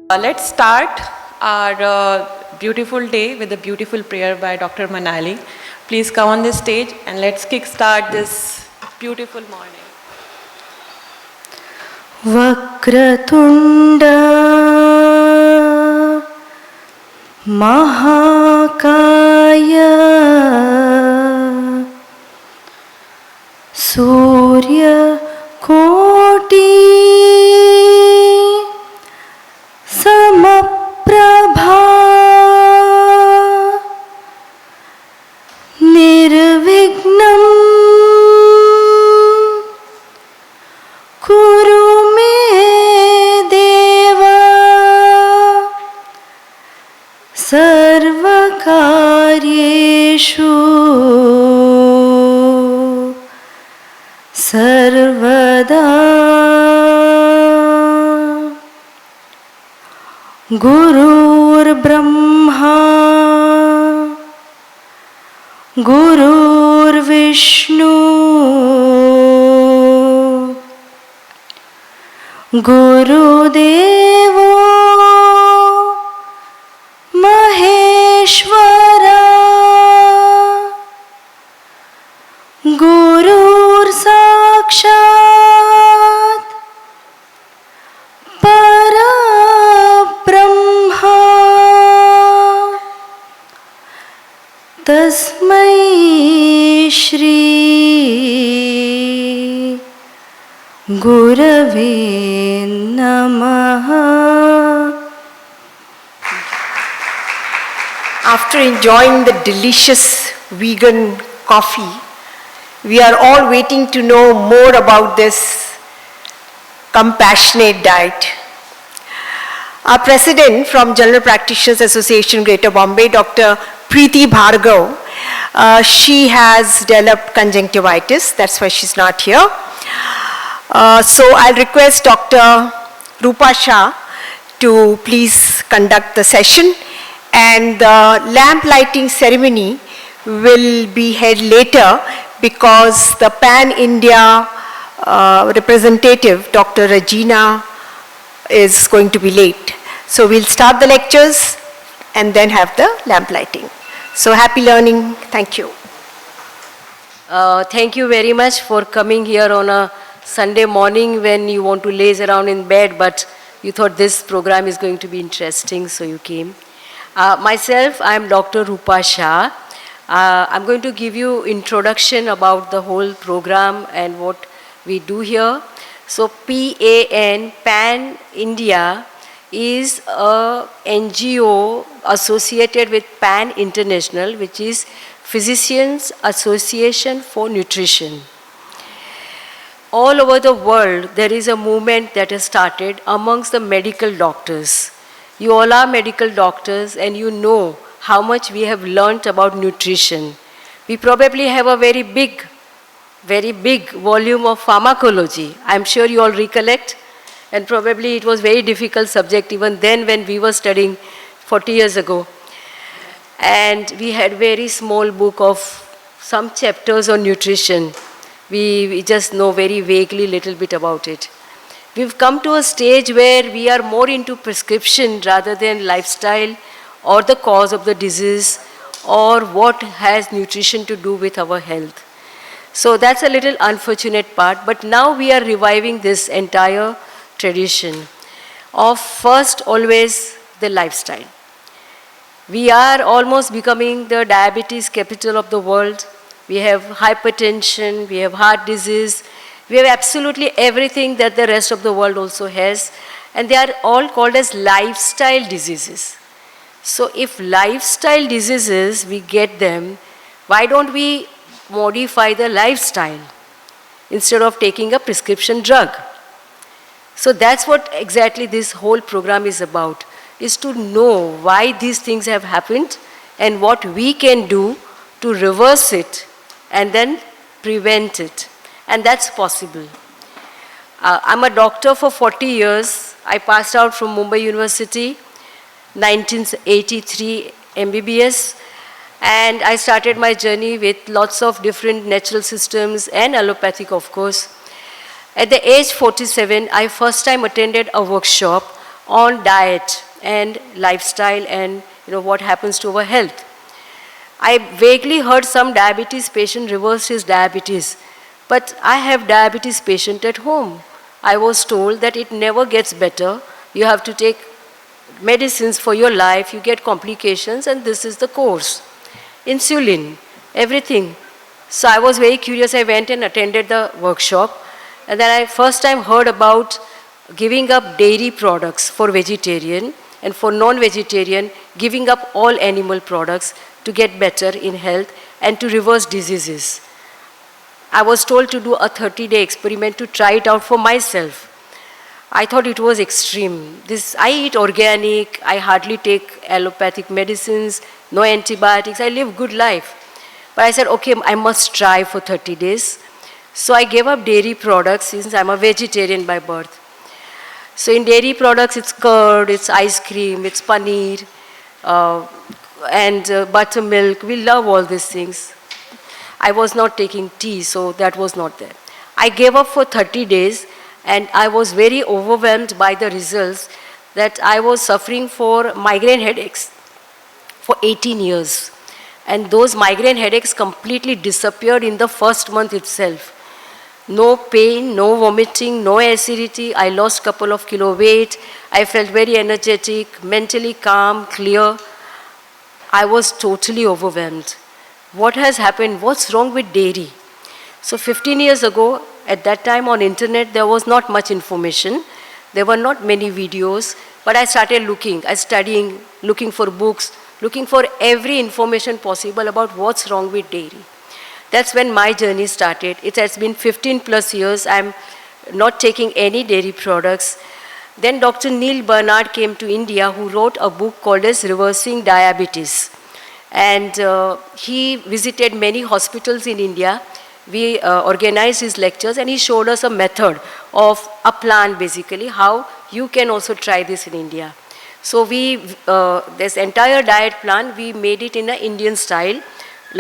Let's start our beautiful day with a beautiful prayer by Dr. Manali. Please come on this stage and let's kickstart this beautiful morning. Vakratunda Mahakaya Surya Koti Samaprabha Nirvignam Kuru me Deva Sarvakaryeshu Sarvada Gurur Brahma Gurur Vishnu Guru Devo Maheshwara Gurur Sakshat Parabrahma Tasmai Shri Gurave Namaha. After enjoying the delicious vegan coffee, we are all waiting to know more about this compassionate diet. Our president from General Practitioners Association, Greater Bombay, Dr. Preeti Bhargav, she has developed conjunctivitis, that's why she's not here. So I'll request Dr. Rupa Shah to please conduct the session, and the lamp lighting ceremony will be held later because the Pan-India representative, Dr. Regina, is going to be late. So we'll start the lectures and then have the lamp lighting. So happy learning. Thank you. Thank you very much for coming here on a Sunday morning when you want to laze around in bed, but you thought this program is going to be interesting, so you came. Myself, I am Dr. Rupa Shah. I'm going to give you introduction about the whole program and what we do here. So PAN, Pan India, is a NGO associated with Pan International, which is Physicians Association for Nutrition. All over the world, there is a movement that has started amongst the medical doctors. You all are medical doctors and you know how much we have learnt about nutrition. We probably have a very big volume of pharmacology. I'm sure you all recollect, and probably it was very difficult subject even then when we were studying 40 years ago. And we had very small book of some chapters on nutrition. We just know very vaguely little bit about it. We've come to a stage where we are more into prescription rather than lifestyle or the cause of the disease or what has nutrition to do with our health. So that's a little unfortunate part, but now we are reviving this entire tradition of first always the lifestyle. We are almost becoming the diabetes capital of the world. We have hypertension, we have heart disease, we have absolutely everything that the rest of the world also has, and they are all called as lifestyle diseases. So if lifestyle diseases, we get them, why don't we modify the lifestyle instead of taking a prescription drug? So that's what exactly this whole program is about, is to know why these things have happened and what we can do to reverse it and then prevent it. And that's possible. I'm a doctor for 40 years. I passed out from Mumbai University, 1983 MBBS, and I started my journey with lots of different natural systems and allopathic, of course. At the age 47, I first time attended a workshop on diet and lifestyle and what happens to our health. I vaguely heard some diabetes patient reversed his diabetes, but I have diabetes patient at home. I was told that it never gets better. You have to take medicines for your life, you get complications, and this is the course. Insulin, everything. So I was very curious. I went and attended the workshop, and then I first time heard about giving up dairy products for vegetarian, and for non-vegetarian, giving up all animal products to get better in health and to reverse diseases. I was told to do a 30-day experiment to try it out for myself. I thought it was extreme. I eat organic, I hardly take allopathic medicines, no antibiotics, I live good life. But I said, okay, I must try for 30 days. So I gave up dairy products since I'm a vegetarian by birth. So in dairy products, it's curd, it's ice cream, it's paneer, and buttermilk. We love all these things. I was not taking tea, so that was not there. I gave up for 30 days, and I was very overwhelmed by the results that I was suffering for migraine headaches for 18 years. And those migraine headaches completely disappeared in the first month itself. No pain, no vomiting, no acidity. I lost a couple of kilo weight. I felt very energetic, mentally calm, clear. I was totally overwhelmed. What has happened? What's wrong with dairy? So 15 years ago, at that time on internet, there was not much information. There were not many videos, but I started looking, studying, looking for books, looking for every information possible about what's wrong with dairy. That's when my journey started. It has been 15 plus years. I'm not taking any dairy products. Then Dr. Neil Bernard came to India, who wrote a book called as Reversing Diabetes. And he visited many hospitals in India. We organized his lectures, and he showed us a method of a plan, basically, how you can also try this in India. So this entire diet plan, we made it in an Indian style,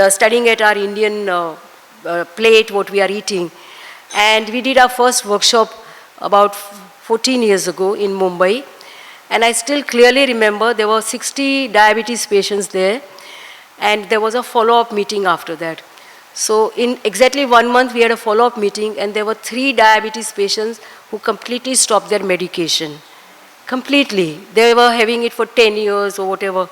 studying at our Indian plate what we are eating. And we did our first workshop about 14 years ago in Mumbai. And I still clearly remember there were 60 diabetes patients there, and there was a follow-up meeting after that. So in exactly 1 month, we had a follow-up meeting, and there were 3 diabetes patients who completely stopped their medication. Completely. They were having it for 10 years or whatever.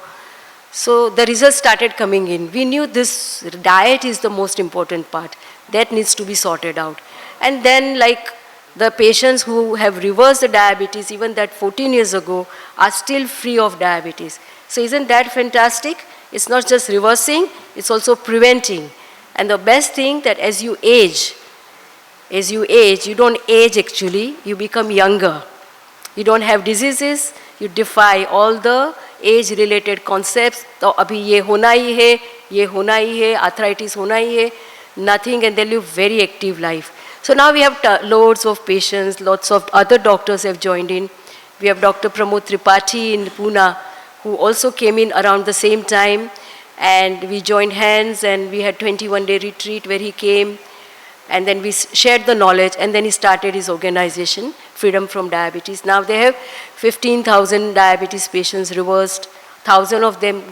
So the results started coming in. We knew this diet is the most important part. That needs to be sorted out. And then like the patients who have reversed the diabetes, even that 14 years ago, are still free of diabetes. So isn't that fantastic? It's not just reversing, it's also preventing. And the best thing that as you age, you don't age actually, you become younger. You don't have diseases, you defy all the age-related concepts. तो अभी ये होना ही है, arthritis होना ही है, nothing, and they live very active life. So now we have loads of patients, lots of other doctors have joined in. We have Dr. Pramod Tripathi in Pune, who also came in around the same time, and we joined hands, and we had 21-day retreat where he came. And then we shared the knowledge, and then he started his organization, Freedom from Diabetes. Now they have 15,000 diabetes patients reversed. 1,000 of them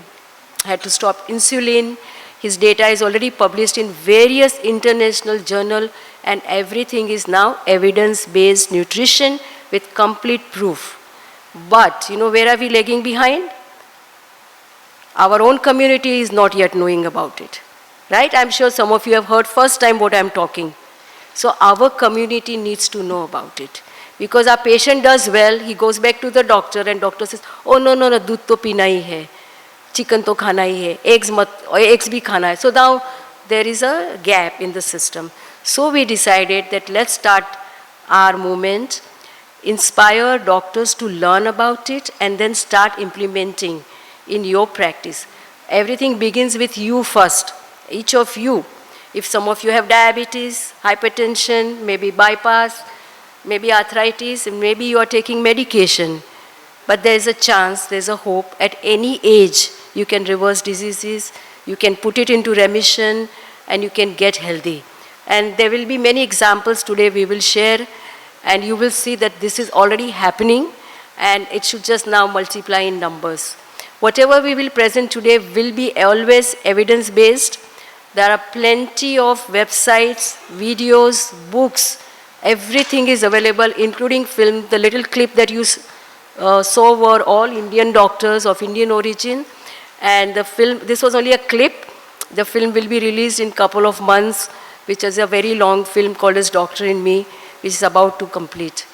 had to stop insulin. His data is already published in various international journals, and everything is now evidence-based nutrition with complete proof. But, where are we lagging behind? Our own community is not yet knowing about it. Right? I'm sure some of you have heard first time what I'm talking. So our community needs to know about it. Because our patient does well, he goes back to the doctor, and doctor says, oh no, दूध तो पीना ही है, chicken तो खाना ही है, eggs भी खाना है. So now there is a gap in the system. So we decided that let's start our movement, inspire doctors to learn about it, and then start implementing in your practice. Everything begins with you first. Each of you, if some of you have diabetes, hypertension, maybe bypass, maybe arthritis, and maybe you are taking medication, but there is a chance, there is a hope. At any age, you can reverse diseases, you can put it into remission, and you can get healthy. And there will be many examples today we will share, and you will see that this is already happening. and it should just now multiply in numbers. Whatever we will present today will be always evidence-based. There are plenty of websites, videos, books, everything is available, including film. The little clip that you saw were all Indian doctors of Indian origin. And the film, this was only a clip. The film will be released in a couple of months, which is a very long film called as Doctor in Me, which is about to complete.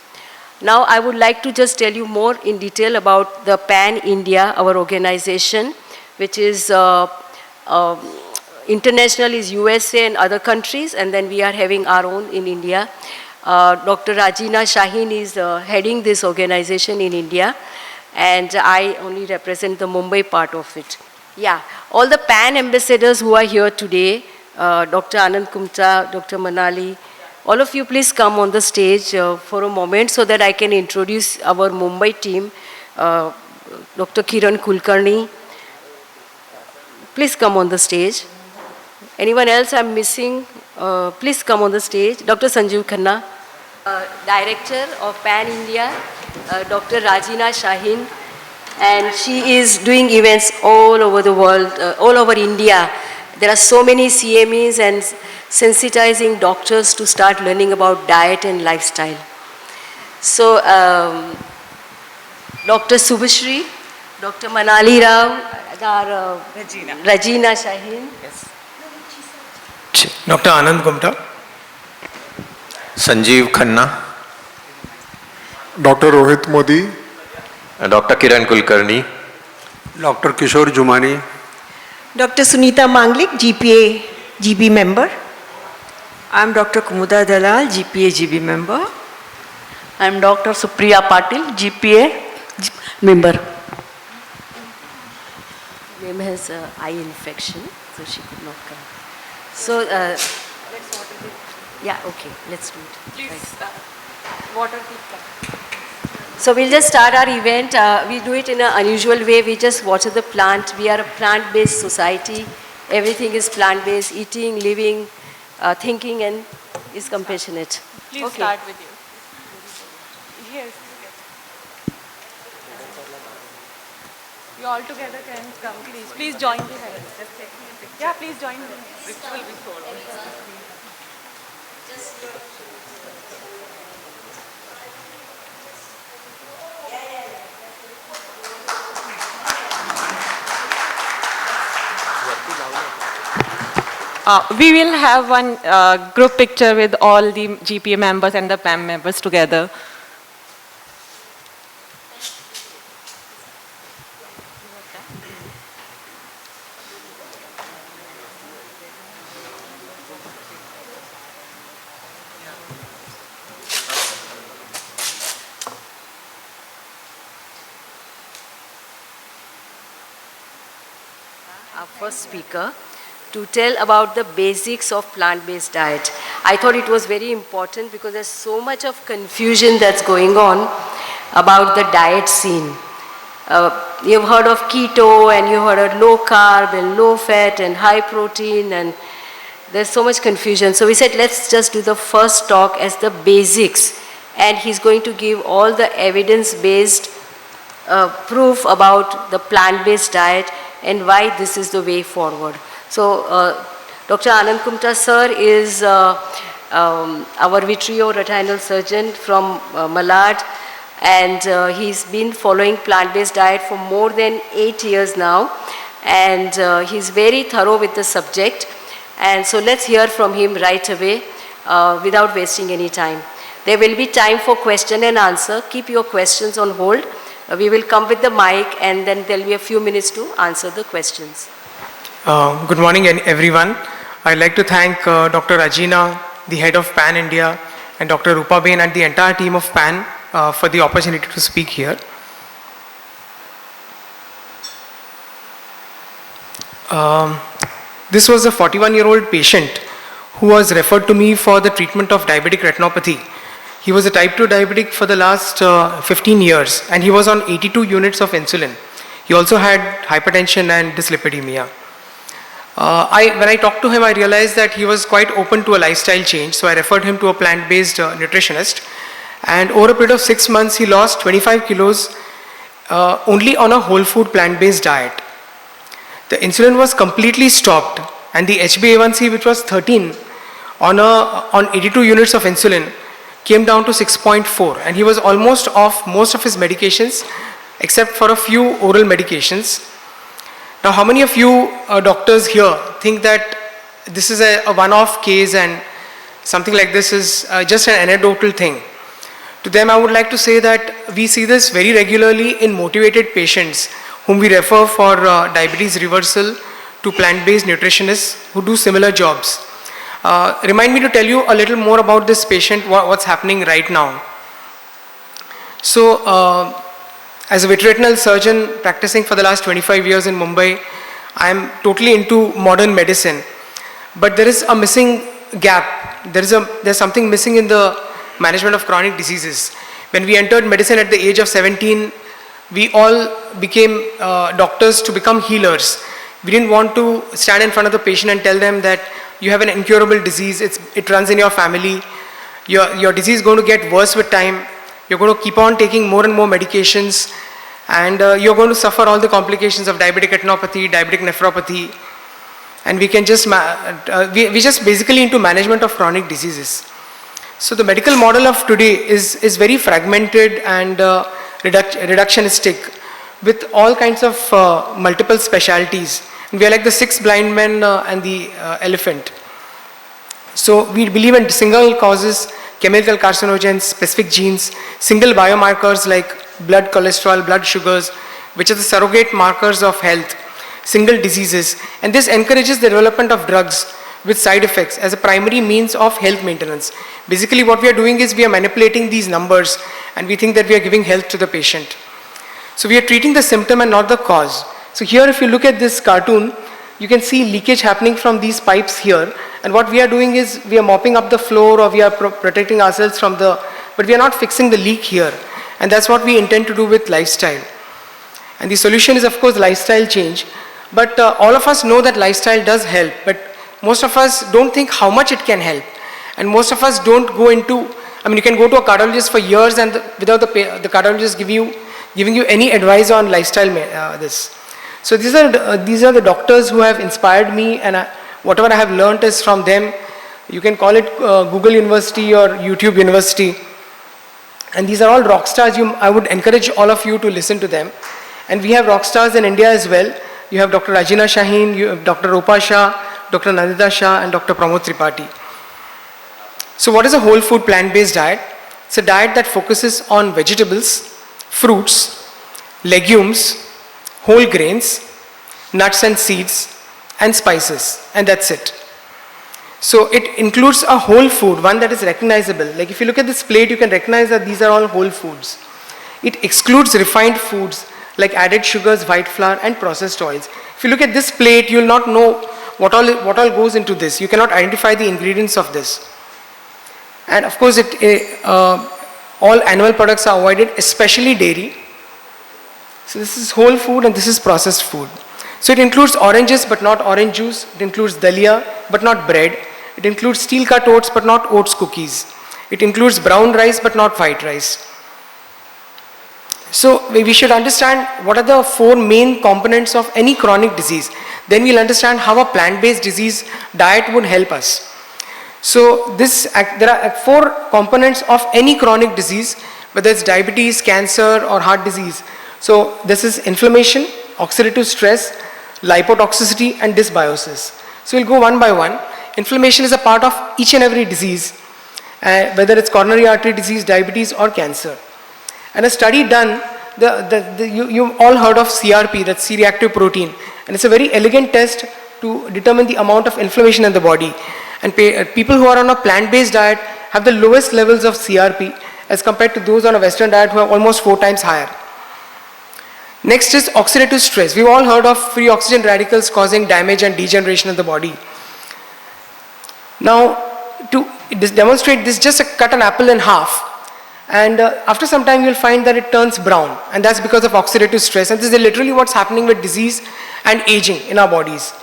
Now I would like to just tell you more in detail about the Pan India, our organization, which is international is USA and other countries, and then we are having our own in India. Dr. Rajina Shaheen is heading this organization in India, and I only represent the Mumbai part of it. Yeah, all the PAN ambassadors who are here today, Dr. Anand Kumta, Dr. Manali, all of you please come on the stage for a moment so that I can introduce our Mumbai team. Dr. Kiran Kulkarni, please come on the stage. Anyone else I'm missing? Please come on the stage. Dr. Sanjeev Khanna, Director of Pan India, Dr. Rajina Shaheen, and she is doing events all over the world, all over India. There are so many CMEs and sensitizing doctors to start learning about diet and lifestyle. So, Dr. Subhashri, Dr. Manali Rao, Rajina Shaheen. Yes. Dr. Anand Kumta, Sanjeev Khanna, Dr. Rohit Modi, Dr. Kiran Kulkarni, Dr. Kishore Jumani, Dr. Sunita Manglik, GPA GB member. I am Dr. Kumuda Dalal, GPA GB member. I am Dr. Supriya Patil, GPA member. Ma'am has eye infection, so she could not come. So, yeah, okay, let's do it. Please, water please. So we'll just start our event. We do it in an unusual way. We just water the plant. We are a plant-based society. Everything is plant-based, eating, living, thinking, and is compassionate. Please start with you. Yes. You all together can come, please. Please join the head. Yeah, please join the ritual before. We will have one group picture with all the GPA members and the PAM members together. Our first speaker, to tell about the basics of plant-based diet. I thought it was very important because there's so much of confusion that's going on about the diet scene. You've heard of keto and you've heard of low carb and low fat and high protein, and there's so much confusion. So we said, let's just do the first talk as the basics, and he's going to give all the evidence-based proof about the plant-based diet and why this is the way forward. So, Dr. Anand Kumta sir is our vitreoretinal surgeon from Malad, and he's been following plant-based diet for more than 8 years now, and he's very thorough with the subject. And so let's hear from him right away without wasting any time. There will be time for question and answer. Keep your questions on hold. We will come with the mic, and then there will be a few minutes to answer the questions. Good morning everyone. I'd like to thank Dr. Rajina, the head of PAN India, and Dr. Rupa Bain and the entire team of PAN for the opportunity to speak here. This was a 41-year-old patient who was referred to me for the treatment of diabetic retinopathy. He was a type 2 diabetic for the last 15 years, and he was on 82 units of insulin. He also had hypertension and dyslipidemia. When I talked to him, I realized that he was quite open to a lifestyle change, so I referred him to a plant-based nutritionist. And over a period of 6 months, he lost 25 kilos only on a whole food plant-based diet. The insulin was completely stopped, and the HbA1c, which was 13 on 82 units of insulin, came down to 6.4, and he was almost off most of his medications except for a few oral medications. Now, how many of you doctors here think that this is a one-off case and something like this is just an anecdotal thing? To them, I would like to say that we see this very regularly in motivated patients whom we refer for diabetes reversal to plant-based nutritionists who do similar jobs. Remind me to tell you a little more about this patient, what's happening right now. So, as a veterinary surgeon practicing for the last 25 years in Mumbai, I am totally into modern medicine. But there is a missing gap. There's something missing in the management of chronic diseases. When we entered medicine at the age of 17, we all became doctors to become healers. We didn't want to stand in front of the patient and tell them that you have an incurable disease, it runs in your family, your disease is going to get worse with time, you're going to keep on taking more and more medications, and you're going to suffer all the complications of diabetic retinopathy, diabetic nephropathy, and we just basically into management of chronic diseases. So the medical model of today is very fragmented and reductionistic with all kinds of multiple specialties. We are like the 6 blind men and the elephant. So we believe in single causes, chemical carcinogens, specific genes, single biomarkers like blood cholesterol, blood sugars, which are the surrogate markers of health, single diseases, and this encourages the development of drugs with side effects as a primary means of health maintenance. Basically what we are doing is we are manipulating these numbers and we think that we are giving health to the patient. So we are treating the symptom and not the cause. So here if you look at this cartoon, you can see leakage happening from these pipes here, and what we are doing is we are mopping up the floor or we are protecting ourselves from but we are not fixing the leak here, and that's what we intend to do with lifestyle. And the solution is of course lifestyle change, but all of us know that lifestyle does help, but most of us don't think how much it can help, and most of us don't go into, you can go to a cardiologist for years and without the cardiologist giving you any advice on lifestyle this. So these are the doctors who have inspired me, and whatever I have learnt is from them. You can call it Google University or YouTube University, and these are all rock stars. I would encourage all of you to listen to them. And we have rock stars in India as well. You have Dr. Rajina Shaheen, you have Dr. Rupa Shah, Dr. Nandita Shah, and Dr. Pramod Tripathi. So what is a whole food plant-based diet? It's a diet that focuses on vegetables, fruits, legumes, whole grains, nuts and seeds, and spices, and that's it. So it includes a whole food, one that is recognizable. Like if you look at this plate, you can recognize that these are all whole foods. It excludes refined foods like added sugars, white flour, and processed oils. If you look at this plate, you will not know what all goes into this. You cannot identify the ingredients of this. And of course, all animal products are avoided, especially dairy. So this is whole food and this is processed food. So it includes oranges but not orange juice. It includes dalia but not bread. It includes steel cut oats but not oats cookies. It includes brown rice but not white rice. So we should understand what are the 4 main components of any chronic disease. Then we'll understand how a plant-based disease diet would help us. So there are 4 components of any chronic disease, whether it's diabetes, cancer, or heart disease. So this is inflammation, oxidative stress, lipotoxicity, and dysbiosis. So we'll go one by one. Inflammation is a part of each and every disease, whether it's coronary artery disease, diabetes, or cancer. And a study done, you all heard of CRP, that's C-reactive protein, and it's a very elegant test to determine the amount of inflammation in the body. And people who are on a plant-based diet have the lowest levels of CRP as compared to those on a Western diet who are almost 4 times higher. Next is oxidative stress. We've all heard of free oxygen radicals causing damage and degeneration in the body. Now, to demonstrate this, just cut an apple in half, and after some time you'll find that it turns brown, and that's because of oxidative stress. And this is literally what's happening with disease and aging in our bodies.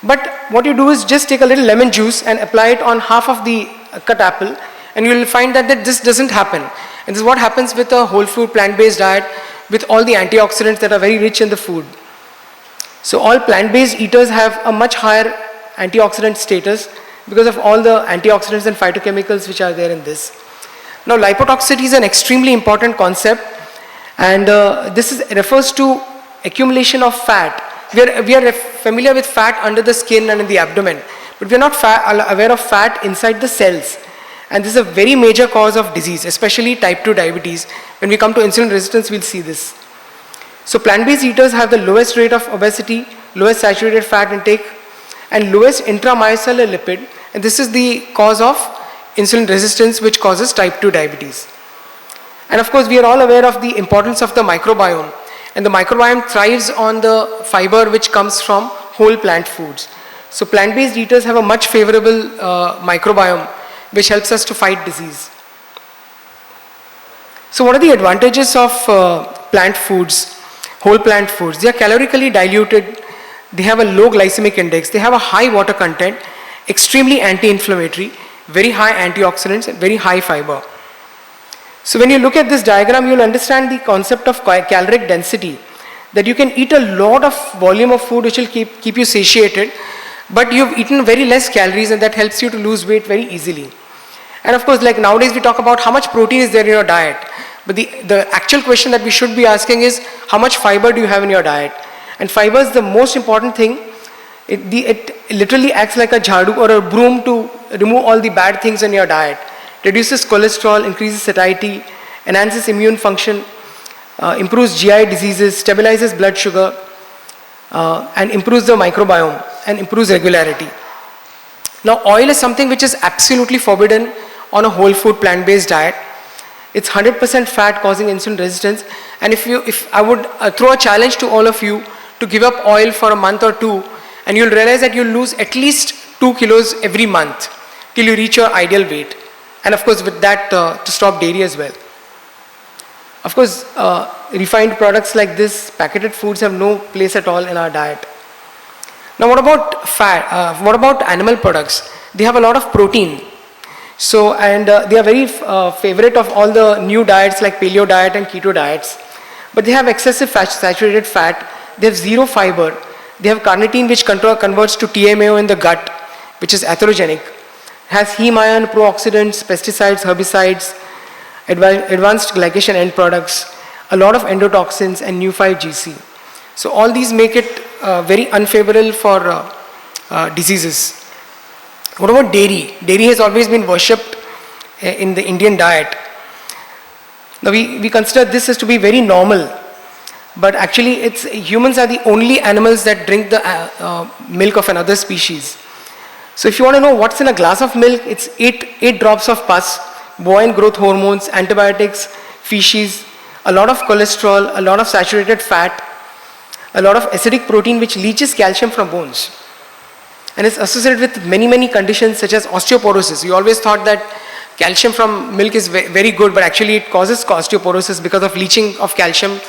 But what you do is just take a little lemon juice and apply it on half of the cut apple, And you will find that this doesn't happen. And this is what happens with a whole food plant-based diet with all the antioxidants that are very rich in the food. So all plant-based eaters have a much higher antioxidant status because of all the antioxidants and phytochemicals which are there in this. Now lipotoxicity is an extremely important concept, and refers to accumulation of fat. We are familiar with fat under the skin and in the abdomen, but we are not aware of fat inside the cells. And this is a very major cause of disease, especially type 2 diabetes. When we come to insulin resistance, we'll see this. So plant-based eaters have the lowest rate of obesity, lowest saturated fat intake, and lowest intramicellar lipid. And this is the cause of insulin resistance, which causes type 2 diabetes. And of course, we are all aware of the importance of the microbiome. And the microbiome thrives on the fiber which comes from whole plant foods. So plant-based eaters have a much favorable microbiome, which helps us to fight disease. So what are the advantages of plant foods, whole plant foods? They are calorically diluted, they have a low glycemic index, they have a high water content, extremely anti-inflammatory, very high antioxidants, and very high fiber. So when you look at this diagram, you will understand the concept of caloric density, that you can eat a lot of volume of food which will keep you satiated, but you've eaten very less calories, and that helps you to lose weight very easily. And of course, like nowadays we talk about how much protein is there in your diet, but the actual question that we should be asking is how much fiber do you have in your diet? And fiber is the most important thing. It literally acts like a jhadu or a broom to remove all the bad things in your diet. Reduces cholesterol, increases satiety, enhances immune function, improves GI diseases, stabilizes blood sugar, and improves the microbiome and improves regularity. Now oil is something which is absolutely forbidden on a whole food plant-based diet. It's 100% fat causing insulin resistance, and if I would throw a challenge to all of you to give up oil for a month or two, and you'll realize that you'll lose at least 2 kilos every month till you reach your ideal weight. And of course with that to stop dairy as well. Of course refined products like this, packeted foods have no place at all in our diet. Now what about fat? What about animal products? They have a lot of protein. So, and they are very favorite of all the new diets like paleo diet and keto diets. But they have excessive saturated fat, they have zero fiber, they have carnitine which converts to TMAO in the gut, which is atherogenic, has heme ion, pro-oxidants, pesticides, herbicides, advanced glycation end products, a lot of endotoxins and nu5-GC. So all these make it very unfavorable for diseases. What about dairy? Dairy has always been worshipped in the Indian diet. Now we consider this as to be very normal, but actually humans are the only animals that drink the milk of another species. So if you want to know what's in a glass of milk, it's 8 drops of pus, bovine growth hormones, antibiotics, feces, a lot of cholesterol, a lot of saturated fat, a lot of acidic protein which leaches calcium from bones. And it's associated with many conditions such as osteoporosis. We always thought that calcium from milk is very good, but actually it causes osteoporosis because of leaching of calcium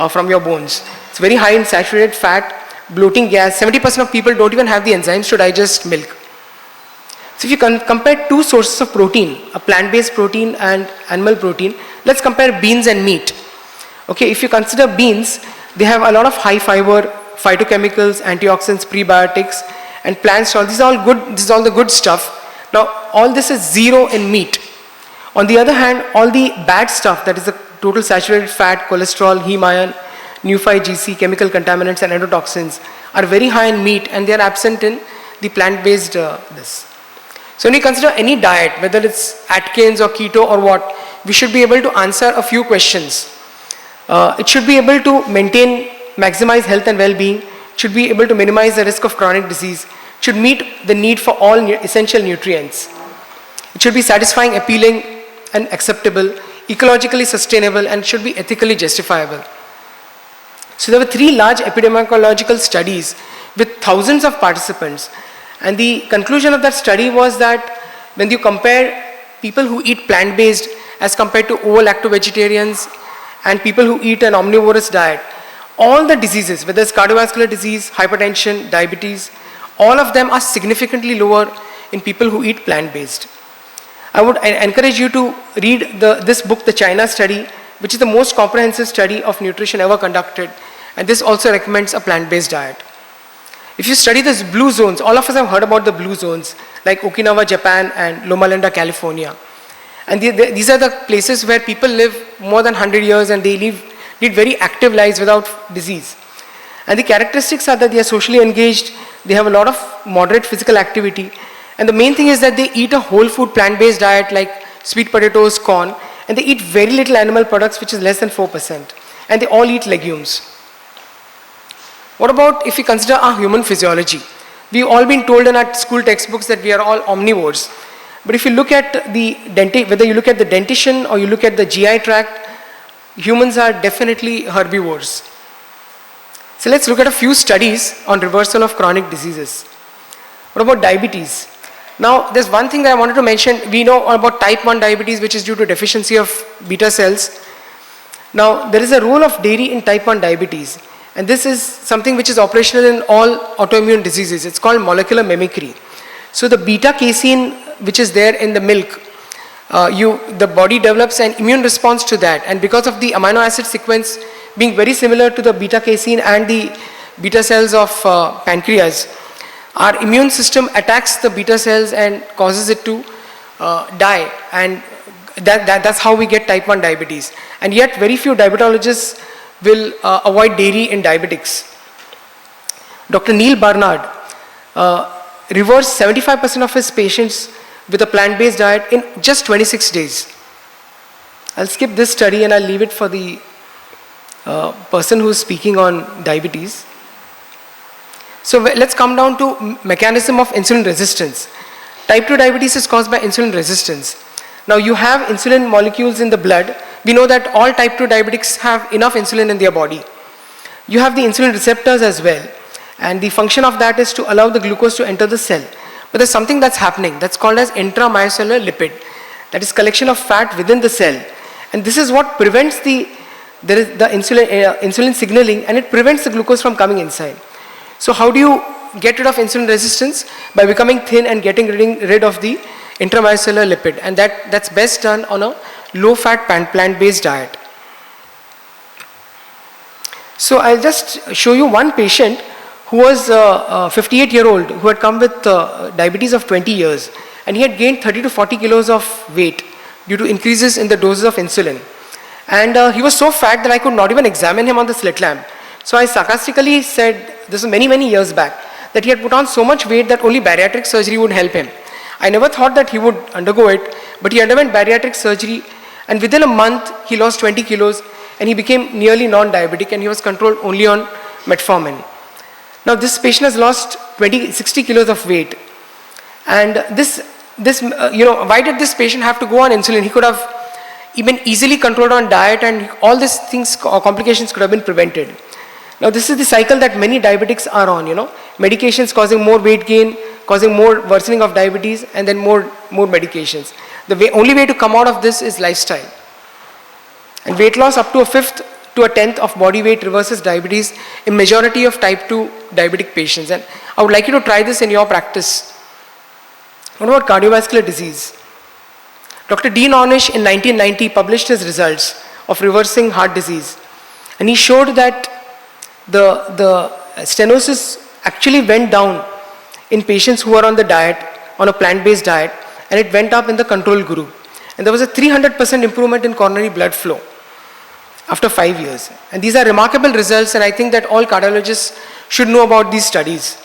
from your bones. It's very high in saturated fat, bloating gas. 70% of people don't even have the enzymes to digest milk. So if you compare two sources of protein, a plant-based protein and animal protein, let's compare beans and meat. Okay, if you consider beans, they have a lot of high fiber, phytochemicals, antioxidants, prebiotics, and plant salt. This is all good. This is all the good stuff. Now, all this is zero in meat. On the other hand, all the bad stuff, that is the total saturated fat, cholesterol, heme ion, nu5-GC, chemical contaminants, and endotoxins, are very high in meat, and they are absent in the plant-based this. So when you consider any diet, whether it's Atkins or keto or what, we should be able to answer a few questions. It should be able to maximize health and well-being, should be able to minimize the risk of chronic disease, should meet the need for all essential nutrients. It should be satisfying, appealing, and acceptable, ecologically sustainable, and should be ethically justifiable. So there were 3 large epidemiological studies with thousands of participants, and the conclusion of that study was that when you compare people who eat plant-based as compared to ovo-lacto-vegetarians and people who eat an omnivorous diet, all the diseases, whether it's cardiovascular disease, hypertension, diabetes, all of them are significantly lower in people who eat plant-based. I would encourage you to read this book, The China Study, which is the most comprehensive study of nutrition ever conducted. And this also recommends a plant-based diet. If you study these blue zones, all of us have heard about the blue zones, like Okinawa, Japan, and Loma Linda, California. And these are the places where people live more than 100 years and they lead very active lives without disease. And the characteristics are that they are socially engaged, they have a lot of moderate physical activity, and the main thing is that they eat a whole food plant-based diet like sweet potatoes, corn, and they eat very little animal products, which is less than 4%. And they all eat legumes. What about if we consider our human physiology? We've all been told in our school textbooks that we are all omnivores. But if you look at whether you look at the dentition or you look at the GI tract, humans are definitely herbivores. So let's look at a few studies on reversal of chronic diseases. What about diabetes? Now, there's one thing that I wanted to mention. We know about type 1 diabetes, which is due to deficiency of beta cells. Now, there is a role of dairy in type 1 diabetes. And this is something which is operational in all autoimmune diseases. It's called molecular mimicry. So the beta casein, which is there in the milk, the body develops an immune response to that. And because of the amino acid sequence being very similar to the beta casein and the beta cells of pancreas, our immune system attacks the beta cells and causes it to die. And that's how we get type 1 diabetes. And yet very few diabetologists will avoid dairy in diabetics. Dr. Neil Barnard reversed 75% of his patients with a plant-based diet in just 26 days. I'll skip this study and I'll leave it for the person who's speaking on diabetes. So let's come down to mechanism of insulin resistance. Type 2 diabetes is caused by insulin resistance. Now you have insulin molecules in the blood. We know that all type 2 diabetics have enough insulin in their body. You have the insulin receptors as well. And the function of that is to allow the glucose to enter the cell. But there's something that's happening that's called as intramyocellular lipid. That is collection of fat within the cell. And this is what prevents the insulin signaling, and it prevents the glucose from coming inside. So how do you get rid of insulin resistance? By becoming thin and getting rid of the intramyocellular lipid. And that's best done on a low-fat plant-based diet. So I'll just show you one patient who was a 58-year-old who had come with diabetes of 20 years. And he had gained 30 to 40 kilos of weight due to increases in the doses of insulin. And he was so fat that I could not even examine him on the slit lamp. So I sarcastically said, this was many, many years back, that he had put on so much weight that only bariatric surgery would help him. I never thought that he would undergo it, but he underwent bariatric surgery, and within a month he lost 20 kilos and he became nearly non-diabetic, and he was controlled only on metformin. Now this patient has lost 60 kilos of weight, and why did this patient have to go on insulin? He could have even easily controlled on diet, and all these things or complications could have been prevented. Now this is the cycle that many diabetics are on, medications causing more weight gain, causing more worsening of diabetes, and then more medications. The only way to come out of this is lifestyle. And weight loss up to a fifth to a tenth of body weight reverses diabetes in majority of type 2 diabetic patients. And I would like you to try this in your practice. What about cardiovascular disease? Dr. Dean Ornish in 1990 published his results of reversing heart disease. And he showed that the stenosis actually went down in patients who are on the diet, on a plant-based diet, and it went up in the control group. And there was a 300% improvement in coronary blood flow after 5 years. And these are remarkable results, and I think that all cardiologists should know about these studies.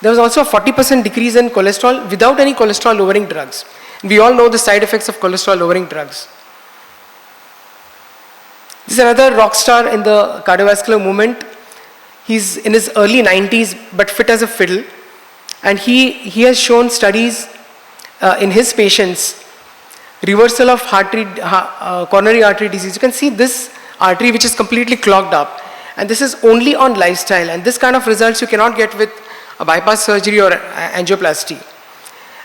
There was also a 40% decrease in cholesterol without any cholesterol lowering drugs. We all know the side effects of cholesterol lowering drugs. This is another rock star in the cardiovascular movement. He's in his early 90s but fit as a fiddle, and he has shown studies in his patients reversal of coronary artery disease. You can see this artery which is completely clogged up, and this is only on lifestyle, and this kind of results you cannot get with a bypass surgery or angioplasty.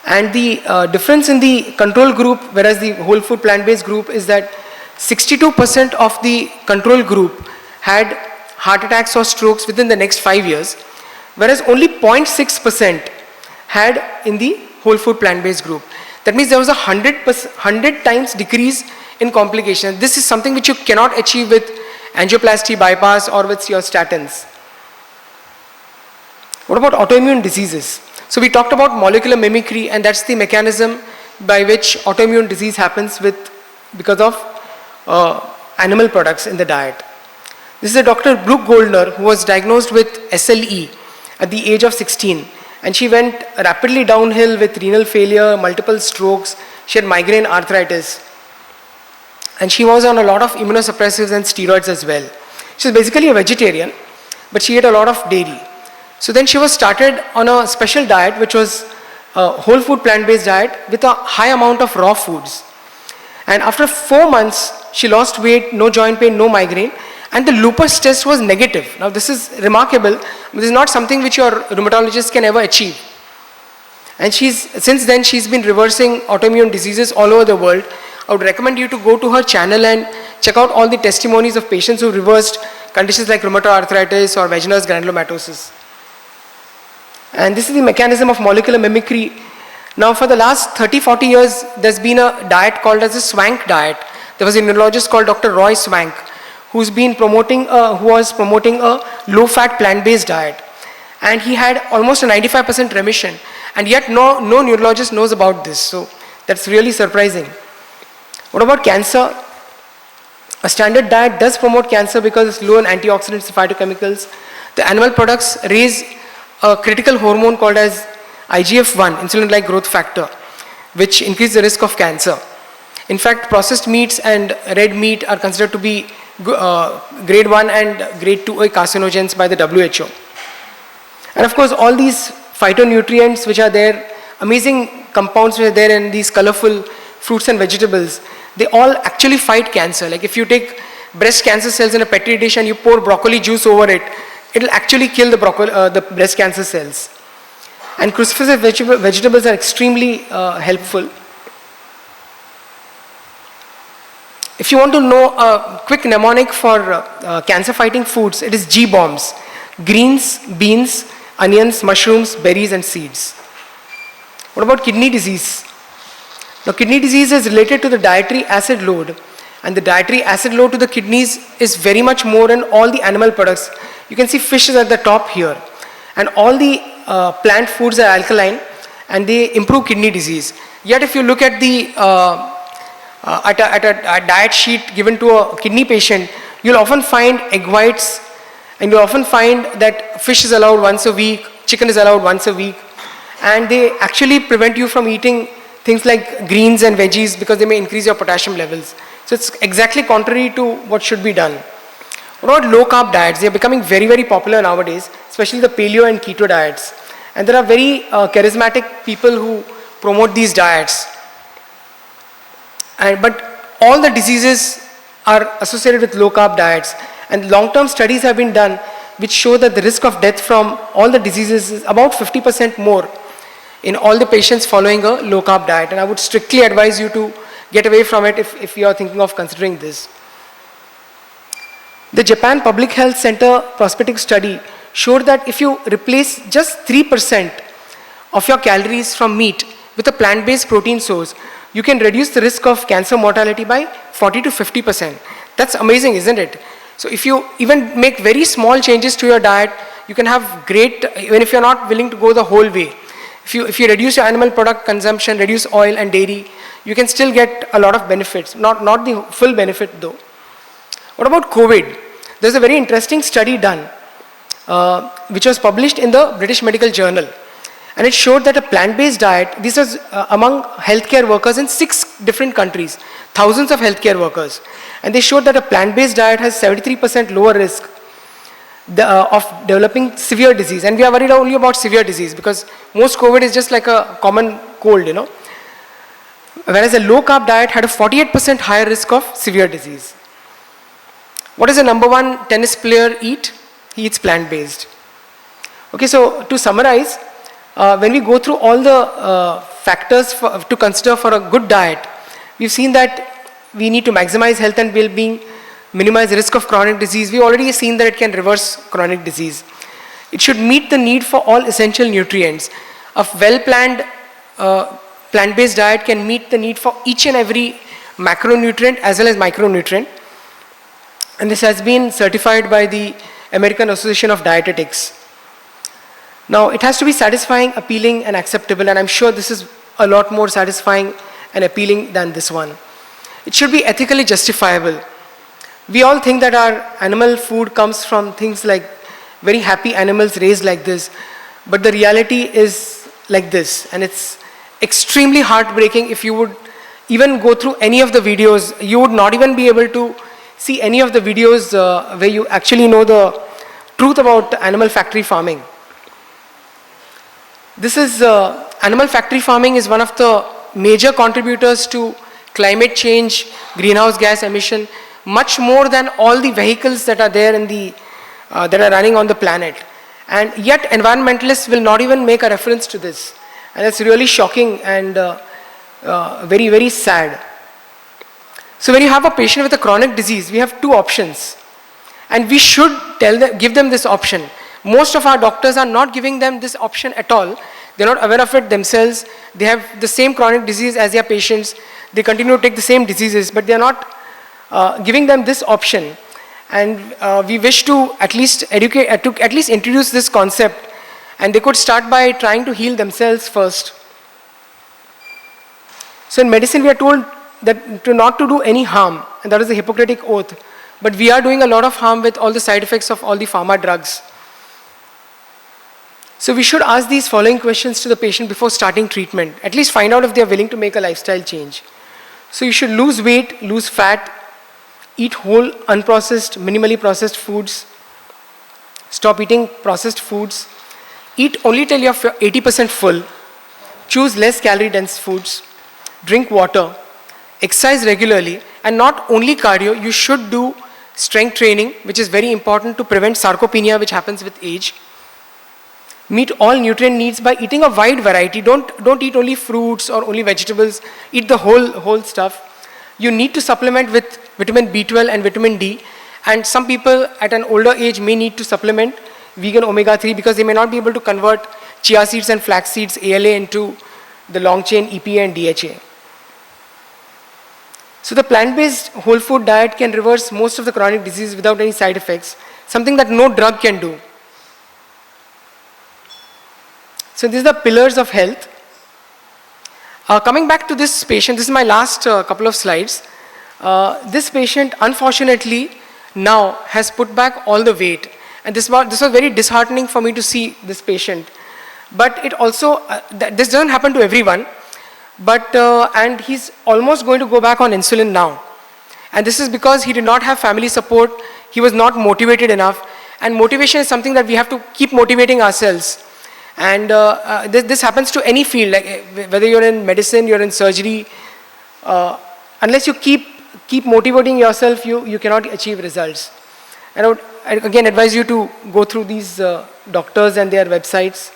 And the difference in the control group, whereas the whole food plant-based group, is that 62% of the control group had heart attacks or strokes within the next 5 years, whereas only 0.6% had in the whole food plant-based group. That means there was a 100 times decrease in complications. This is something which you cannot achieve with angioplasty, bypass, or with your statins. What about autoimmune diseases? So we talked about molecular mimicry, and that's the mechanism by which autoimmune disease happens because of animal products in the diet. This is a Dr. Brooke Goldner who was diagnosed with SLE at the age of 16, and she went rapidly downhill with renal failure, multiple strokes. She had migraine arthritis, and she was on a lot of immunosuppressives and steroids as well. She was basically a vegetarian, but she ate a lot of dairy. So then she was started on a special diet, which was a whole food plant-based diet with a high amount of raw foods. And after 4 months, she lost weight, no joint pain, no migraine, and the lupus test was negative. Now this is remarkable. This is not something which your rheumatologist can ever achieve. And since then she's been reversing autoimmune diseases all over the world. I would recommend you to go to her channel and check out all the testimonies of patients who reversed conditions like rheumatoid arthritis or vaginous granulomatosis. And this is the mechanism of molecular mimicry. Now for the last 30-40 years, there's been a diet called as a Swank diet. There was a neurologist called Dr. Roy Swank, who was promoting a low-fat plant-based diet. And he had almost a 95% remission. And yet no neurologist knows about this. So that's really surprising. What about cancer? A standard diet does promote cancer because it's low in antioxidants and phytochemicals. The animal products raise a critical hormone called as IGF-1, insulin-like growth factor, which increases the risk of cancer. In fact, processed meats and red meat are considered to be grade 1 and grade 2A carcinogens by the WHO. And of course, all these phytonutrients which are there, amazing compounds which are there in these colorful fruits and vegetables, they all actually fight cancer. Like if you take breast cancer cells in a petri dish and you pour broccoli juice over it, it'll actually kill the breast cancer cells. And cruciferous vegetables are extremely helpful. If you want to know a quick mnemonic for cancer-fighting foods, it is G-bombs: greens, beans, onions, mushrooms, berries, and seeds. What about kidney disease? Now, kidney disease is related to the dietary acid load, and the dietary acid load to the kidneys is very much more in all the animal products. You can see fish is at the top here, and all the plant foods are alkaline, and they improve kidney disease. Yet, if you look at the at a diet sheet given to a kidney patient, you'll often find egg whites, and you'll often find that fish is allowed once a week, chicken is allowed once a week, and they actually prevent you from eating things like greens and veggies because they may increase your potassium levels. So it's exactly contrary to what should be done. What about low carb diets? They are becoming very, very popular nowadays, especially the paleo and keto diets. And there are very charismatic people who promote these diets. But all the diseases are associated with low carb diets. And long-term studies have been done which show that the risk of death from all the diseases is about 50% more in all the patients following a low carb diet. And I would strictly advise you to get away from it if you are thinking of considering this. The Japan Public Health Center prospective study showed that if you replace just 3% of your calories from meat with a plant-based protein source, you can reduce the risk of cancer mortality by 40 to 50%. That's amazing, isn't it? So if you even make very small changes to your diet, you can have great, even if you're not willing to go the whole way. If you reduce your animal product consumption, reduce oil and dairy, you can still get a lot of benefits, not the full benefit though. What about COVID? There's a very interesting study done which was published in the British Medical Journal, and it showed that a plant-based diet, this was among healthcare workers in 6 different countries, thousands of healthcare workers, and they showed that a plant-based diet has 73% lower risk of developing severe disease. And we are worried only about severe disease because most COVID is just like a common cold, you know. Whereas a low-carb diet had a 48% higher risk of severe disease. What does the number one tennis player eat? He eats plant-based. Okay, so to summarize, when we go through all the factors to consider for a good diet, we've seen that we need to maximize health and well-being, minimize the risk of chronic disease. We've already seen that it can reverse chronic disease. It should meet the need for all essential nutrients. A well-planned plant-based diet can meet the need for each and every macronutrient as well as micronutrient. And this has been certified by the American Association of Dietetics. Now, it has to be satisfying, appealing, and acceptable, and I'm sure this is a lot more satisfying and appealing than this one. It should be ethically justifiable. We all think that our animal food comes from things like very happy animals raised like this, but the reality is like this, and it's extremely heartbreaking. If you would even go through any of the videos, you would not even be able to see any of the videos where you actually know the truth about animal factory farming. This is, animal factory farming is one of the major contributors to climate change, greenhouse gas emission, much more than all the vehicles that are there in the, that are running on the planet. And yet environmentalists will not even make a reference to this. And it's really shocking and very, very sad. So when you have a patient with a chronic disease, we have two options. And we should give them this option. Most of our doctors are not giving them this option at all. They're not aware of it themselves. They have the same chronic disease as their patients. They continue to take the same diseases, but they're not giving them this option. And we wish to at least educate, to at least introduce this concept. And they could start by trying to heal themselves first. So in medicine, we are told that not to do any harm, and that is a Hippocratic oath. But we are doing a lot of harm with all the side effects of all the pharma drugs. So we should ask these following questions to the patient before starting treatment. At least find out if they are willing to make a lifestyle change. So you should lose weight, lose fat, eat whole, unprocessed, minimally processed foods, stop eating processed foods, eat only till you're 80% full, choose less calorie dense foods, drink water, exercise regularly, and not only cardio, you should do strength training, which is very important to prevent sarcopenia, which happens with age. Meet all nutrient needs by eating a wide variety. Don't eat only fruits or only vegetables. Eat the whole stuff. You need to supplement with vitamin B12 and vitamin D. And some people at an older age may need to supplement vegan omega-3 because they may not be able to convert chia seeds and flax seeds, ALA, into the long chain EPA and DHA. So the plant-based whole food diet can reverse most of the chronic disease without any side effects, something that no drug can do. So these are the pillars of health. Coming back to this patient, this is my last couple of slides. This patient, unfortunately, now has put back all the weight. And this was very disheartening for me to see this patient. But it also, this doesn't happen to everyone. But, and he's almost going to go back on insulin now. And this is because he did not have family support. He was not motivated enough. And motivation is something that we have to keep motivating ourselves. And this happens to any field, like whether you're in medicine, you're in surgery. Unless you keep motivating yourself, you cannot achieve results. And I would again advise you to go through these doctors and their websites.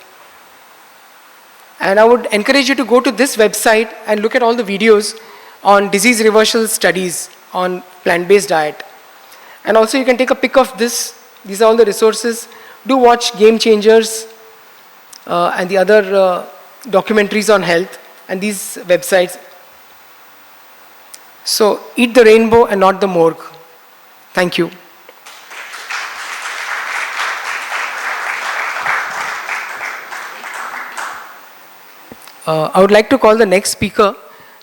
And I would encourage you to go to this website and look at all the videos on disease reversal studies on plant-based diet. And also you can take a pic of this. These are all the resources. Do watch Game Changers and the other documentaries on health and these websites. So eat the rainbow and not the morgue. Thank you. I would like to call the next speaker,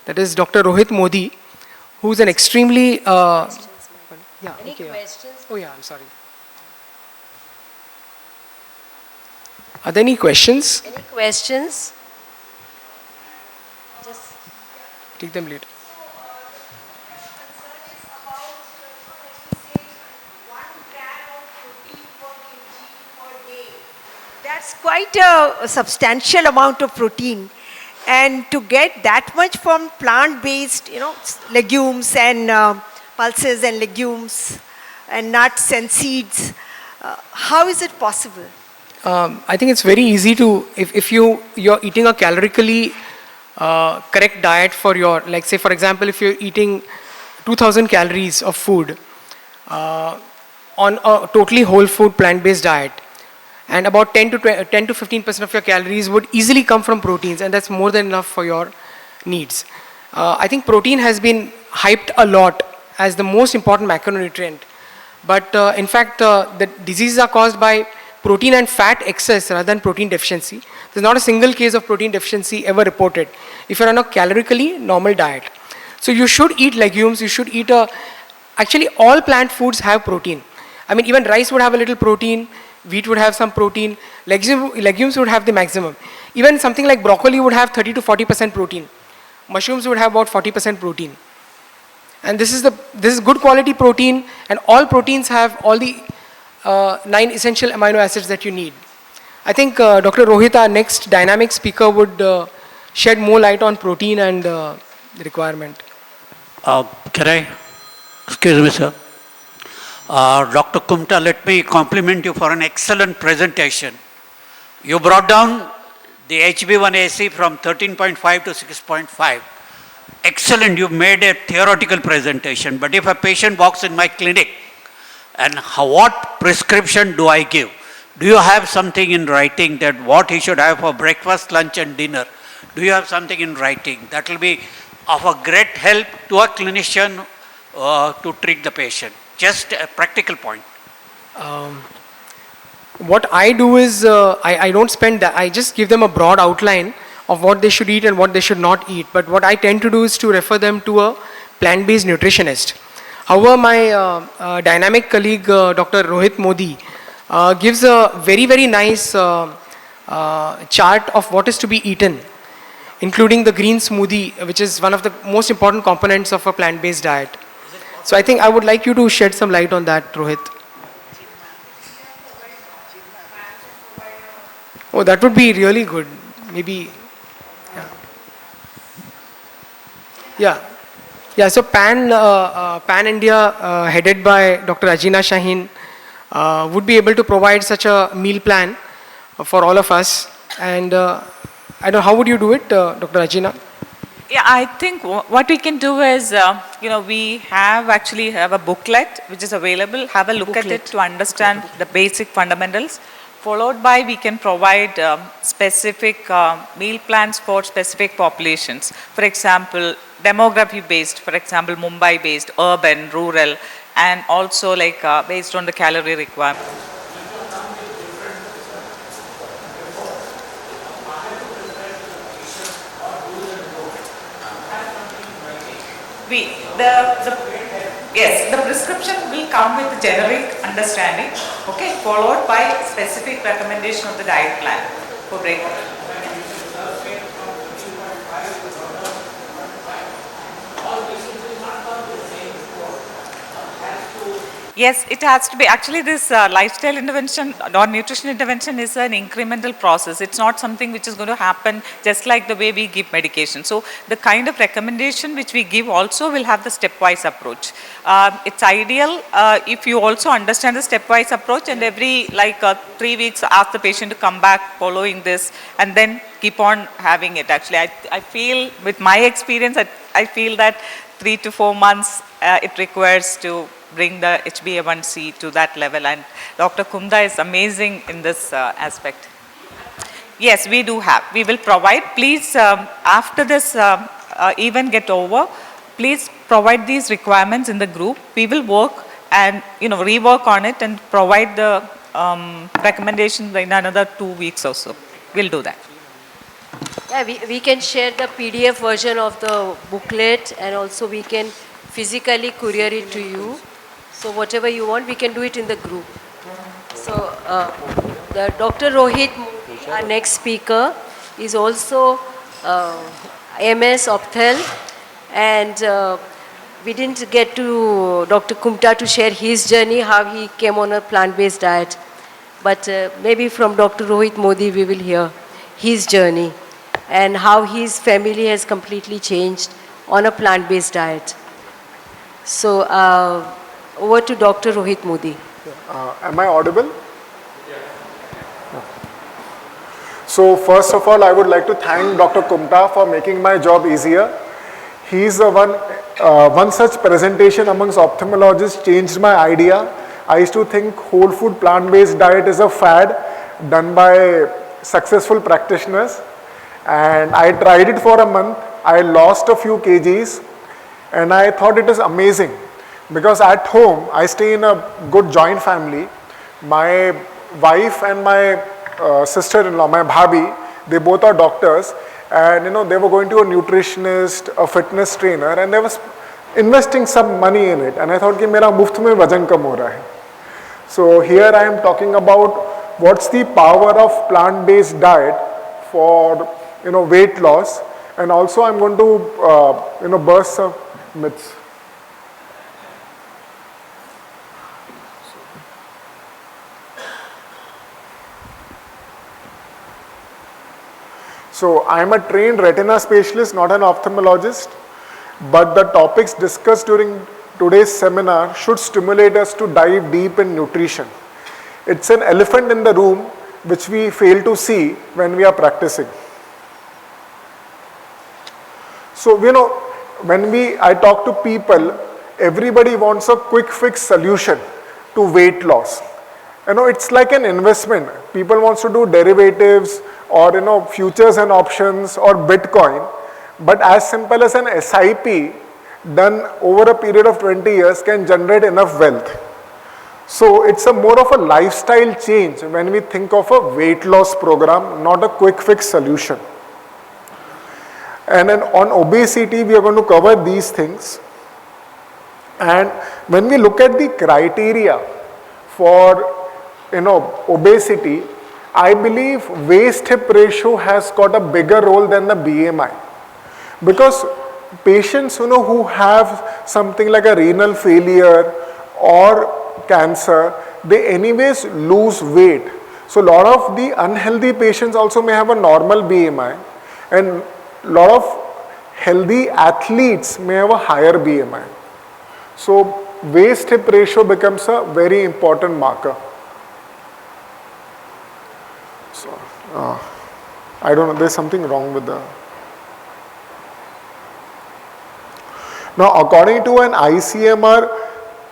that is Dr. Rohit Modi, who is an extremely... Any questions? Oh yeah, I'm sorry. Are there any questions? Any questions? Just take them later. That's quite a substantial amount of protein. And to get that much from plant-based, legumes and pulses and legumes and nuts and seeds, how is it possible? I think it's very easy to, if you're eating a calorically correct diet for your, like say for example, if you're eating 2000 calories of food on a totally whole food plant-based diet, and about 10 to 15% of your calories would easily come from proteins, and that's more than enough for your needs. I think protein has been hyped a lot as the most important macronutrient, but in fact the diseases are caused by protein and fat excess rather than protein deficiency. There's not a single case of protein deficiency ever reported if you're on a calorically normal diet. So you should eat legumes, you should eat actually all plant foods have protein. I mean, even rice would have a little protein, wheat would have some protein, legumes would have the maximum. Even something like broccoli would have 30 to 40% protein. Mushrooms would have about 40% protein. And this is good quality protein, and all proteins have all the 9 essential amino acids that you need. I think Dr. Rohit, our next dynamic speaker, would shed more light on protein and the requirement. Can I? Excuse me, sir. Dr. Kumta, let me compliment you for an excellent presentation. You brought down the HB1AC from 13.5 to 6.5. Excellent, you made a theoretical presentation. But if a patient walks in my clinic, and what prescription do I give? Do you have something in writing that what he should have for breakfast, lunch and dinner? Do you have something in writing? That will be of a great help to a clinician to treat the patient. Just a practical point. What I do is, I don't spend that, I just give them a broad outline of what they should eat and what they should not eat. But what I tend to do is to refer them to a plant-based nutritionist. However, my dynamic colleague, Dr. Rohit Modi, gives a very, very nice chart of what is to be eaten, including the green smoothie, which is one of the most important components of a plant-based diet. So I think I would like you to shed some light on that, Rohit. Oh, that would be really good. Maybe, yeah. So Pan India, headed by Dr. Ajina Shaheen, would be able to provide such a meal plan for all of us. And I don't know, how would you do it, Dr. Ajina? Yeah, I think what we can do is, we actually have a booklet which is available. Have a look at it to understand the basic fundamentals. Followed by, we can provide specific meal plans for specific populations. For example, demography based, for example, Mumbai based, urban, rural, and also based on the calorie requirement. Yes, the prescription will come with generic understanding, okay, followed by specific recommendation of the diet plan for breakfast. Yes, it has to be. Actually, this lifestyle intervention or nutrition intervention is an incremental process. It's not something which is going to happen just like the way we give medication. So the kind of recommendation which we give also will have the stepwise approach. It's ideal if you also understand the stepwise approach, and every 3 weeks ask the patient to come back following this and then keep on having it. Actually, I feel with my experience, I feel that 3 to 4 months it requires to bring the HbA1c to that level, and Dr. Kumda is amazing in this aspect. Yes, we do have. We will provide. Please, after this event get over, please provide these requirements in the group. We will work and rework on it and provide the recommendations in another 2 weeks or so. We'll do that. Yeah, we can share the PDF version of the booklet, and also we can physically courier it to you. So whatever you want, we can do it in the group. So the Dr. Rohit Modi, our next speaker, is also MS Opthel, and we didn't get to Dr. Kumta to share his journey, how he came on a plant-based diet. But maybe from Dr. Rohit Modi we will hear his journey and how his family has completely changed on a plant-based diet. So over to Dr. Rohit Modi. Am I audible? So first of all, I would like to thank Dr. Kumta for making my job easier. He's the one such presentation amongst ophthalmologists changed my idea. I used to think whole food plant-based diet is a fad, done by successful practitioners, and I tried it for a month. I lost a few kgs, and I thought it is amazing because at home I stay in a good joint family. My wife and my sister-in-law, my bhabi, they both are doctors, and they were going to a nutritionist, a fitness trainer, and they was investing some money in it, and I thought कि मेरा मुफ्त में वजन कम हो रहा है. So here I am talking about what's the power of plant-based diet for weight loss, and also I'm going to burst some myths. So I'm a trained retina specialist, not an ophthalmologist, but the topics discussed during today's seminar should stimulate us to dive deep in nutrition. It's an elephant in the room which we fail to see when we are practicing. So when I talk to people, everybody wants a quick fix solution to weight loss. It's like an investment. People want to do derivatives or futures and options or Bitcoin, but as simple as an SIP done over a period of 20 years can generate enough wealth. So it's more of a lifestyle change when we think of a weight loss program, not a quick fix solution. And then on obesity, we are going to cover these things. And when we look at the criteria for obesity, I believe waist-hip ratio has got a bigger role than the BMI, because patients who have something like a renal failure or cancer, they anyways lose weight. So a lot of the unhealthy patients also may have a normal BMI, and a lot of healthy athletes may have a higher BMI. So waist-hip ratio becomes a very important marker. I don't know, there's something wrong with the... Now, according to an ICMR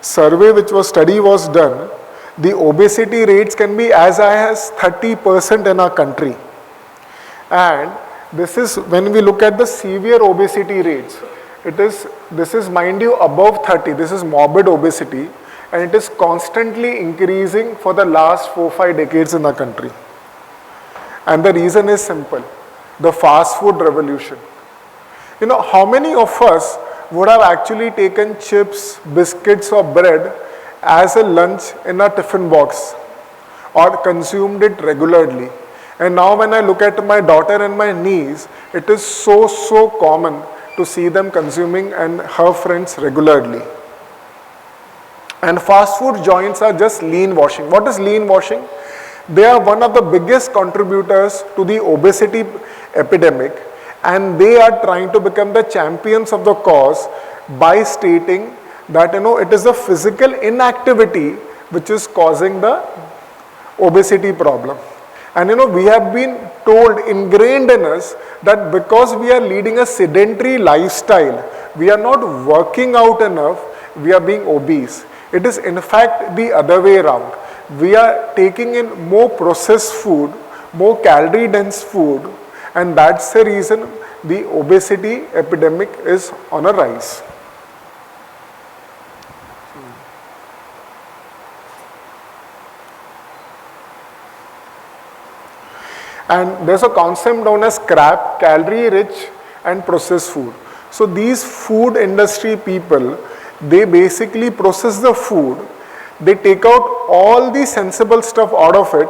survey study was done, the obesity rates can be as high as 30% in our country. And this is when we look at the severe obesity rates. This is mind you above 30, this is morbid obesity, and it is constantly increasing for the last 4-5 decades in our country. And the reason is simple, the fast food revolution. How many of us would have actually taken chips, biscuits or bread as a lunch in a tiffin box or consumed it regularly? And now when I look at my daughter and my niece, it is so common to see them consuming and her friends regularly. And fast food joints are just lean washing. What is lean washing? They are one of the biggest contributors to the obesity epidemic, and they are trying to become the champions of the cause by stating that it is the physical inactivity which is causing the obesity problem. And we have been told, ingrained in us, that because we are leading a sedentary lifestyle, we are not working out enough, we are being obese. It is in fact the other way around. We are taking in more processed food, more calorie dense food, and that's the reason the obesity epidemic is on a rise. And there's a concept known as CRAP, calorie rich and processed food. So these food industry people, they basically process the food, they take out all the sensible stuff out of it,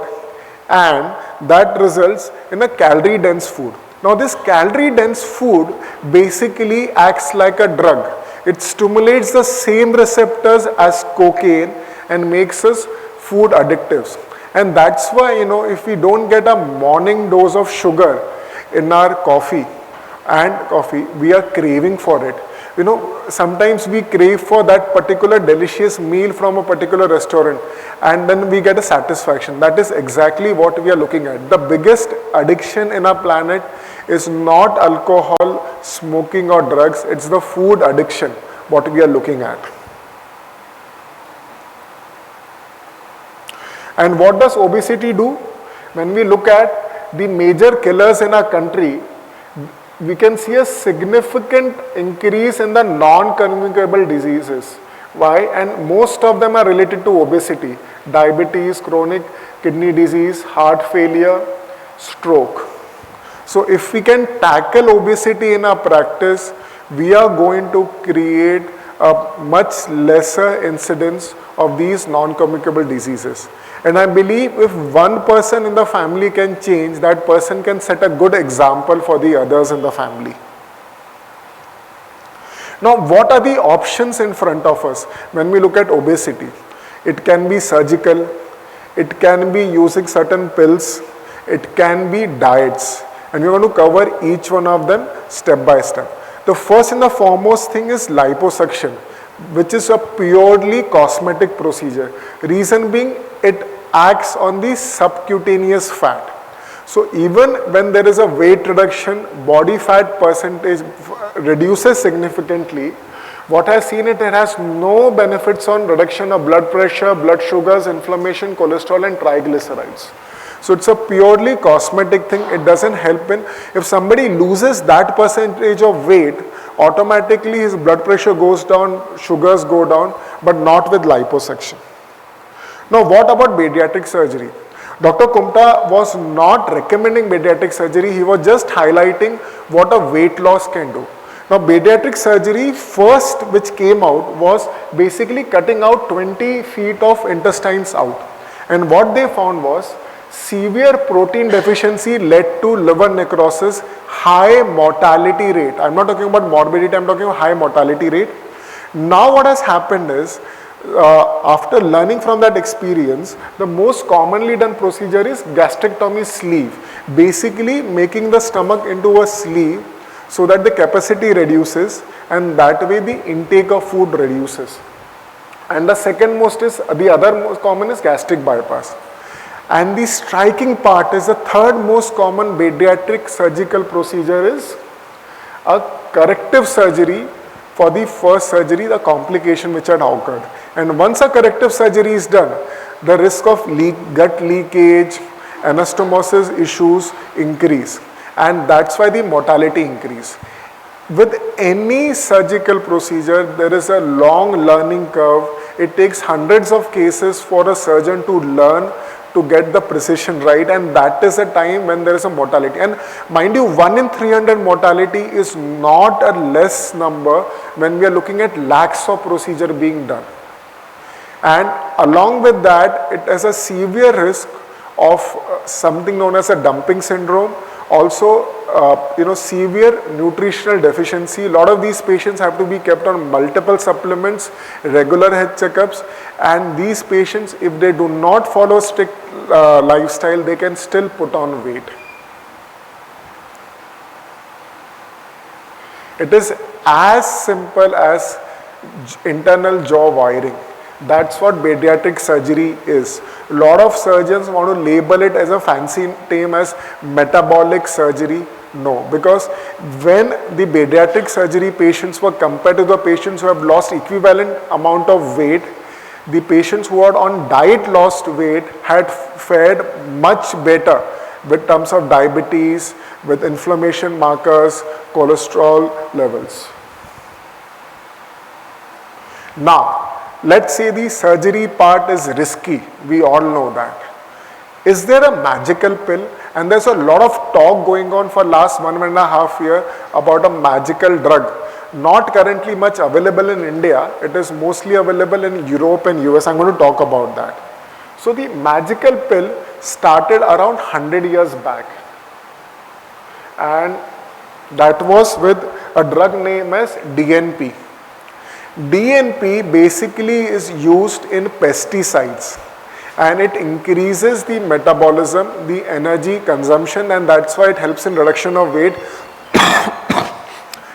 and that results in a calorie dense food. Now this calorie dense food basically acts like a drug. It stimulates the same receptors as cocaine and makes us food addictives. And that's why, if we don't get a morning dose of sugar in our coffee, we are craving for it. Sometimes we crave for that particular delicious meal from a particular restaurant, and then we get a satisfaction. That is exactly what we are looking at. The biggest addiction in our planet is not alcohol, smoking or drugs. It's the food addiction, what we are looking at. And what does obesity do? When we look at the major killers in our country, we can see a significant increase in the non-communicable diseases. Why? And most of them are related to obesity, diabetes, chronic kidney disease, heart failure, stroke. So if we can tackle obesity in our practice, we are going to create a much lesser incidence of these non-communicable diseases. And I believe if one person in the family can change, that person can set a good example for the others in the family. Now, what are the options in front of us when we look at obesity? It can be surgical, it can be using certain pills, it can be diets. And we want to cover each one of them step by step. The first and the foremost thing is liposuction, which is a purely cosmetic procedure. Reason being, it acts on the subcutaneous fat. So even when there is a weight reduction, body fat percentage reduces significantly. What I have seen, it has no benefits on reduction of blood pressure, blood sugars, inflammation, cholesterol and triglycerides. So it's a purely cosmetic thing. It doesn't help in, if somebody loses that percentage of weight, automatically his blood pressure goes down, sugars go down, but not with liposuction. Now what about bariatric surgery? Dr. Kumta was not recommending bariatric surgery, he was just highlighting what a weight loss can do. Now bariatric surgery first which came out was basically cutting out 20 feet of intestines out. And what they found was severe protein deficiency led to liver necrosis, high mortality rate. I'm not talking about morbidity, I'm talking about high mortality rate. Now what has happened is, after learning from that experience, the most commonly done procedure is gastrectomy sleeve. Basically making the stomach into a sleeve so that the capacity reduces and that way the intake of food reduces. And the second most is, the other most common is gastric bypass. And the striking part is the third most common bariatric surgical procedure is a corrective surgery for the first surgery, the complication which had occurred. And once a corrective surgery is done, the risk of gut leakage, anastomosis issues increase. And that's why the mortality increase. With any surgical procedure, there is a long learning curve. It takes hundreds of cases for a surgeon to learn to get the precision right, and that is a time when there is a mortality. And mind you, 1 in 300 mortality is not a less number when we are looking at lakhs of procedure being done. And along with that, it has a severe risk of something known as a dumping syndrome. Also, severe nutritional deficiency. A lot of these patients have to be kept on multiple supplements, regular health checkups, and these patients, if they do not follow strict lifestyle, they can still put on weight. It is as simple as internal jaw wiring. That's what bariatric surgery is. A lot of surgeons want to label it as a fancy name as metabolic surgery. No, because when the bariatric surgery patients were compared to the patients who have lost equivalent amount of weight, the patients who are on diet lost weight had fared much better with terms of diabetes, with inflammation markers, cholesterol levels. Now, let's say the surgery part is risky, we all know that. Is there a magical pill? And there's a lot of talk going on for last 1.5 years about a magical drug. Not currently much available in India, it is mostly available in Europe and US. I'm going to talk about that. So the magical pill started around 100 years back. And that was with a drug named as DNP. DNP basically is used in pesticides and it increases the metabolism, the energy consumption, and that's why it helps in reduction of weight.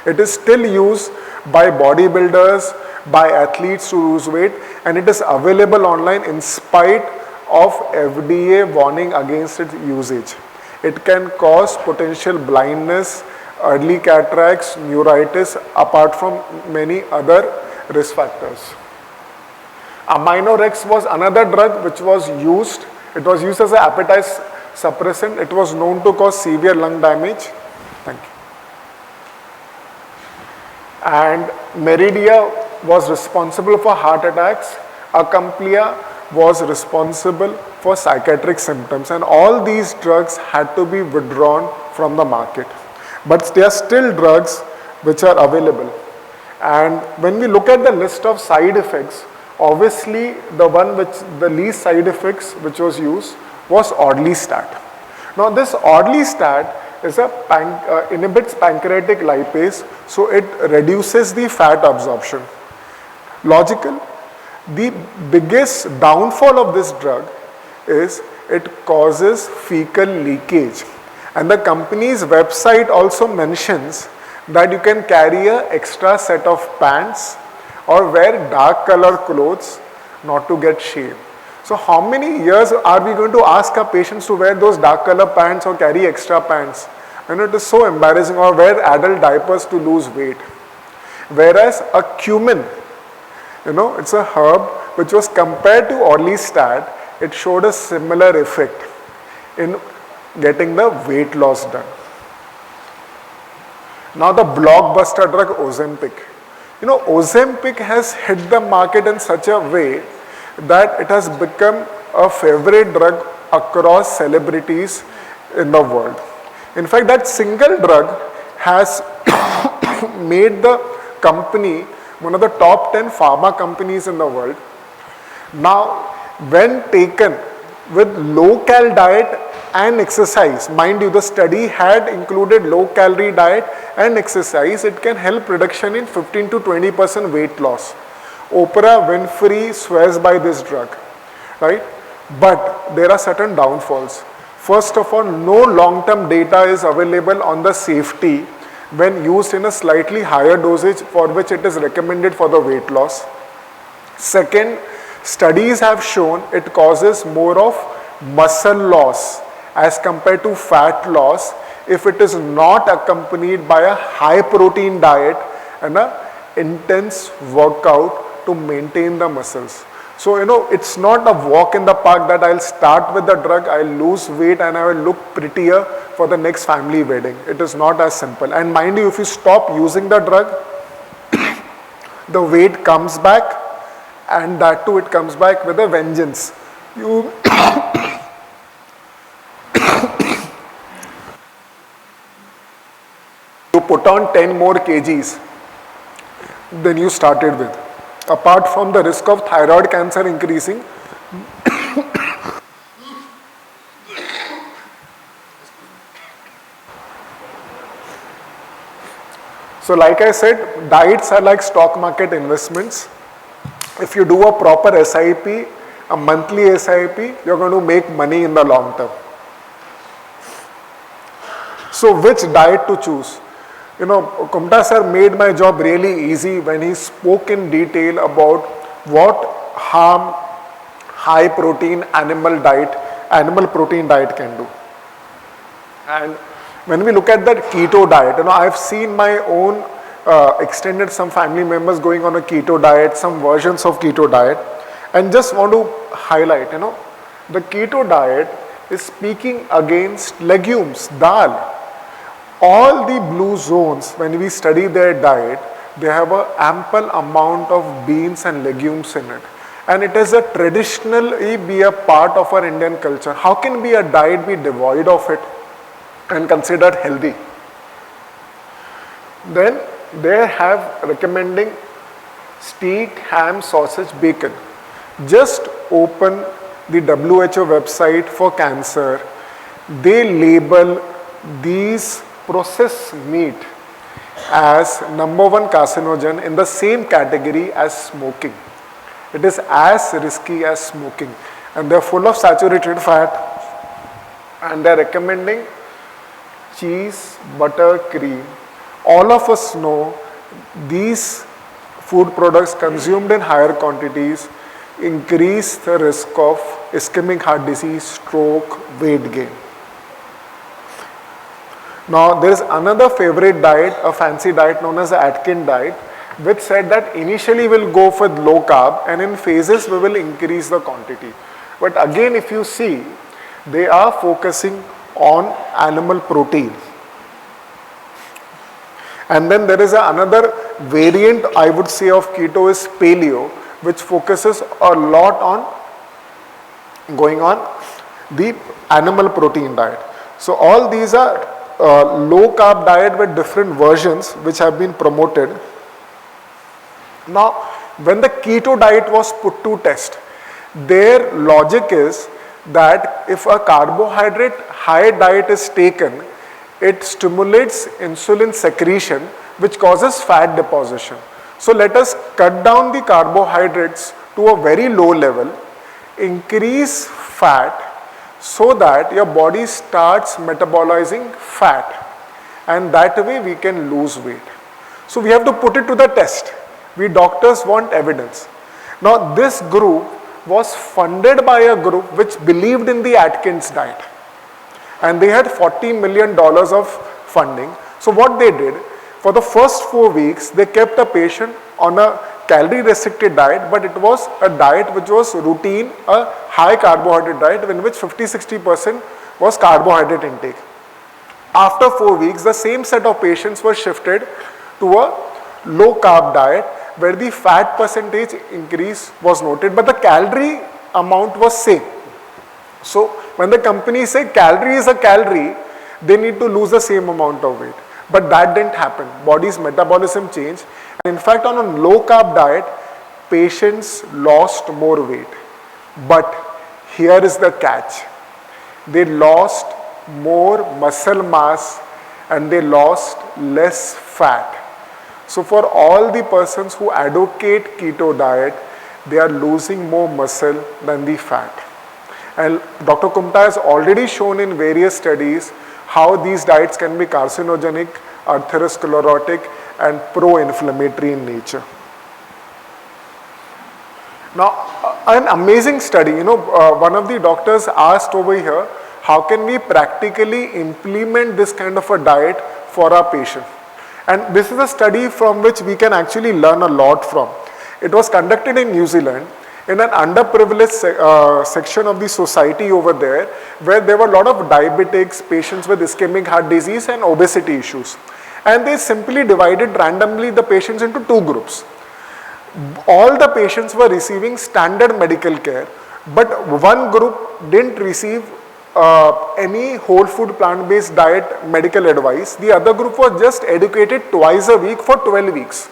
It is still used by bodybuilders, by athletes to lose weight, and it is available online in spite of FDA warning against its usage. It can cause potential blindness, early cataracts, neuritis, apart from many other risk factors. Aminorex was another drug which was used. It was used as an appetite suppressant. It was known to cause severe lung damage. Thank you. And Meridia was responsible for heart attacks. Acomplia was responsible for psychiatric symptoms, and all these drugs had to be withdrawn from the market. But there are still drugs which are available. And when we look at the list of side effects, obviously the one which the least side effects which was used was Orlistat. Now this Orlistat is inhibits pancreatic lipase, so it reduces the fat absorption. Logical. The biggest downfall of this drug is it causes fecal leakage, and the company's website also mentions that you can carry an extra set of pants or wear dark color clothes not to get shame. So how many years are we going to ask our patients to wear those dark color pants or carry extra pants? And it is so embarrassing, or wear adult diapers to lose weight. Whereas a cumin, it's a herb which was compared to Orlistat, it showed a similar effect in getting the weight loss done. Now the blockbuster drug Ozempic. Ozempic has hit the market in such a way that it has become a favorite drug across celebrities in the world. In fact, that single drug has made the company one of the top 10 pharma companies in the world. Now, when taken with low-cal diet and exercise, mind you, the study had included low-calorie diet and exercise, it can help reduction in 15 to 20% weight loss. Oprah Winfrey swears by this drug, right? But there are certain downfalls. First of all, no long-term data is available on the safety when used in a slightly higher dosage for which it is recommended for the weight loss. Second, studies have shown it causes more of muscle loss as compared to fat loss if it is not accompanied by a high protein diet and an intense workout to maintain the muscles. So, it's not a walk in the park that I'll start with the drug, I'll lose weight and I will look prettier for the next family wedding. It is not as simple. And mind you, if you stop using the drug, the weight comes back, and that too it comes back with a vengeance. You put on 10 more kgs than you started with. Apart from the risk of thyroid cancer increasing, so like I said, diets are like stock market investments. If you do a proper SIP, a monthly SIP, you're going to make money in the long term. So which diet to choose? Kumta sir made my job really easy when he spoke in detail about what harm high protein animal protein diet can do. And when we look at that keto diet, I've seen my own extended some family members going on a keto diet, some versions of keto diet, and just want to highlight, the keto diet is speaking against legumes, dal. All the blue zones, when we study their diet, they have an ample amount of beans and legumes in it. And it is a traditionally be a part of our Indian culture. How can a diet be devoid of it and considered healthy? Then they have recommending steak, ham, sausage, bacon. Just open the WHO website for cancer. They label these processed meat as #1 carcinogen in the same category as smoking. It is as risky as smoking, and they are full of saturated fat, and they are recommending cheese, butter, cream. All of us know these food products consumed in higher quantities increase the risk of ischemic heart disease, stroke, weight gain. Now there is another favorite diet, a fancy diet known as the Atkins diet, which said that initially we'll go for low carb and in phases we will increase the quantity. But again, if you see, They are focusing on animal protein. And then there is another variant, I would say, of keto is paleo, which focuses a lot on going on the animal protein diet. So all these are low carb diet with different versions which have been promoted. Now, when the keto diet was put to test, their logic is that if a carbohydrate high diet is taken, it stimulates insulin secretion, which causes fat deposition. So let us cut down the carbohydrates to a very low level, increase fat, so that your body starts metabolizing fat, and that way we can lose weight. So we have to put it to the test. We doctors want evidence. Now this group was funded by a group which believed in the Atkins diet, and they had $40 million of funding. So what they did, for the first 4 weeks, they kept a patient on a calorie restricted diet, but it was a diet which was routine, a high carbohydrate diet in which 50-60% was carbohydrate intake. After 4 weeks, the same set of patients were shifted to a low carb diet where the fat percentage increase was noted, but the calorie amount was same. So when the companies say calorie is a calorie, they need to lose the same amount of weight. But that didn't happen. Body's metabolism changed. And in fact, on a low carb diet, patients lost more weight. But here is the catch. They lost more muscle mass and they lost less fat. So for all the persons who advocate keto diet, they are losing more muscle than the fat. And Dr. Kumta has already shown in various studies how these diets can be carcinogenic, atherosclerotic, and pro-inflammatory in nature. Now, an amazing study, one of the doctors asked over here, how can we practically implement this kind of a diet for our patient? And this is a study from which we can actually learn a lot from. It was conducted in New Zealand in an underprivileged section of the society over there, where there were a lot of diabetics, patients with ischemic heart disease and obesity issues. And they simply divided randomly the patients into 2 groups. All the patients were receiving standard medical care, but one group didn't receive any whole food plant-based diet medical advice. The other group was just educated twice a week for 12 weeks.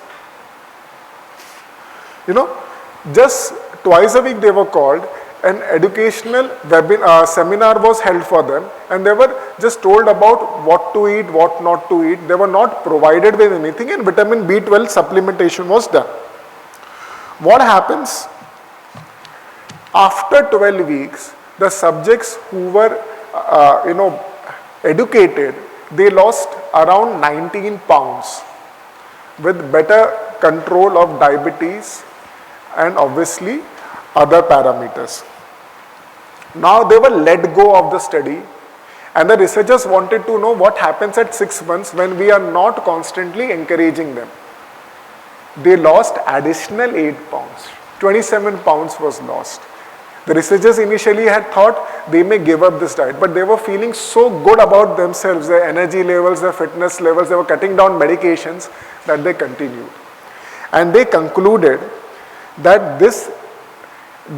Just twice a week they were called, an educational seminar was held for them, and they were just told about what to eat, what not to eat. They were not provided with anything, and vitamin B12 supplementation was done. What happens? After 12 weeks, the subjects who were educated, they lost around 19 pounds with better control of diabetes and obviously other parameters. Now they were let go of the study, and the researchers wanted to know what happens at 6 months when we are not constantly encouraging them. They lost additional 8 pounds. 27 pounds was lost. The researchers initially had thought they may give up this diet, but they were feeling so good about themselves, their energy levels, their fitness levels, they were cutting down medications, that they continued. And they concluded that this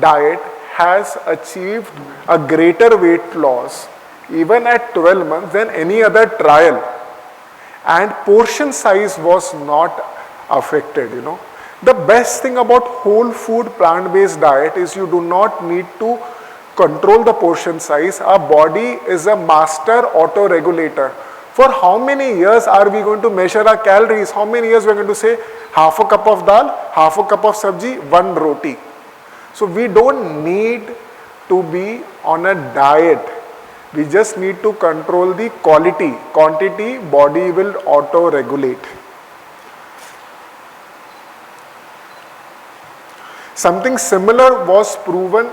diet has achieved a greater weight loss even at 12 months than any other trial, and portion size was not affected. The best thing about whole food plant-based diet is you do not need to control the portion size. Our body is a master auto-regulator. For how many years are we going to measure our calories? How many years we are going to say half a cup of dal, half a cup of sabji, 1 roti? So we don't need to be on a diet. We just need to control the quality. Quantity, body will auto-regulate. Something similar was proven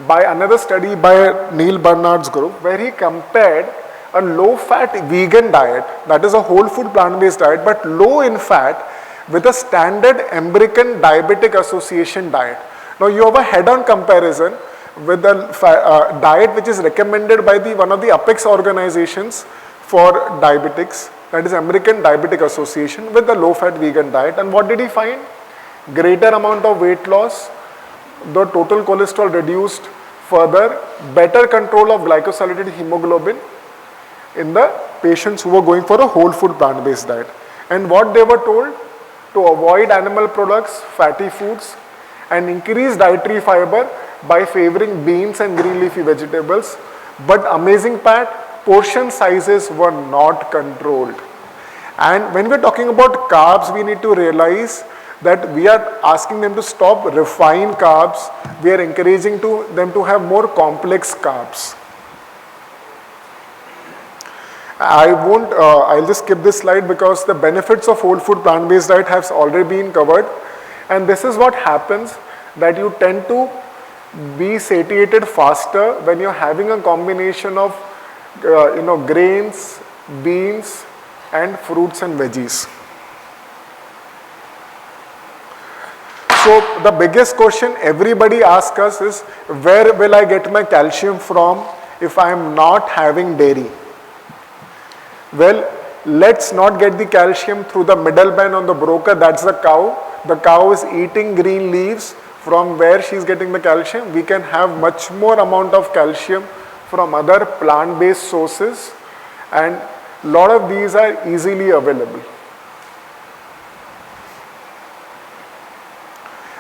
by another study by Neil Barnard's group, where he compared a low-fat vegan diet, that is a whole food plant-based diet, but low in fat, with a standard American Diabetic Association diet. Now you have a head-on comparison with a diet which is recommended by one of the apex organizations for diabetics, that is American Diabetic Association, with the low-fat vegan diet. And what did he find? Greater amount of weight loss, the total cholesterol reduced further, better control of glycosylated hemoglobin in the patients who were going for a whole food plant-based diet. And what they were told? To avoid animal products, fatty foods, and increase dietary fiber by favoring beans and green leafy vegetables. But amazing part, portion sizes were not controlled. And when we're talking about carbs, we need to realize that we are asking them to stop refined carbs. We are encouraging them to have more complex carbs. I'll just skip this slide because the benefits of whole food plant-based diet has already been covered. And this is what happens, that you tend to be satiated faster when you're having a combination of grains, beans, and fruits and veggies. So the biggest question everybody asks us is, where will I get my calcium from if I am not having dairy? Well, let's not get the calcium through the middleman on the broker, that's the cow. The cow is eating green leaves, from where she's getting the calcium. We can have much more amount of calcium from other plant-based sources, and a lot of these are easily available.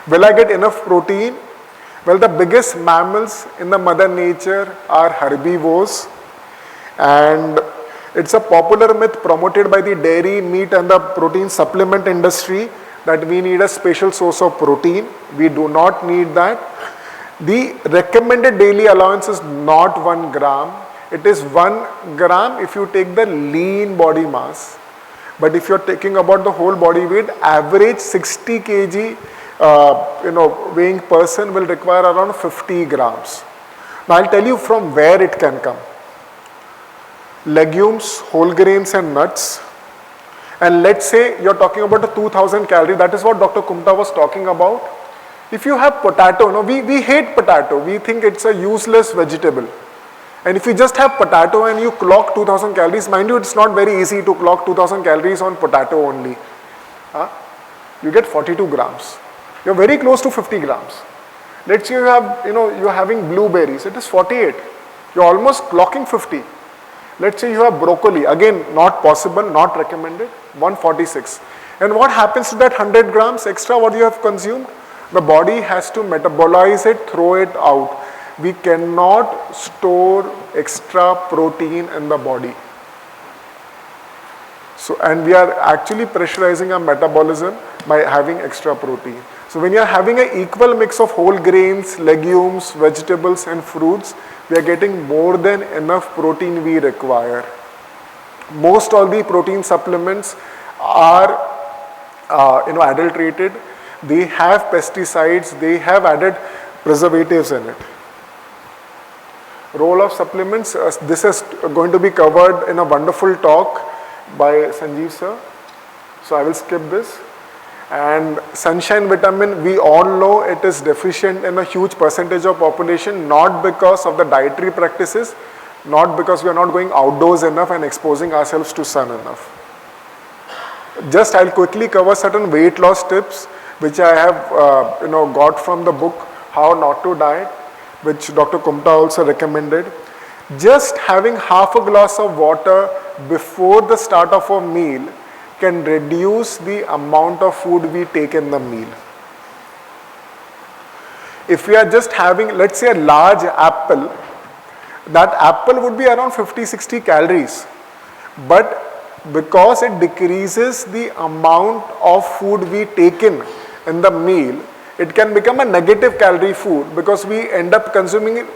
Will I get enough protein? Well, the biggest mammals in the mother nature are herbivores, and it's a popular myth promoted by the dairy, meat and the protein supplement industry that we need a special source of protein. We do not need that. The recommended daily allowance is not 1 gram. It is 1 gram if you take the lean body mass. But if you're taking about the whole body weight, average 60 kg weighing person will require around 50 grams. Now I'll tell you from where it can come. Legumes, whole grains and nuts. And let's say you're talking about a 2000 calorie, that is what Dr. Kumta was talking about. If you have potato, we hate potato, we think it's a useless vegetable. And if you just have potato and you clock 2000 calories, mind you, it's not very easy to clock 2000 calories on potato only. You get 42 grams. You're very close to 50 grams. Let's say you have, you're having blueberries, it is 48. You're almost clocking 50. Let's say you have broccoli, again not possible, not recommended, 146. And what happens to that 100 grams extra what you have consumed? The body has to metabolize it, throw it out. We cannot store extra protein in the body. So, and we are actually pressurizing our metabolism by having extra protein. So when you are having an equal mix of whole grains, legumes, vegetables and fruits, we are getting more than enough protein we require. Most all the protein supplements are adulterated. They have pesticides, they have added preservatives in it. Role of supplements, this is going to be covered in a wonderful talk by Sanjeev sir. So I will skip this. And sunshine vitamin, we all know it is deficient in a huge percentage of population, not because of the dietary practices, not because we are not going outdoors enough and exposing ourselves to sun enough. Just I'll quickly cover certain weight loss tips which I have got from the book How Not to Diet, which Dr. Kumta also recommended. Just having half a glass of water before the start of a meal can reduce the amount of food we take in the meal. If we are just having, let's say, a large apple, that apple would be around 50-60 calories. But because it decreases the amount of food we take in the meal, it can become a negative calorie food because we end up consuming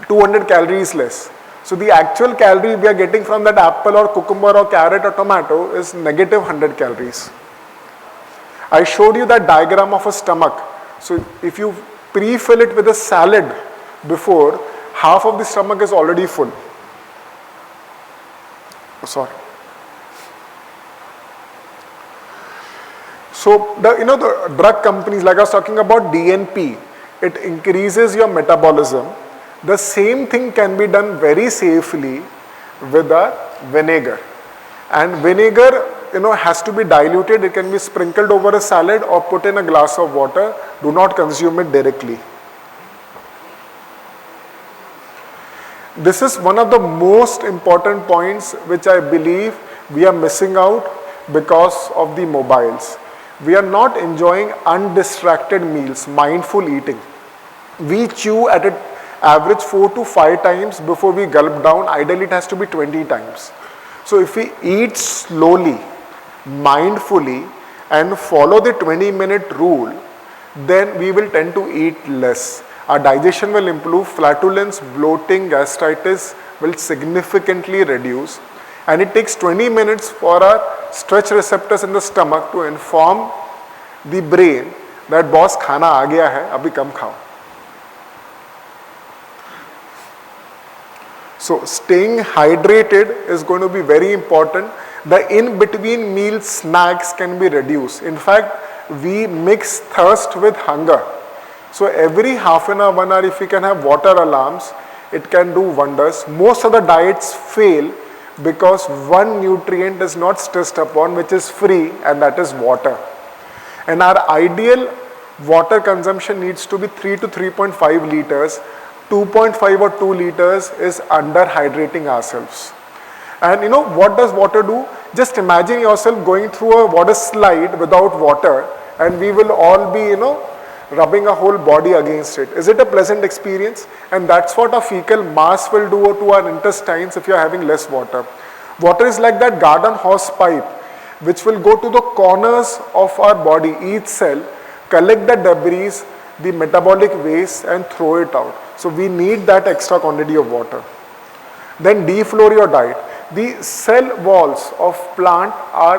200 calories less. So the actual calorie we are getting from that apple or cucumber or carrot or tomato is negative 100 calories. I showed you that diagram of a stomach. So if you pre-fill it with a salad before, half of the stomach is already full. Sorry. So the drug companies, like I was talking about DNP, it increases your metabolism. The same thing can be done very safely with a vinegar. And vinegar, has to be diluted. It can be sprinkled over a salad or put in a glass of water. Do not consume it directly. This is one of the most important points which I believe we are missing out because of the mobiles. We are not enjoying undistracted meals, mindful eating. We chew at an average 4 to 5 times before we gulp down. Ideally, it has to be 20 times. So if we eat slowly, mindfully, and follow the 20-minute rule, then we will tend to eat less. Our digestion will improve, flatulence, bloating, gastritis will significantly reduce. And it takes 20 minutes for our stretch receptors in the stomach to inform the brain that boss khana aa gaya hai, abhi kam khao. So staying hydrated is going to be very important. The in-between meal snacks can be reduced. In fact, we mix thirst with hunger. So every half an hour, 1 hour, if we can have water alarms, it can do wonders. Most of the diets fail because one nutrient is not stressed upon, which is free, and that is water. And our ideal water consumption needs to be 3 to 3.5 liters. 2.5 or 2 liters is under hydrating ourselves. And what does water do? Just imagine yourself going through a water slide without water, and we will all be, rubbing a whole body against it. Is it a pleasant experience? And that's what a fecal mass will do to our intestines if you're having less water. Water is like that garden hose pipe, which will go to the corners of our body, each cell, collect the debris, the metabolic waste, and throw it out. So we need that extra quantity of water. Then defloor your diet. The cell walls of plant are,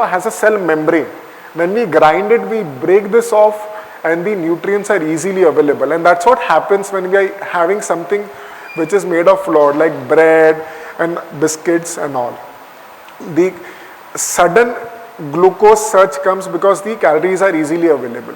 has a cell membrane. When we grind it, we break this off, and the nutrients are easily available. And that's what happens when we are having something which is made of flour, like bread and biscuits and all. The sudden glucose surge comes because the calories are easily available.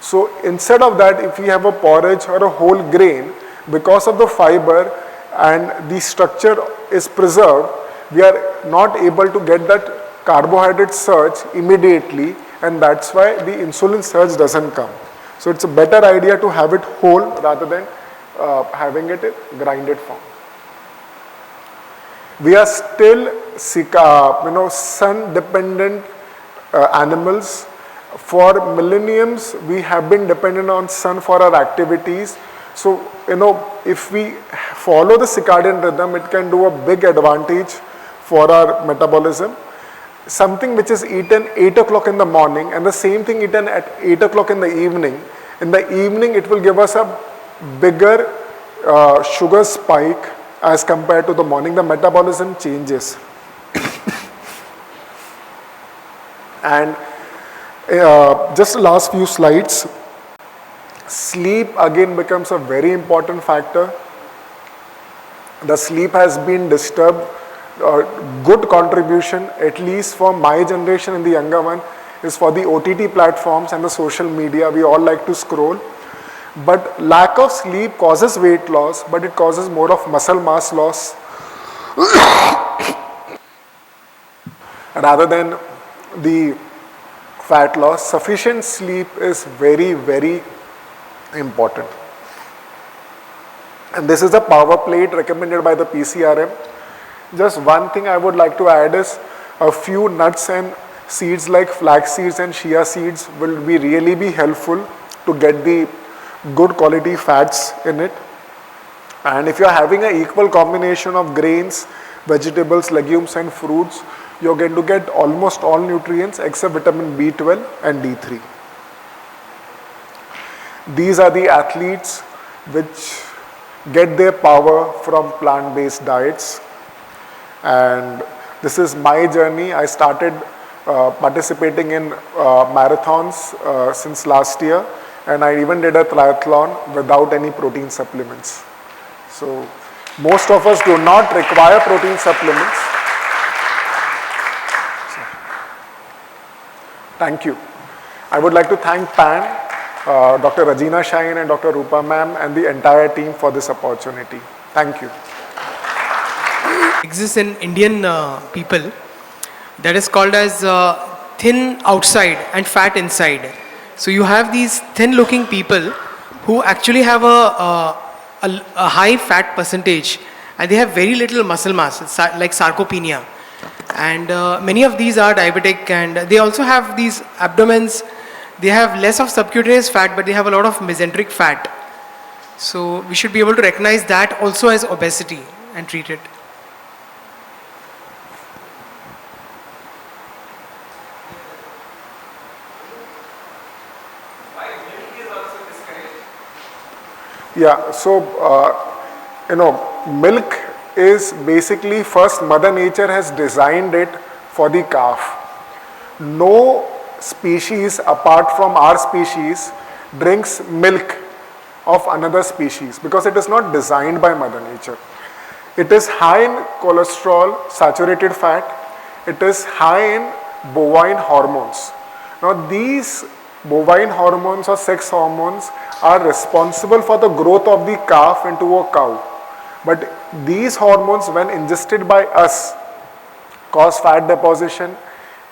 So instead of that, if we have a porridge or a whole grain, because of the fiber and the structure is preserved, we are not able to get that carbohydrate surge immediately, and that's why the insulin surge doesn't come. So it's a better idea to have it whole rather than having it in grinded form. We are still sun-dependent animals. For millenniums, we have been dependent on sun for our activities. So, if we follow the circadian rhythm, it can do a big advantage for our metabolism. Something which is eaten 8 o'clock in the morning and the same thing eaten at 8 o'clock in the evening it will give us a bigger sugar spike as compared to the morning. The metabolism changes. And just the last few slides. Sleep again becomes a very important factor. The sleep has been disturbed. Good contribution, at least for my generation and the younger one, is for the OTT platforms and the social media. We all like to scroll. But lack of sleep causes weight loss, but it causes more of muscle mass loss rather than the fat loss. Sufficient sleep is very, very important. And this is a power plate recommended by the PCRM. Just one thing I would like to add is a few nuts and seeds like flax seeds and chia seeds will really be helpful to get the good quality fats in it. And if you are having an equal combination of grains, vegetables, legumes and fruits, you're going to get almost all nutrients except vitamin B12 and D3. These are the athletes which get their power from plant-based diets. And this is my journey. I started participating in marathons since last year, and I even did a triathlon without any protein supplements. So most of us do not require protein supplements. So, thank you. I would like to thank PAN Dr. Rajina Shine and Dr. Rupa ma'am and the entire team for this opportunity. Thank you. Exists in Indian people that is called as thin outside and fat inside. So you have these thin looking people who actually have a high fat percentage and they have very little muscle mass, it's like sarcopenia. And many of these are diabetic and they also have these abdomens. They have less of subcutaneous fat but they have a lot of mesenteric fat. So we should be able to recognize that also as obesity and treat it. Yeah, so, milk is basically first Mother Nature has designed it for the calf. No species apart from our species drinks milk of another species because it is not designed by Mother Nature. It is high in cholesterol, saturated fat, it is high in bovine hormones. Now these bovine hormones or sex hormones are responsible for the growth of the calf into a cow. But these hormones when ingested by us cause fat deposition,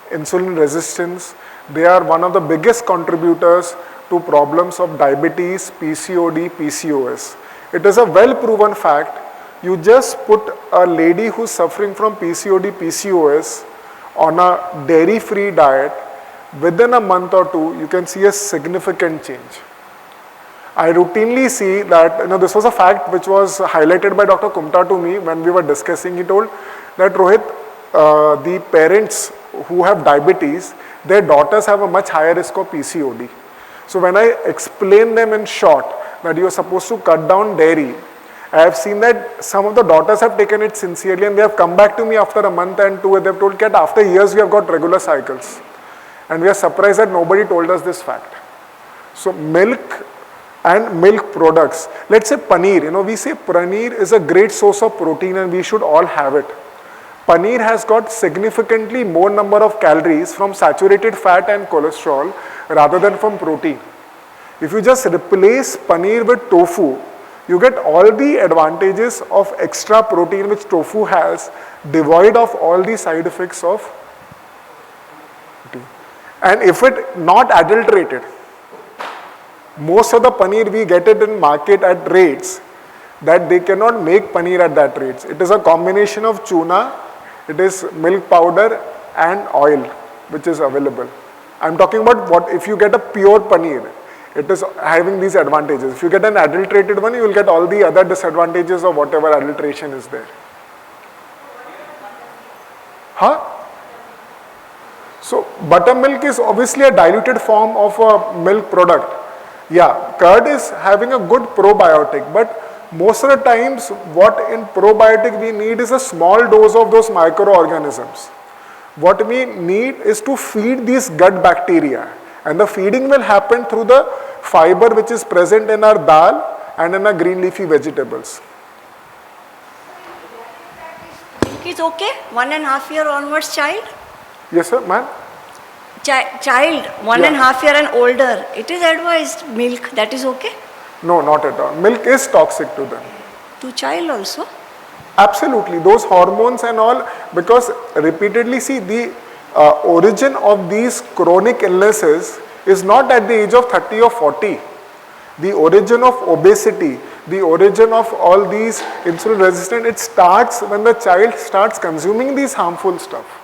insulin resistance. They are one of the biggest contributors to problems of diabetes, PCOD, PCOS. It is a well proven fact. You just put a lady who's suffering from PCOD, PCOS on a dairy free diet, within a month or two, you can see a significant change. I routinely see that, this was a fact which was highlighted by Dr. Kumta to me when we were discussing. He told that, Rohit, the parents who have diabetes, their daughters have a much higher risk of PCOD. So when I explain them in short that you are supposed to cut down dairy, I have seen that some of the daughters have taken it sincerely and they have come back to me after a month and two and they have told that after years we have got regular cycles. And we are surprised that nobody told us this fact. So milk and milk products, let's say paneer, we say paneer is a great source of protein and we should all have it. Paneer has got significantly more number of calories from saturated fat and cholesterol rather than from protein. If you just replace paneer with tofu, you get all the advantages of extra protein which tofu has, devoid of all the side effects of protein. And if it not adulterated, most of the paneer we get it in market at rates that they cannot make paneer at that rates. It is a combination of tuna, it is milk powder and oil which is available. I am talking about what if you get a pure paneer, it is having these advantages. If you get an adulterated one, you will get all the other disadvantages of whatever adulteration is there. So buttermilk is obviously a diluted form of a milk product. Yeah, curd is having a good probiotic, but most of the times what in probiotic we need is a small dose of those microorganisms. What we need is to feed these gut bacteria, and the feeding will happen through the fiber which is present in our dal and in our green leafy vegetables. Milk is okay? 1.5 year onwards child? Yes sir, ma'am? Child, 1.5 year and older, it is advised milk, that is okay? No, not at all. Milk is toxic to them. To child also? Absolutely, those hormones and all, because repeatedly see the origin of these chronic illnesses is not at the age of 30 or 40. The origin of obesity, the origin of all these insulin resistant, it starts when the child starts consuming these harmful stuff.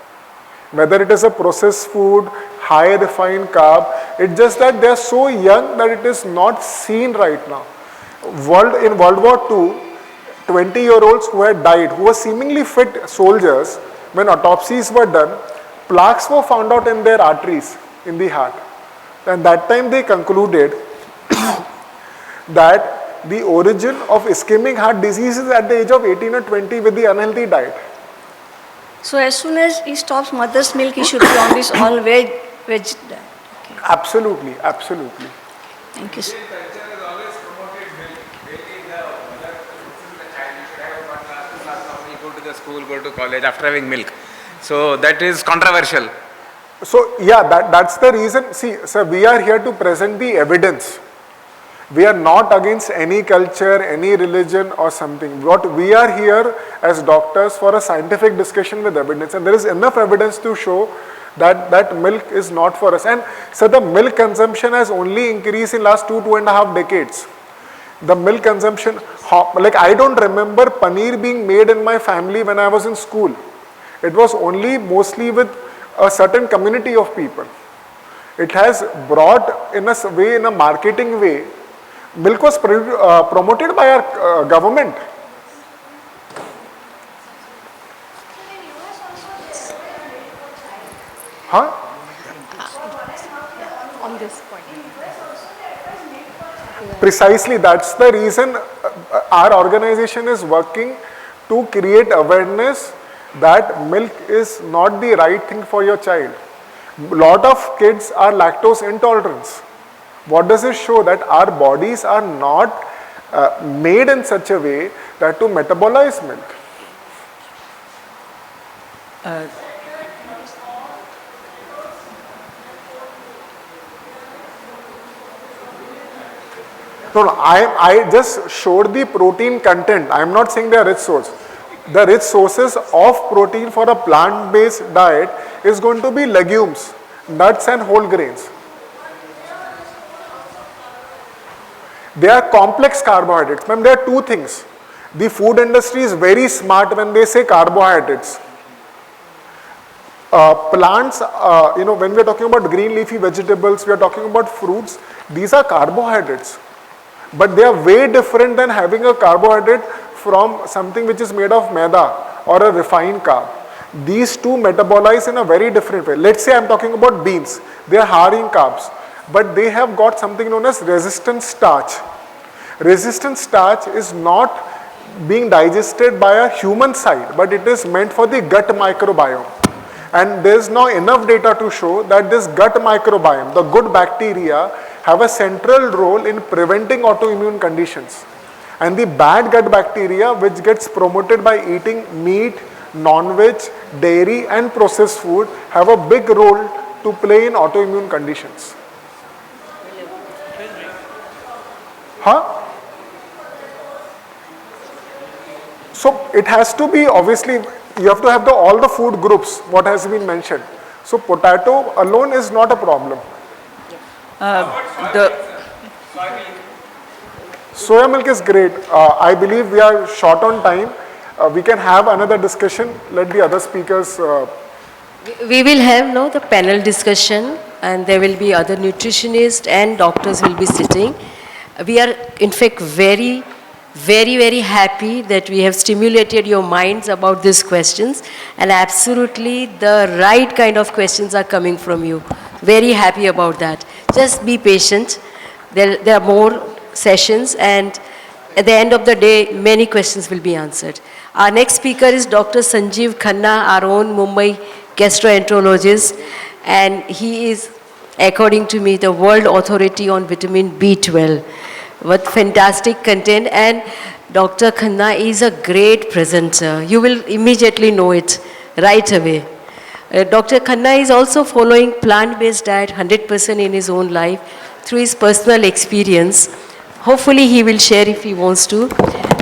Whether it is a processed food, high refined carb, it's just that they are so young that it is not seen right now. In World War II, 20-year-olds who had died, who were seemingly fit soldiers, when autopsies were done, plaques were found out in their arteries, in the heart. And that time they concluded that the origin of ischemic heart disease is at the age of 18 or 20 with the unhealthy diet. So as soon as he stops mother's milk, he should be on this all veg diet. Okay. Absolutely, absolutely. Thank you, sir. Go to the school, go to college after having milk. So that is controversial. So yeah, that's the reason. See, sir, we are here to present the evidence. We are not against any culture, any religion or something. What we are here as doctors for a scientific discussion with evidence, and there is enough evidence to show that milk is not for us. And so the milk consumption has only increased in last 2.5 decades. The milk consumption, like I don't remember paneer being made in my family when I was in school. It was only mostly with a certain community of people. It has brought in a way, in a marketing way. Milk was promoted by our government. Huh? On this point. Precisely, that's the reason our organization is working to create awareness that milk is not the right thing for your child. Lot of kids are lactose intolerant. What does it show? That our bodies are not made in such a way that to metabolize milk. No, I just showed the protein content. I am not saying they are rich source. The rich sources of protein for a plant-based diet is going to be legumes, nuts and whole grains. They are complex carbohydrates. Ma'am, there are two things. The food industry is very smart when they say carbohydrates. Plants, when we are talking about green leafy vegetables, we are talking about fruits, these are carbohydrates. But they are way different than having a carbohydrate from something which is made of maida or a refined carb. These two metabolize in a very different way. Let's say I am talking about beans. They are high in carbs, but they have got something known as resistant starch. Resistant starch is not being digested by a human side, but it is meant for the gut microbiome. And there is now enough data to show that this gut microbiome, the good bacteria, have a central role in preventing autoimmune conditions. And the bad gut bacteria, which gets promoted by eating meat, non-veg, dairy and processed food, have a big role to play in autoimmune conditions. Huh? So it has to be, obviously, you have to have all the food groups, what has been mentioned. So potato alone is not a problem. Soya milk is great. I believe we are short on time. We can have another discussion. Let the other speakers. We will have now the panel discussion, and there will be other nutritionists and doctors will be sitting. We are in fact very happy that we have stimulated your minds about these questions, and absolutely the right kind of questions are coming from you. Very happy about that. Just be patient. There are more sessions, and at the end of the day, many questions will be answered. Our next speaker is Dr. Sanjeev Khanna, our own Mumbai gastroenterologist, and he is, according to me, the world authority on vitamin B12. What fantastic content, and Dr. Khanna is a great presenter. You will immediately know it right away. Dr. Khanna is also following plant-based diet 100% in his own life through his personal experience. Hopefully he will share if he wants to.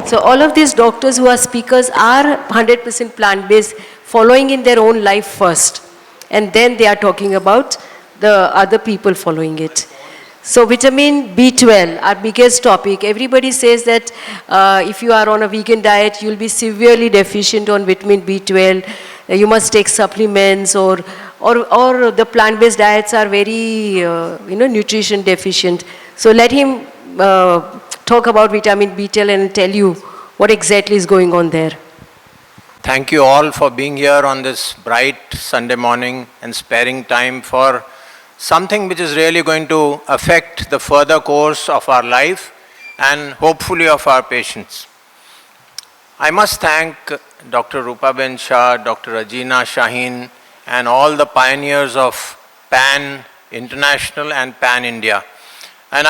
So all of these doctors who are speakers are 100% plant-based, following in their own life first. And then they are talking about the other people following it. So vitamin B12, our biggest topic. Everybody says that if you are on a vegan diet, you will be severely deficient on vitamin B12. You must take supplements, or the plant-based diets are very, nutrition deficient. So let him talk about vitamin B12 and tell you what exactly is going on there. Thank you all for being here on this bright Sunday morning and sparing time for something which is really going to affect the further course of our life and hopefully of our patients. I must thank Dr. Rupaben Shah, Dr. Ajina Shaheen, and all the pioneers of Pan International and Pan India. And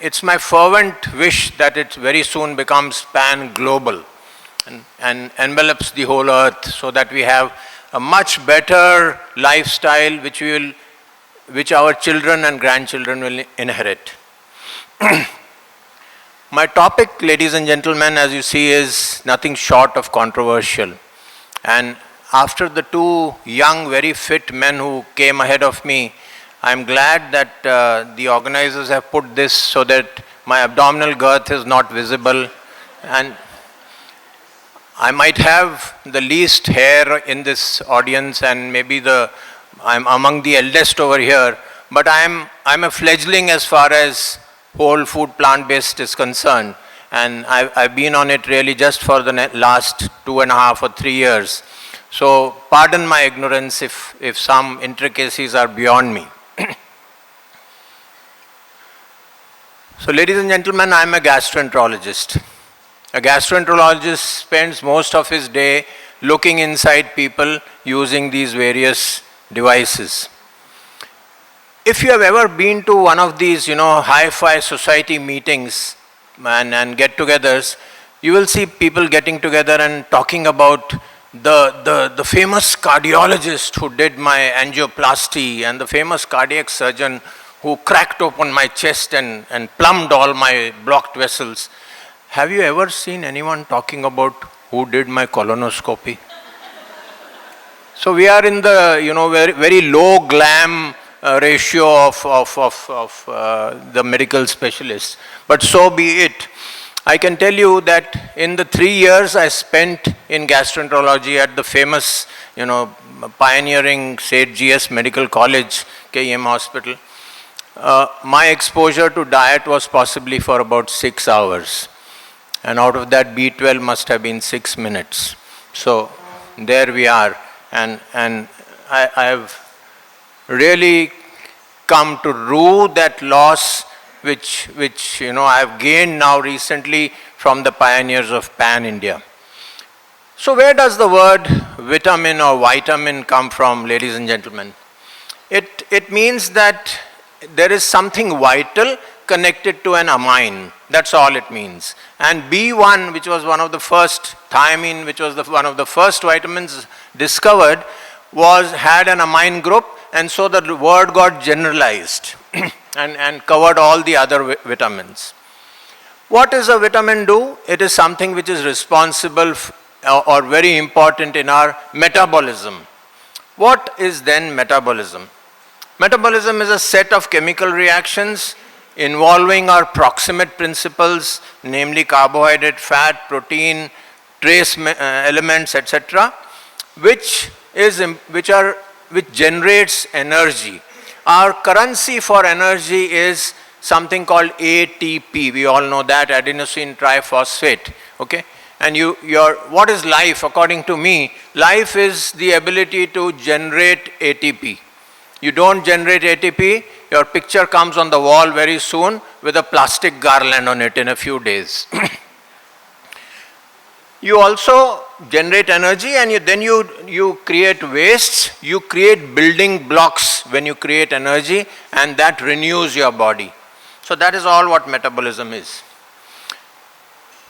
it's my fervent wish that it very soon becomes Pan Global and envelops the whole earth, so that we have a much better lifestyle which our children and grandchildren will inherit. My topic, ladies and gentlemen, as you see, is nothing short of controversial. And after the two young, very fit men who came ahead of me, I'm glad that the organizers have put this so that my abdominal girth is not visible, and I might have the least hair in this audience, and maybe I'm among the eldest over here, but I'm a fledgling as far as whole food plant-based is concerned, and I've been on it really just for the last 2.5 or 3 years. So pardon my ignorance if some intricacies are beyond me. So ladies and gentlemen, I'm a gastroenterologist. A gastroenterologist spends most of his day looking inside people using these various devices. If you have ever been to one of these, hi-fi society meetings and get-togethers, you will see people getting together and talking about the famous cardiologist who did my angioplasty and the famous cardiac surgeon who cracked open my chest and plumbed all my blocked vessels. Have you ever seen anyone talking about who did my colonoscopy? So we are in the very, very low glam ratio of the medical specialists. But so be it. I can tell you that in the 3 years I spent in gastroenterology at the famous, pioneering St. GS Medical College, KEM Hospital, my exposure to diet was possibly for about 6 hours. And out of that, B12 must have been 6 minutes. So there we are. And I have really come to rue that loss which I have gained now recently from the pioneers of Pan-India. So where does the word vitamin or vitamin come from, ladies and gentlemen? It means that there is something vital connected to an amine. That's all it means. And B1, which was one of the first, thiamine, which was one of the first vitamins discovered, had an amine group, and so the word got generalized and covered all the other vitamins. What does a vitamin do? It is something which is responsible or very important in our metabolism. What is then metabolism? Metabolism is a set of chemical reactions involving our proximate principles, namely carbohydrate, fat, protein, trace elements, etc., which generates energy. Our currency for energy is something called ATP. We all know that, adenosine triphosphate. Okay? And what is life? According to me, life is the ability to generate ATP. You don't generate ATP, your picture comes on the wall very soon with a plastic garland on it in a few days. You also generate energy, and then you create wastes, you create building blocks when you create energy, and that renews your body. So that is all what metabolism is.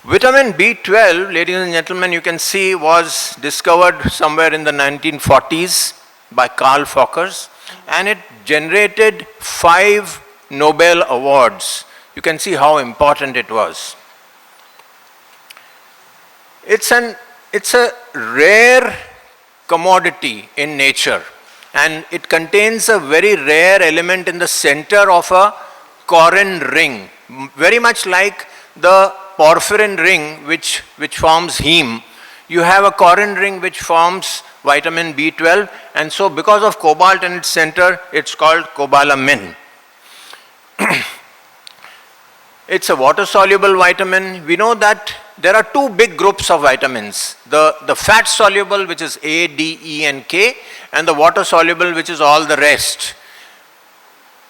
Vitamin B12, ladies and gentlemen, you can see was discovered somewhere in the 1940s by Carl Fockers, and it generated 5 Nobel Awards. You can see how important it was. It's a rare commodity in nature, and it contains a very rare element in the center of a Corrin ring, very much like the porphyrin ring which forms heme. You have a Corrin ring which forms vitamin B12, and so because of cobalt in its center, it's called cobalamin. It's a water-soluble vitamin. We know that there are 2 big groups of vitamins. The fat-soluble, which is A, D, E, and K, and the water-soluble, which is all the rest.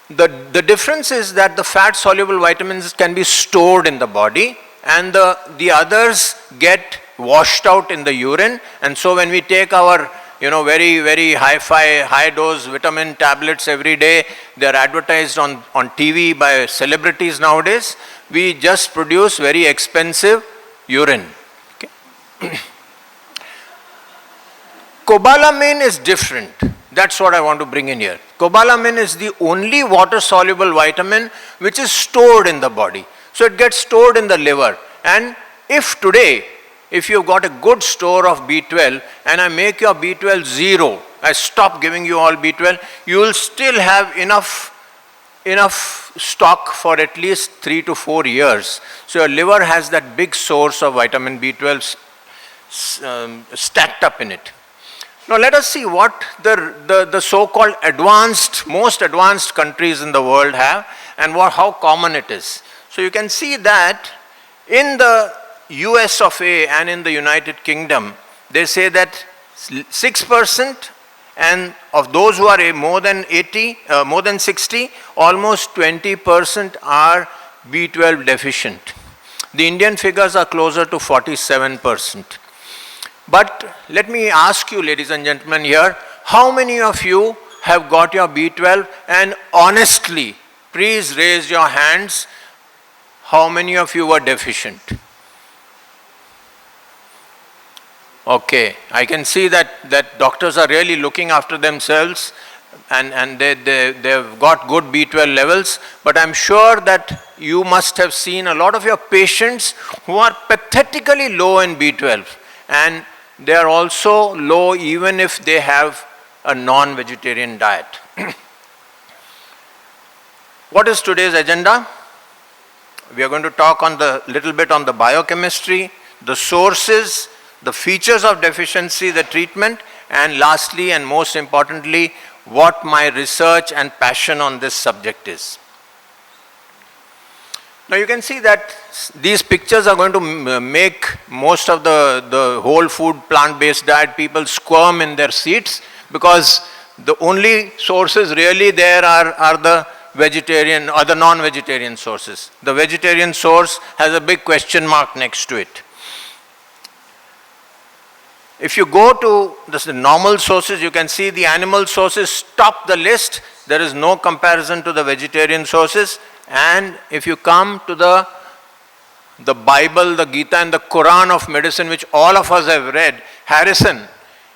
The difference is that the fat-soluble vitamins can be stored in the body, and the others get washed out in the urine. And so when we take our very, very high-dose vitamin tablets every day, they are advertised on TV by celebrities nowadays, we just produce very expensive urine. Okay? Cobalamin is different. That's what I want to bring in here. Cobalamin is the only water-soluble vitamin which is stored in the body. So it gets stored in the liver. And if today, if you've got a good store of B12 and I make your B12 zero, I stop giving you all B12, you will still have enough stock for at least 3 to 4 years. So your liver has that big source of vitamin B12 stacked up in it. Now let us see what the so-called most advanced countries in the world have and how common it is. So you can see that in the US of A and in the United Kingdom, they say that 6%, and of those who are more than 60, almost 20% are B12 deficient. The Indian figures are closer to 47%. But let me ask you, ladies and gentlemen here, how many of you have got your B12? And honestly, please raise your hands. How many of you were deficient? Okay, I can see that doctors are really looking after themselves and they've got good B12 levels, but I'm sure that you must have seen a lot of your patients who are pathetically low in B12, and they are also low even if they have a non-vegetarian diet. What is today's agenda? We are going to talk little bit on the biochemistry, the sources, the features of deficiency, the treatment, and lastly and most importantly, what my research and passion on this subject is. Now you can see that these pictures are going to make most of the whole food plant-based diet people squirm in their seats, because the only sources really there are the vegetarian or the non-vegetarian sources. The vegetarian source has a big question mark next to it. If you go to the normal sources, you can see the animal sources top the list. There is no comparison to the vegetarian sources. And if you come to the Bible, the Gita and the Quran of medicine, which all of us have read, Harrison,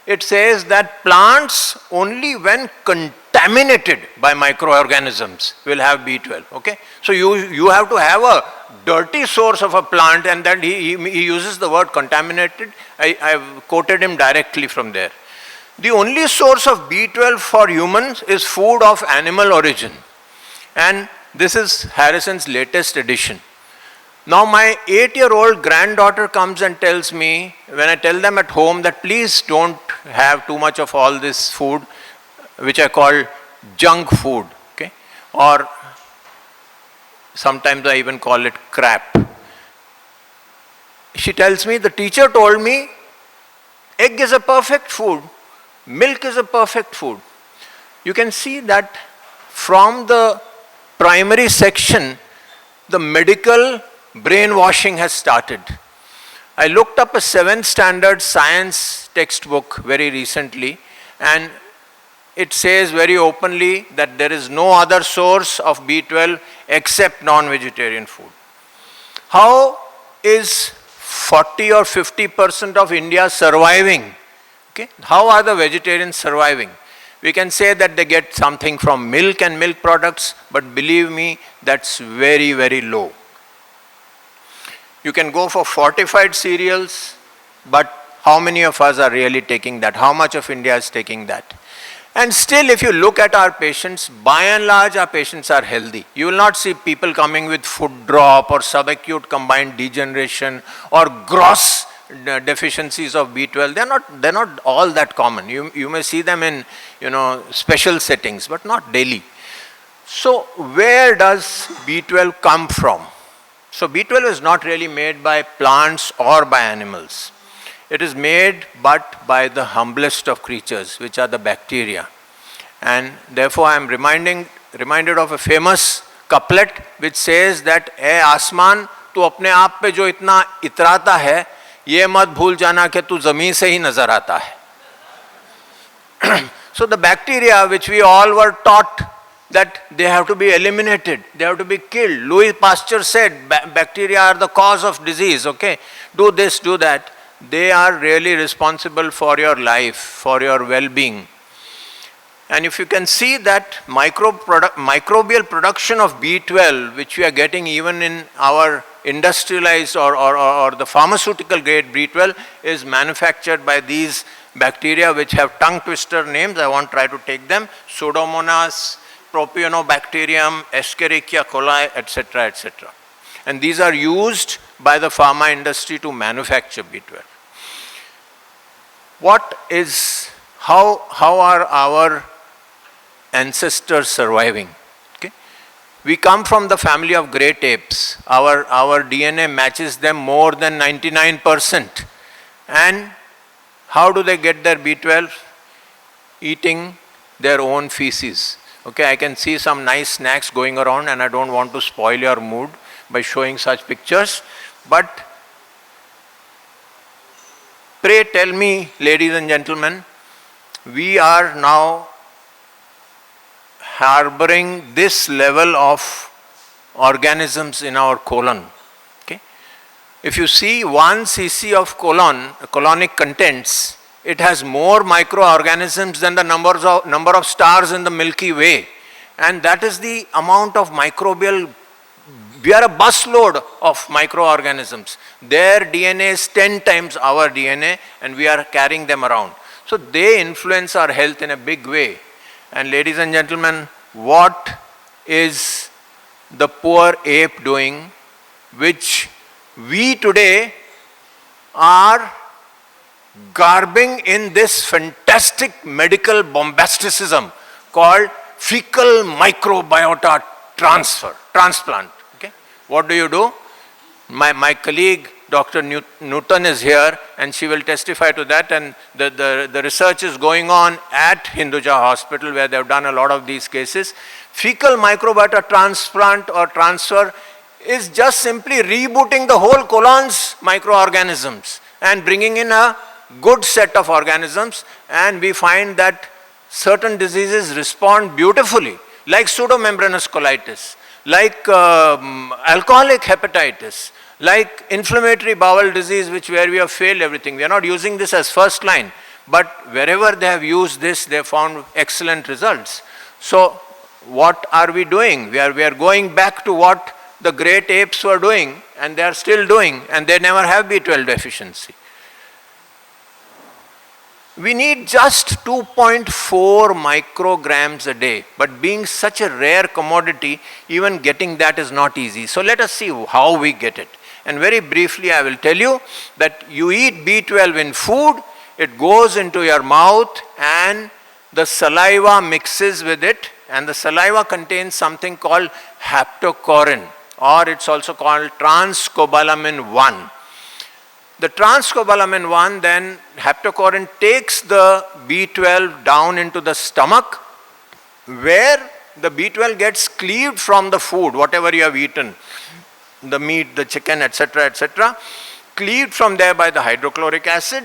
it says that plants only when contaminated by microorganisms will have B12, okay? So you have to have a dirty source of a plant, and then he uses the word contaminated. I've quoted him directly from there. The only source of B12 for humans is food of animal origin. And this is Harrison's latest edition. Now my 8-year-old granddaughter comes and tells me, when I tell them at home that please don't have too much of all this food, which I call junk food, okay? Or sometimes I even call it crap. She tells me, the teacher told me, egg is a perfect food, milk is a perfect food. You can see that from the primary section, the medical brainwashing has started. I looked up a 7th standard science textbook very recently, and it says very openly that there is no other source of B12 except non-vegetarian food. How is 40 or 50% of India surviving? Okay? How are the vegetarians surviving? We can say that they get something from milk and milk products, but believe me, that's very, very low. You can go for fortified cereals, but how many of us are really taking that? How much of India is taking that? And still, if you look at our patients, by and large, our patients are healthy. You will not see people coming with foot drop or subacute combined degeneration or gross deficiencies of B12. They're not all that common. You may see them in, special settings, but not daily. So where does B12 come from? So B12 is not really made by plants or by animals. It is made but by the humblest of creatures, which are the bacteria. And therefore I am reminded of a famous couplet which says that, "ए आसमान, तू अपने आप पे जो इतना इतराता है, ये मत भूल जाना कि तू ज़मीन से ही नजर आता है." So the bacteria which we all were taught that they have to be eliminated, they have to be killed. Louis Pasteur said bacteria are the cause of disease, okay? Do this, do that. they are really responsible for your life, for your well-being. And if you can see that microbial production of B12, which we are getting even in our industrialized or the pharmaceutical grade B12, is manufactured by these bacteria which have tongue twister names. I won't try to take them. Pseudomonas, Propionobacterium, Escherichia coli, etc., etc. And these are used by the pharma industry to manufacture B12. How are our ancestors surviving? Okay? We come from the family of great apes. Our DNA matches them more than 99%. And how do they get their B12? Eating their own feces. Okay, I can see some nice snacks going around and I don't want to spoil your mood by showing such pictures. But pray tell me, ladies and gentlemen, we are now harboring this level of organisms in our colon. Okay? If you see 1 cc of colonic contents, it has more microorganisms than the number of stars in the Milky Way. And that is the amount of microbial. We are a busload of microorganisms. Their DNA is 10 times our DNA and we are carrying them around. So they influence our health in a big way. And ladies and gentlemen, what is the poor ape doing, which we today are garbing in this fantastic medical bombasticism called fecal microbiota transplant. Okay? What do? My colleague Dr. Newton is here and she will testify to that, and the research is going on at Hinduja Hospital where they have done a lot of these cases. Fecal microbiota transplant or transfer is just simply rebooting the whole colon's microorganisms and bringing in a good set of organisms, and we find that certain diseases respond beautifully, like pseudomembranous colitis, like alcoholic hepatitis, like inflammatory bowel disease, where we have failed everything. We are not using this as first line, but wherever they have used this, they have found excellent results. So what are we doing? We are going back to what the great apes were doing, and they are still doing, and they never have B12 deficiency. We need just 2.4 micrograms a day, but being such a rare commodity, even getting that is not easy. So let us see how we get it. And very briefly I will tell you that you eat B12 in food, it goes into your mouth and the saliva mixes with it, and the saliva contains something called haptocorin, or it's also called transcobalamin 1. The transcobalamin 1, then haptocorin takes the B12 down into the stomach, where the B12 gets cleaved from the food, whatever you have eaten, the meat, the chicken, etc., cleaved from there by the hydrochloric acid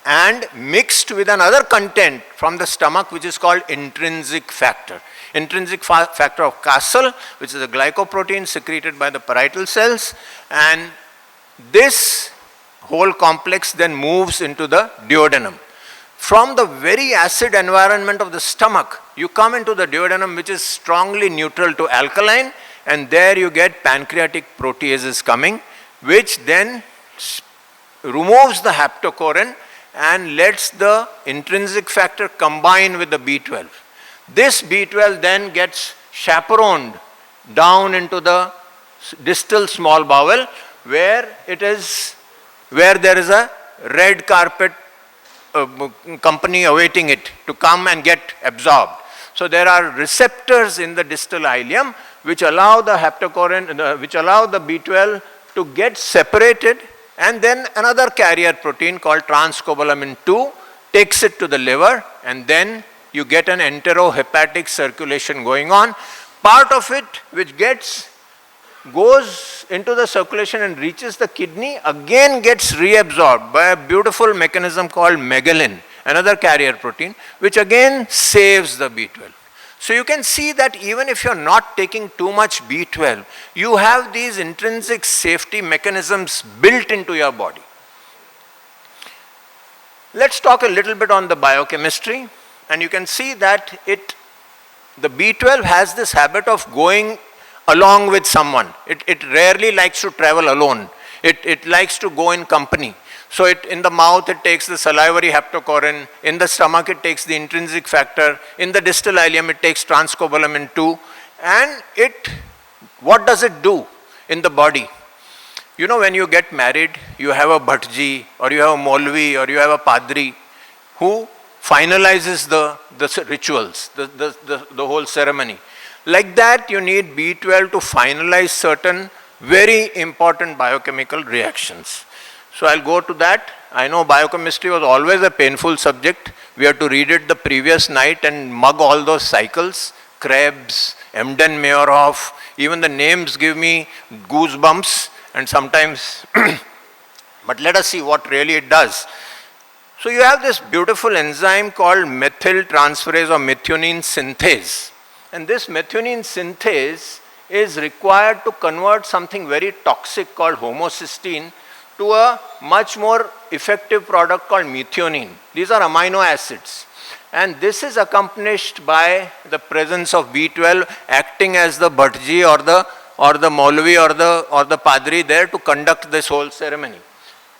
and mixed with another content from the stomach which is called intrinsic factor. Intrinsic factor of Castle, which is a glycoprotein secreted by the parietal cells, and this whole complex then moves into the duodenum. From the very acid environment of the stomach, you come into the duodenum, which is strongly neutral to alkaline, and there you get pancreatic proteases coming, which then removes the haptocorin and lets the intrinsic factor combine with the B12. This B12 then gets chaperoned down into the distal small bowel, where there is a red carpet company awaiting it to come and get absorbed. So there are receptors in the distal ileum which allow the haptocorin, which allow the B12 to get separated, and then another carrier protein called transcobalamin 2 takes it to the liver, and then you get an enterohepatic circulation going on. Part of it which goes into the circulation and reaches the kidney again gets reabsorbed by a beautiful mechanism called megalin, another carrier protein, which again saves the B12. So you can see that even if you're not taking too much B12, you have these intrinsic safety mechanisms built into your body. Let's talk a little bit on the biochemistry, and you can see that the B12 has this habit of going along with someone. It rarely likes to travel alone. It likes to go in company. So in the mouth it takes the salivary haptocorin, in the stomach it takes the intrinsic factor, in the distal ileum it takes transcobalamin 2, and what does it do in the body? You know, when you get married, you have a bhatji, or you have a molvi, or you have a padri who finalizes the rituals, the whole ceremony. Like that, you need B12 to finalize certain very important biochemical reactions. So I'll go to that. I know biochemistry was always a painful subject. We had to read it the previous night and mug all those cycles. Krebs, Emden-Meyerhoff, even the names give me goosebumps, and sometimes, but let us see what really it does. So you have this beautiful enzyme called methyl transferase or methionine synthase. And this methionine synthase is required to convert something very toxic called homocysteine to a much more effective product called methionine. These are amino acids. And this is accompanied by the presence of B12 acting as the bhatji or the Maulvi or the Padri there to conduct this whole ceremony.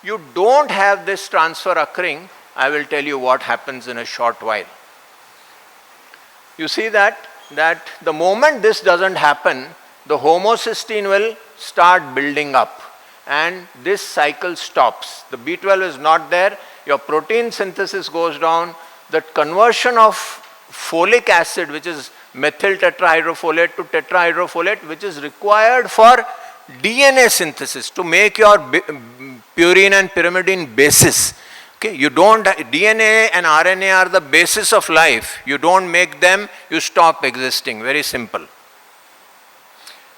You don't have this transfer occurring, I will tell you what happens in a short while. You see that the moment this doesn't happen, the homocysteine will start building up and this cycle stops. The B12 is not there, your protein synthesis goes down, the conversion of folic acid, which is methyl tetrahydrofolate to tetrahydrofolate, which is required for DNA synthesis to make your purine and pyrimidine bases. Okay, DNA and RNA are the basis of life. You don't make them, you stop existing. Very simple.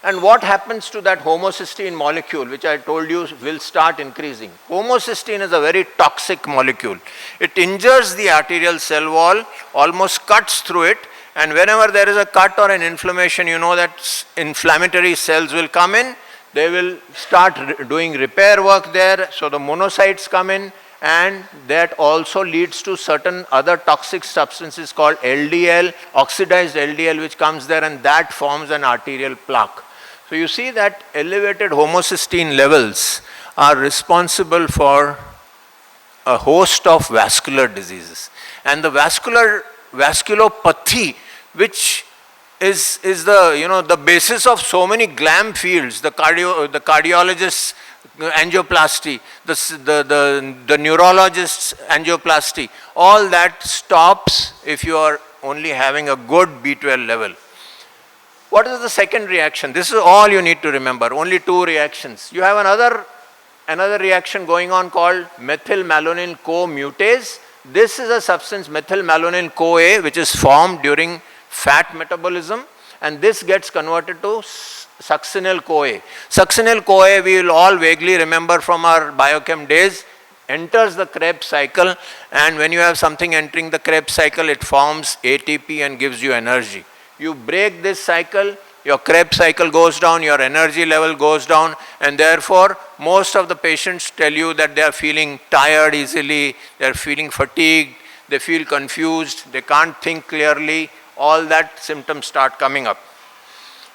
And what happens to that homocysteine molecule, which I told you will start increasing? Homocysteine is a very toxic molecule. It injures the arterial cell wall, almost cuts through it, and whenever there is a cut or an inflammation, you know that inflammatory cells will come in, they will start doing repair work there, so the monocytes come in, and that also leads to certain other toxic substances called LDL, oxidized LDL, which comes there, and that forms an arterial plaque. So you see that elevated homocysteine levels are responsible for a host of vascular diseases. And the vasculopathy, which is the basis of so many glam fields, the cardiologist's angioplasty, the neurologist's angioplasty, all that stops if you are only having a good B12 level. What is the second reaction? This is all you need to remember, only two reactions. You have another reaction going on called methylmalonyl co-mutase. This is a substance, methylmalonyl CoA, which is formed during fat metabolism, and this gets converted to succinyl CoA. Succinyl CoA, we will all vaguely remember from our biochem days, enters the Krebs cycle, and when you have something entering the Krebs cycle, it forms ATP and gives you energy. You break this cycle, your Krebs cycle goes down, your energy level goes down, and therefore most of the patients tell you that they are feeling tired easily, they are feeling fatigued, they feel confused, they can't think clearly, all that symptoms start coming up.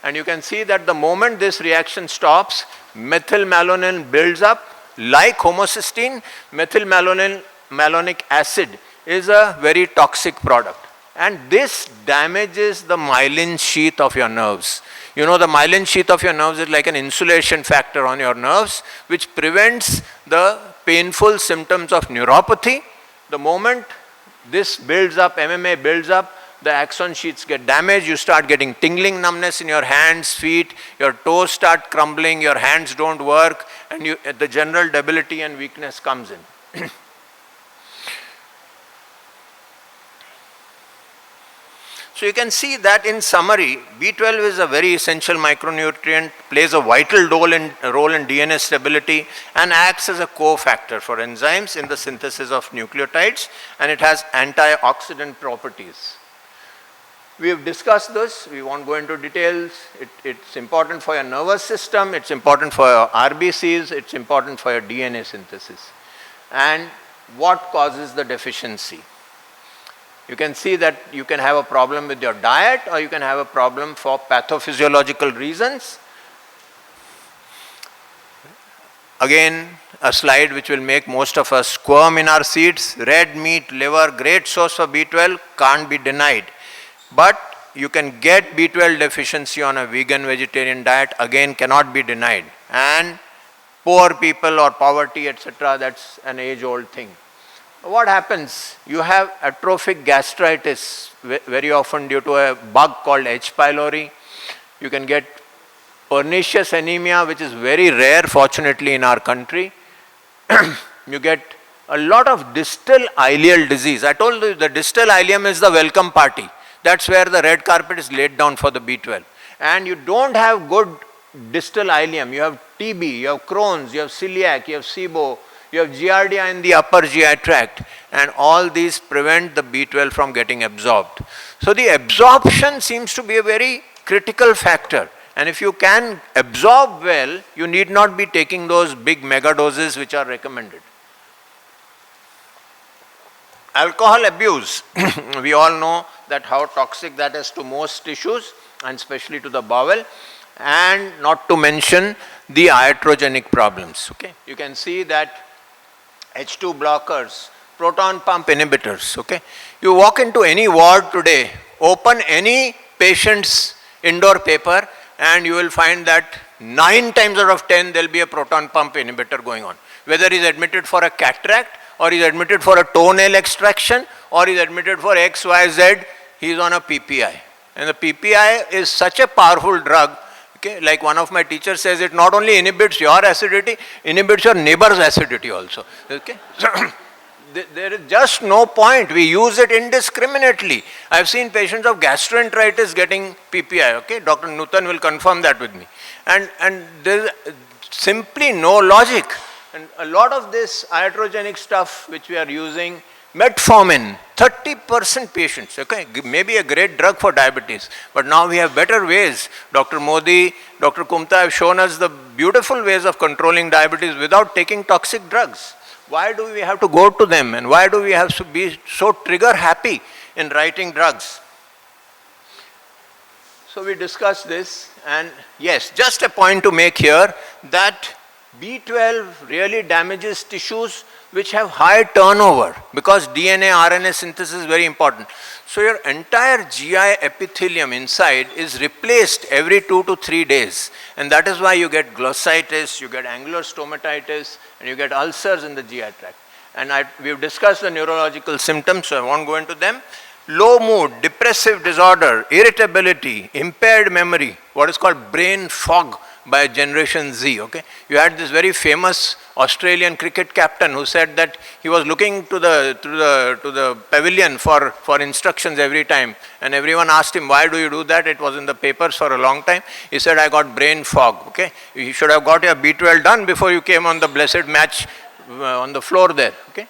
And you can see that the moment this reaction stops, methylmalonyl builds up. Like homocysteine, methylmalonic acid is a very toxic product. And this damages the myelin sheath of your nerves. You know, the myelin sheath of your nerves is like an insulation factor on your nerves, which prevents the painful symptoms of neuropathy. The moment this builds up, MMA builds up, the axon sheaths get damaged, you start getting tingling numbness in your hands, feet, your toes start crumbling, your hands don't work, and the general debility and weakness comes in. So you can see that in summary, B12 is a very essential micronutrient, plays a vital role in DNA stability, and acts as a cofactor for enzymes in the synthesis of nucleotides, and it has antioxidant properties. We have discussed this, we won't go into details. It's important for your nervous system, it's important for your RBCs, it's important for your DNA synthesis. And what causes the deficiency. You can see that you can have a problem with your diet, or you can have a problem for pathophysiological reasons. Again, a slide which will make most of us squirm in our seats. Red meat, liver, great source for B12, can't be denied. But you can get B12 deficiency on a vegan vegetarian diet, again cannot be denied. And poor people or poverty, etc., that's an age-old thing. What happens? You have atrophic gastritis, very often due to a bug called H. pylori. You can get pernicious anemia, which is very rare, fortunately, in our country. You get a lot of distal ileal disease. I told you the distal ileum is the welcome party. That's where the red carpet is laid down for the B12. And you don't have good distal ileum. You have TB, you have Crohn's, you have celiac, you have SIBO, you have giardia in the upper GI tract, and all these prevent the B12 from getting absorbed. So the absorption seems to be a very critical factor. And if you can absorb well, you need not be taking those big mega doses which are recommended. Alcohol abuse. We all know that how toxic that is to most tissues, and especially to the bowel, and not to mention the iatrogenic problems. Okay, you can see that H2 blockers, proton pump inhibitors. Okay, you walk into any ward today, open any patient's indoor paper, and you will find that 9 times out of 10 there will be a proton pump inhibitor going on. Whether he is admitted for a cataract, or he is admitted for a toenail extraction, or he is admitted for XYZ, he is on a PPI. And the PPI is such a powerful drug. Okay, like one of my teachers says, it not only inhibits your acidity, inhibits your neighbor's acidity also. Okay, there is just no point. We use it indiscriminately. I have seen patients of gastroenteritis getting PPI. Okay, Dr. Nutan will confirm that with me. And there is simply no logic. And a lot of this iatrogenic stuff which we are using, metformin, 30% patients, okay, maybe a great drug for diabetes, but now we have better ways. Dr. Modi, Dr. Kumta have shown us the beautiful ways of controlling diabetes without taking toxic drugs. Why do we have to go to them, and why do we have to be so trigger happy in writing drugs? So we discussed this, and yes, just a point to make here, that B12 really damages tissues which have high turnover, because DNA, RNA synthesis is very important. So your entire GI epithelium inside is replaced every 2 to 3 days, and that is why you get glossitis, you get angular stomatitis, and you get ulcers in the GI tract. And we've discussed the neurological symptoms, so I won't go into them. Low mood, depressive disorder, irritability, impaired memory, what is called brain fog by Generation Z. Okay, you had this very famous Australian cricket captain who said that he was looking to the pavilion for instructions every time, and everyone asked him, why do you do that? It was in the papers for a long time. He said, I got brain fog. Okay, you should have got your B12 done before you came on the blessed match on the floor there. Okay,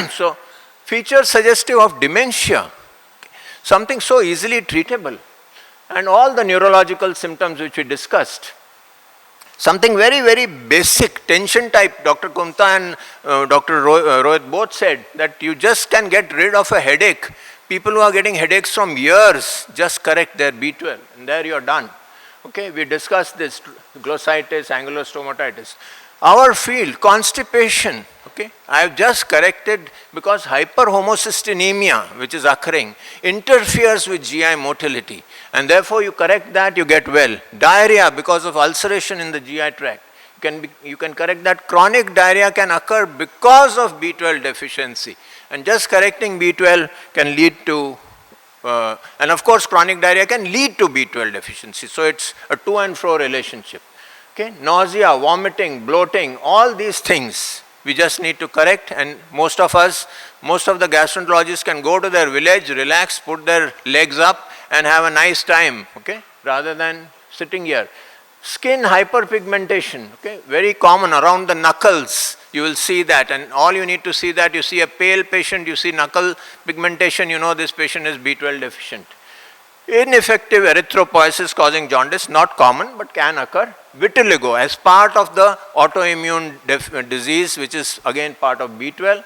so features suggestive of dementia, something so easily treatable, and all the neurological symptoms which we discussed. Something very, very basic, tension type. Dr. Kumta and Dr. Rohit both said that you just can get rid of a headache. People who are getting headaches from years, just correct their B12, and there you are done. Okay, we discussed this, glossitis, angular stomatitis. Our field, constipation, okay, I have just corrected because hyperhomocystinemia, which is occurring, interferes with GI motility, and therefore you correct that, you get well. Diarrhea because of ulceration in the GI tract, you can correct that. Chronic diarrhea can occur because of B12 deficiency, and just correcting B12 can lead to, and of course chronic diarrhea can lead to B12 deficiency, so it's a to and fro relationship. Okay, nausea, vomiting, bloating, all these things we just need to correct, and most of the gastroenterologists can go to their village, relax, put their legs up and have a nice time, okay, rather than sitting here. Skin hyperpigmentation, okay, very common around the knuckles, you will see that, and all you need to see that, you see a pale patient, you see knuckle pigmentation, you know this patient is B12 deficient. Ineffective erythropoiesis causing jaundice, not common but can occur. Vitiligo as part of the autoimmune disease, which is again part of B12.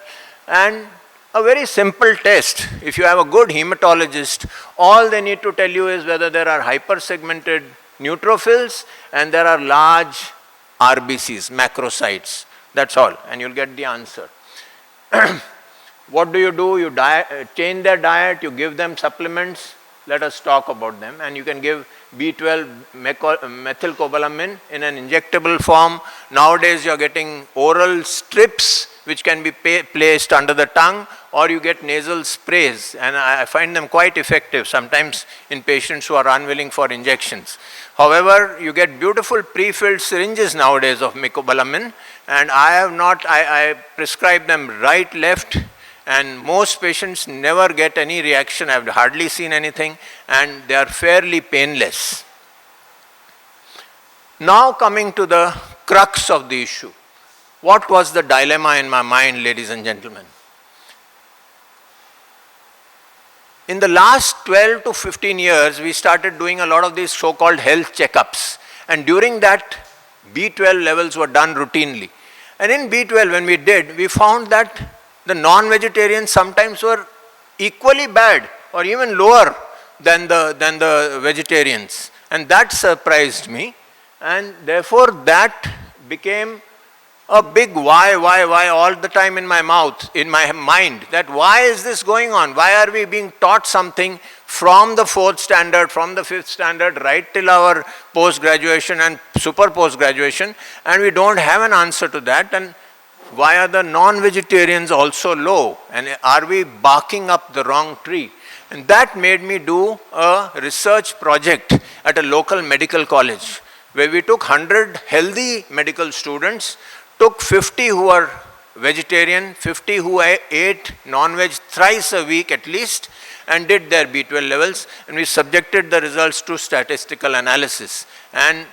And a very simple test, if you have a good hematologist, all they need to tell you is whether there are hypersegmented neutrophils and there are large RBCs, macrocytes. That's all, and you'll get the answer. What do? You change their diet, you give them supplements. Let us talk about them. And you can give B12 methylcobalamin in an injectable form. Nowadays you're getting oral strips which can be placed under the tongue, or you get nasal sprays, and I find them quite effective sometimes in patients who are unwilling for injections. However, you get beautiful pre-filled syringes nowadays of mecobalamin, and I prescribe them right, left, and most patients never get any reaction. I've hardly seen anything, and they are fairly painless. Now coming to the crux of the issue. What was the dilemma in my mind, ladies and gentlemen? In the last 12 to 15 years, we started doing a lot of these so-called health checkups, and during that, B12 levels were done routinely. And in B12, when we did, we found that the non-vegetarians sometimes were equally bad or even lower than the vegetarians. And that surprised me, and therefore that became a big why all the time in my mind, that why is this going on? Why are we being taught something from the 4th standard, from the 5th standard, right till our post-graduation and super post-graduation, and we don't have an answer to that? And why are the non-vegetarians also low? And are we barking up the wrong tree? And that made me do a research project at a local medical college, where we took 100 healthy medical students, took 50 who were vegetarian, 50 who ate non-veg thrice a week at least, and did their B12 levels, and we subjected the results to statistical analysis. And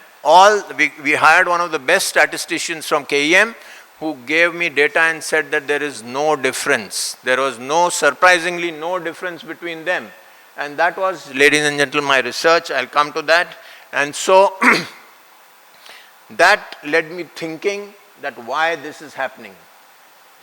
we hired one of the best statisticians from KEM, who gave me data and said that there is no difference. There was surprisingly no difference between them. And that was, ladies and gentlemen, my research. I'll come to that. And so that led me thinking that why this is happening.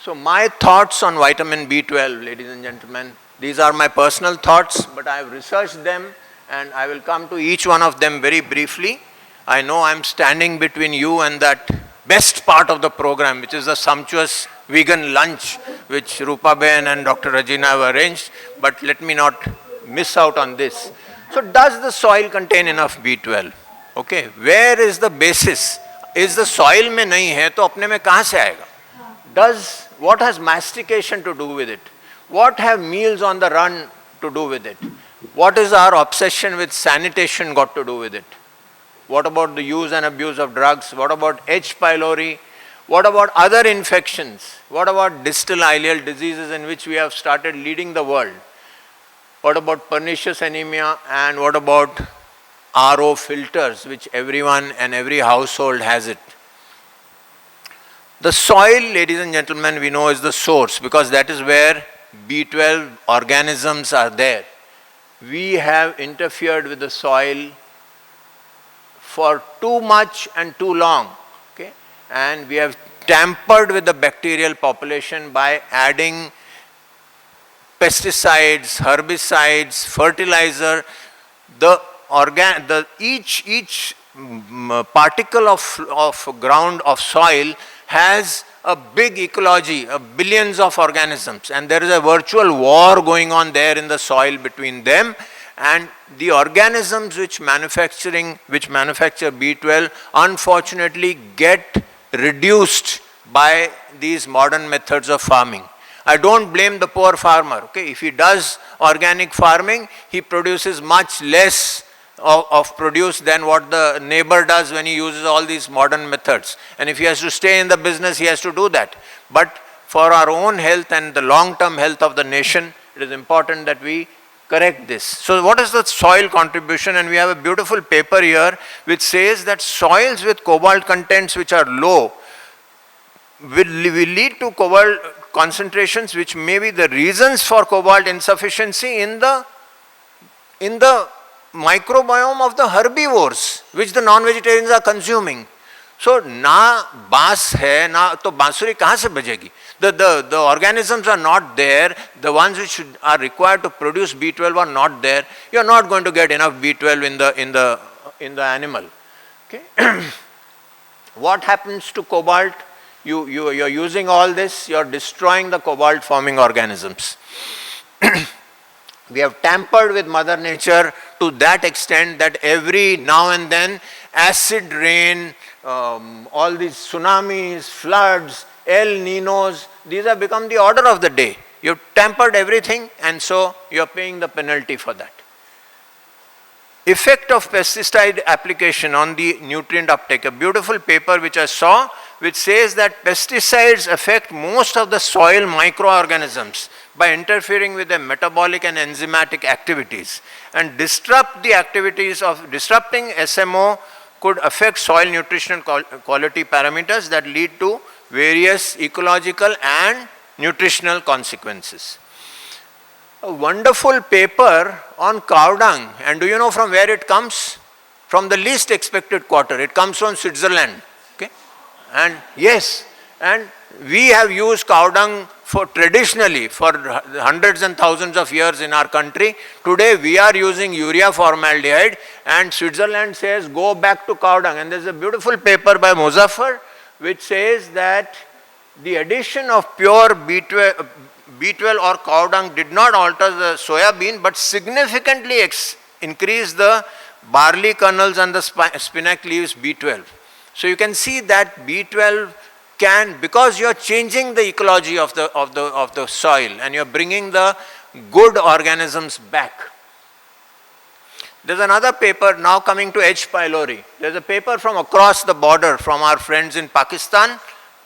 So my thoughts on vitamin B12, ladies and gentlemen, these are my personal thoughts, but I have researched them, and I will come to each one of them very briefly. I know I'm standing between you and that best part of the program, which is a sumptuous vegan lunch which Rupa Ben and Dr. Regina have arranged, but let me not miss out on this. So does the soil contain enough B12? Okay, where is the basis? Is the soil में नहीं है तो अपने में कहाँ से आएगा? What has mastication to do with it? What have meals on the run to do with it? What is our obsession with sanitation got to do with it? What about the use and abuse of drugs? What about H. pylori? What about other infections? What about distal ileal diseases in which we have started leading the world? What about pernicious anemia? And what about RO filters, which everyone and every household has it? The soil, ladies and gentlemen, we know is the source, because that is where B12 organisms are there. We have interfered with the soil for too much and too long, okay? And we have tampered with the bacterial population by adding pesticides, herbicides, fertilizer. Each particle of ground, of soil, has a big ecology, billions of organisms, and there is a virtual war going on there in the soil between them. And the organisms which manufacture B12 unfortunately get reduced by these modern methods of farming. I don't blame the poor farmer. Okay, if he does organic farming, he produces much less of produce than what the neighbor does when he uses all these modern methods. And if he has to stay in the business, he has to do that. But for our own health and the long-term health of the nation, it is important that we correct this. So what is the soil contribution? And we have a beautiful paper here which says that soils with cobalt contents which are low will lead to cobalt concentrations which may be the reasons for cobalt insufficiency in the microbiome of the herbivores which the non-vegetarians are consuming. So na bass hai, na to bansuri kahan se bajegi? The organisms are not there, the ones which are required to produce B12 are not there. You are not going to get enough B12 in the animal. Okay? What happens to cobalt? You are using all this, you are destroying the cobalt forming organisms. We have tampered with Mother Nature to that extent that every now and then acid rain, all these tsunamis, floods, El Ninos, these have become the order of the day. You have tampered everything and so you are paying the penalty for that. Effect of pesticide application on the nutrient uptake. A beautiful paper which I saw which says that pesticides affect most of the soil microorganisms by interfering with their metabolic and enzymatic activities and disrupting SMO could affect soil nutritional quality parameters that lead to various ecological and nutritional consequences. A wonderful paper on cow dung, and do you know from where it comes? From the least expected quarter. It comes from Switzerland. Okay? And yes, and we have used cow dung traditionally for hundreds and thousands of years in our country. Today we are using urea formaldehyde and Switzerland says go back to cow dung. And there is a beautiful paper by Muzaffar which says that the addition of pure B12 or cow dung did not alter the soya bean but significantly increased the barley kernels and the spinach leaves B12. So you can see that B12 can, because you are changing the ecology of the soil and you are bringing the good organisms back. There is another paper now coming to H. pylori. There is a paper from across the border from our friends in Pakistan,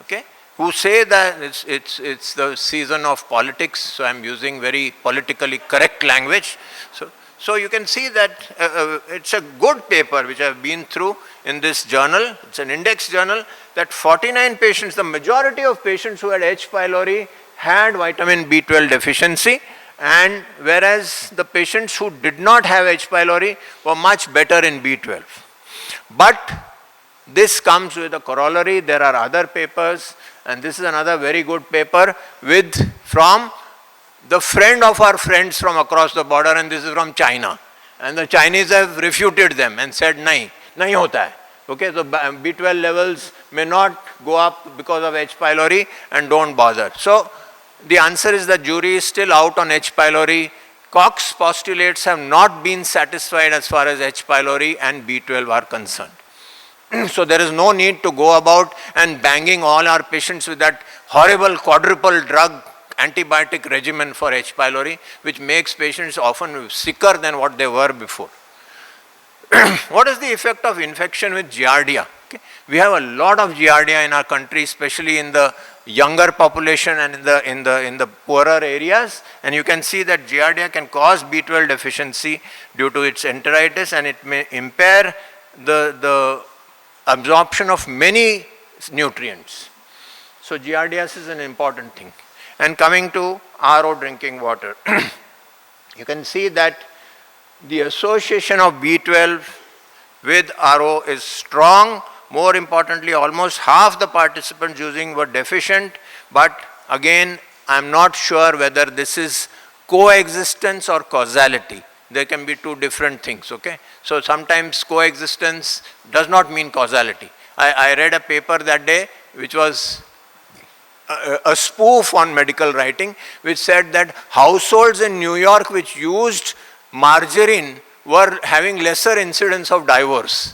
okay, who say that it's the season of politics, so I am using very politically correct language. So you can see that it's a good paper which I have been through in this journal. It's an index journal that 49 patients, the majority of patients who had H. pylori had vitamin B12 deficiency, and whereas the patients who did not have H. pylori were much better in B12. But this comes with a corollary. There are other papers, and this is another very good paper from the friend of our friends from across the border, and this is from China. And the Chinese have refuted them and said, nahi hota hai. Okay, so B12 levels may not go up because of H. pylori and don't bother. So the answer is the jury is still out on H. pylori. Koch's postulates have not been satisfied as far as H. pylori and B12 are concerned. So there is no need to go about and banging all our patients with that horrible quadruple drug antibiotic regimen for H. pylori, which makes patients often sicker than what they were before. What is the effect of infection with Giardia? Okay. We have a lot of Giardia in our country, especially in the younger population and in the poorer areas, and you can see that Giardia can cause B12 deficiency due to its enteritis, and it may impair the absorption of many nutrients. So Giardias is an important thing. And coming to RO drinking water, you can see that the association of B12 with RO is strong. More importantly, almost half the participants using were deficient, but again, I am not sure whether this is coexistence or causality. There can be two different things, okay? So sometimes coexistence does not mean causality. I read a paper that day which was a spoof on medical writing, which said that households in New York which used margarine were having lesser incidence of divorce.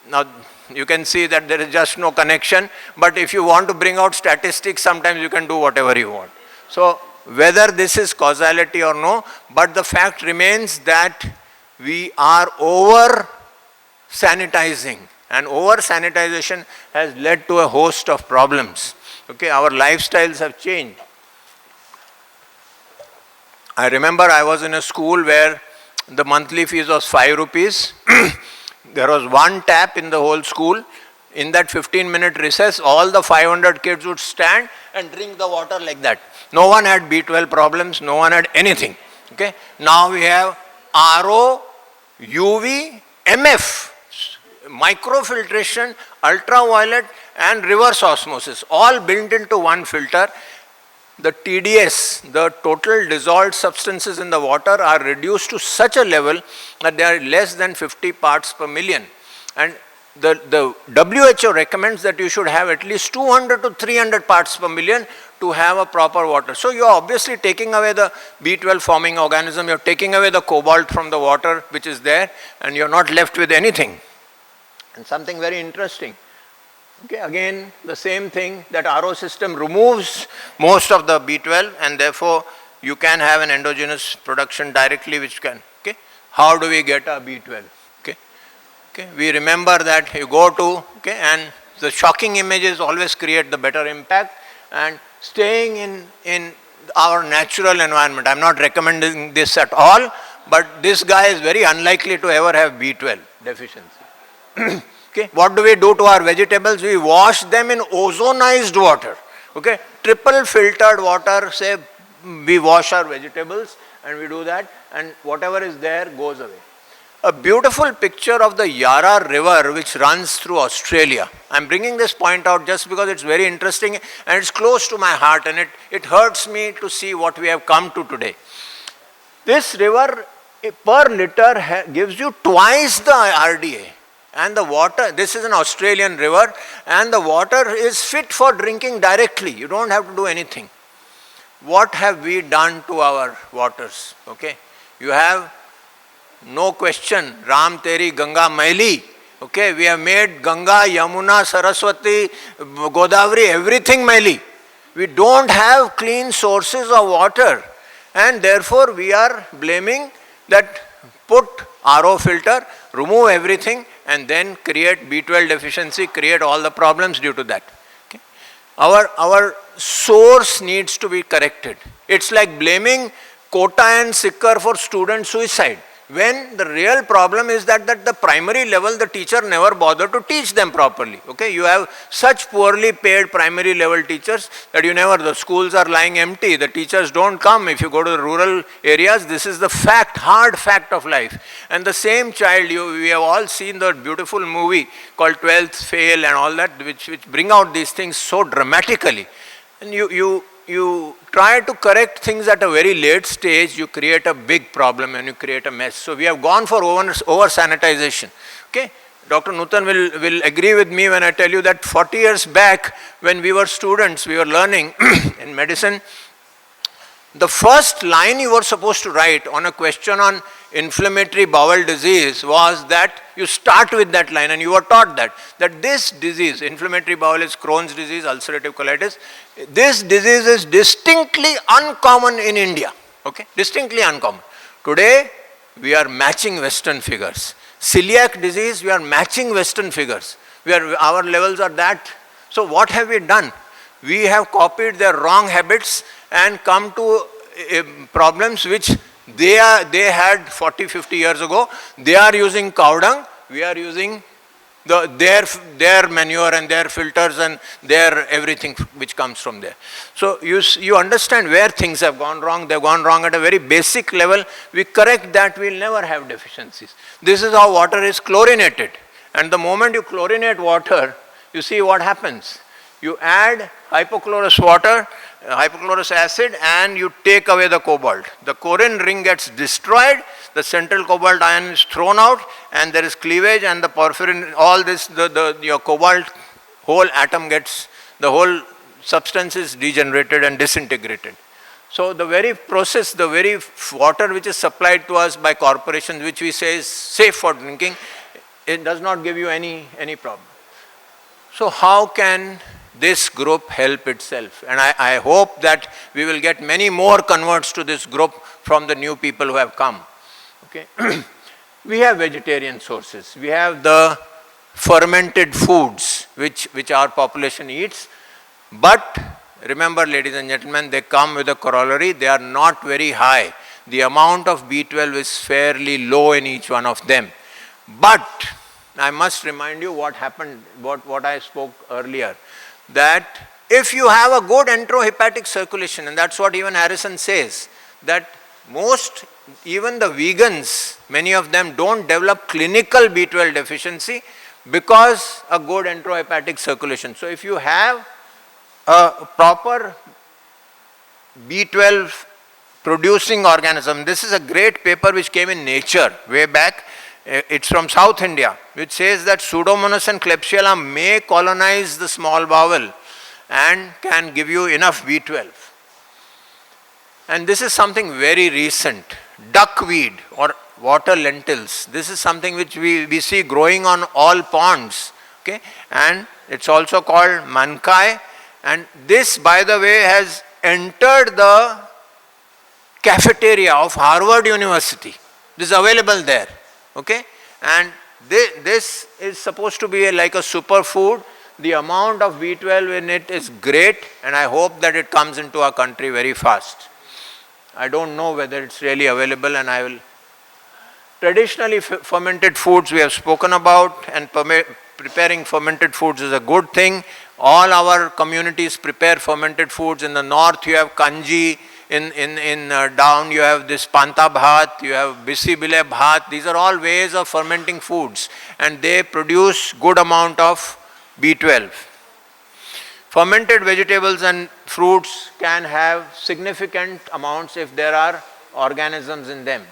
Now you can see that there is just no connection, but if you want to bring out statistics, sometimes you can do whatever you want. So whether this is causality or no, but the fact remains that we are over sanitizing, and over sanitization has led to a host of problems. Okay, our lifestyles have changed. I remember I was in a school where the monthly fees was 5 rupees. There was one tap in the whole school. In that 15-minute recess, all the 500 kids would stand and drink the water like that. No one had B12 problems, no one had anything. Okay, now we have RO, UV, MF. microfiltration, ultraviolet and reverse osmosis, all built into one filter. The TDS, the total dissolved substances in the water, are reduced to such a level that they are less than 50 parts per million. And the WHO recommends that you should have at least 200 to 300 parts per million to have a proper water. So you are obviously taking away the B12 forming organism, you are taking away the cobalt from the water which is there, and you are not left with anything. And something very interesting. Okay, again the same thing, that RO system removes most of the B12 and therefore you can have an endogenous production directly which can. Okay, how do we get our B12? Okay, we remember that you go to, okay, and the shocking images always create the better impact, and staying in our natural environment. I am not recommending this at all, but this guy is very unlikely to ever have B12 deficiency. Okay, what do we do to our vegetables? We wash them in ozonized water. Okay, triple filtered water, say we wash our vegetables and we do that, and whatever is there goes away. A beautiful picture of the Yarra River which runs through Australia. I am bringing this point out just because it's very interesting and it's close to my heart, and it hurts me to see what we have come to today. This river per liter gives you twice the RDA, and the water, this is an Australian river, and the water is fit for drinking directly. You don't have to do anything. What have we done to our waters? Okay, you have no question, Ram Teri Ganga Maili. Okay, we have made Ganga, Yamuna, Saraswati, Godavari, everything Maili. We don't have clean sources of water, and therefore we are blaming that put RO filter, remove everything and then create B12 deficiency, create all the problems due to that. Okay. Our source needs to be corrected. It's like blaming quota and sicker for student suicide, when the real problem is that the primary level the teacher never bothered to teach them properly. Okay, you have such poorly paid primary level teachers that the schools are lying empty, the teachers don't come. If you go to the rural areas, this is the fact, hard fact of life. And the same child, we have all seen the beautiful movie called 12th Fail and all that, which bring out these things so dramatically. And you try to correct things at a very late stage, you create a big problem and you create a mess. So we have gone for over sanitization. Okay, Dr. Nutan will agree with me when I tell you that 40 years back when we were students, we were learning in medicine, the first line you were supposed to write on a question on inflammatory bowel disease was that you start with that line, and you were taught that this disease, inflammatory bowel is Crohn's disease, ulcerative colitis, this disease is distinctly uncommon in India. Okay, distinctly uncommon. Today we are matching Western figures. Celiac disease, we are matching Western figures. Our levels are that. So what have we done? We have copied their wrong habits and come to problems which they had 40, 50 years ago. They are using cow dung, we are using their manure and their filters and their everything which comes from there. So you understand where things have gone wrong. They have gone wrong at a very basic level. We correct that, we will never have deficiencies. This is how water is chlorinated. And the moment you chlorinate water, you see what happens. You add hypochlorous water, hypochlorous acid, and you take away the cobalt. The corin ring gets destroyed, the central cobalt ion is thrown out, and there is cleavage, and the porphyrin, all this, your cobalt, whole atom gets, the whole substance is degenerated and disintegrated. So the very process, the very water which is supplied to us by corporations, which we say is safe for drinking, it does not give you any problem. So how can this group help itself? And I hope that we will get many more converts to this group from the new people who have come. Okay. We have vegetarian sources. We have the fermented foods which our population eats. But remember, ladies and gentlemen, they come with a corollary. They are not very high. The amount of B12 is fairly low in each one of them. But I must remind you what happened, what I spoke earlier, that if you have a good enterohepatic circulation, and that's what even Harrison says, that even the vegans, many of them don't develop clinical B12 deficiency, because a good enterohepatic circulation. So if you have a proper B12 producing organism, this is a great paper which came in Nature way back. It's from South India, which says that Pseudomonas and Klebsiella may colonize the small bowel and can give you enough B12. And this is something very recent. Duckweed or water lentils. This is something which we see growing on all ponds. Okay? And it's also called mankai. And this, by the way, has entered the cafeteria of Harvard University. This is available there. Okay? And this is supposed to be like a superfood. The amount of B12 in it is great, and I hope that it comes into our country very fast. I don't know whether it's really available, and I will. Traditionally, fermented foods we have spoken about, and preparing fermented foods is a good thing. All our communities prepare fermented foods. In the north, you have kanji. In down, you have this panta bhat, you have bisi bile bhat. These are all ways of fermenting foods, and they produce good amount of B12. Fermented vegetables and fruits can have significant amounts if there are organisms in them.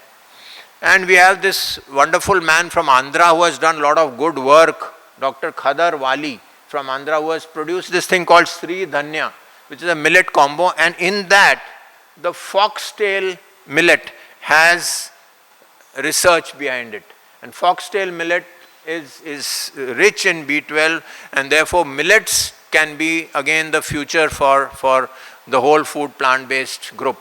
And we have this wonderful man from Andhra who has done a lot of good work, Dr. Khadar Wali from Andhra, who has produced this thing called Sri Dhanya, which is a millet combo, and in that the foxtail millet has research behind it. And foxtail millet is rich in B12, and therefore millets can be again the future for the whole food plant-based group.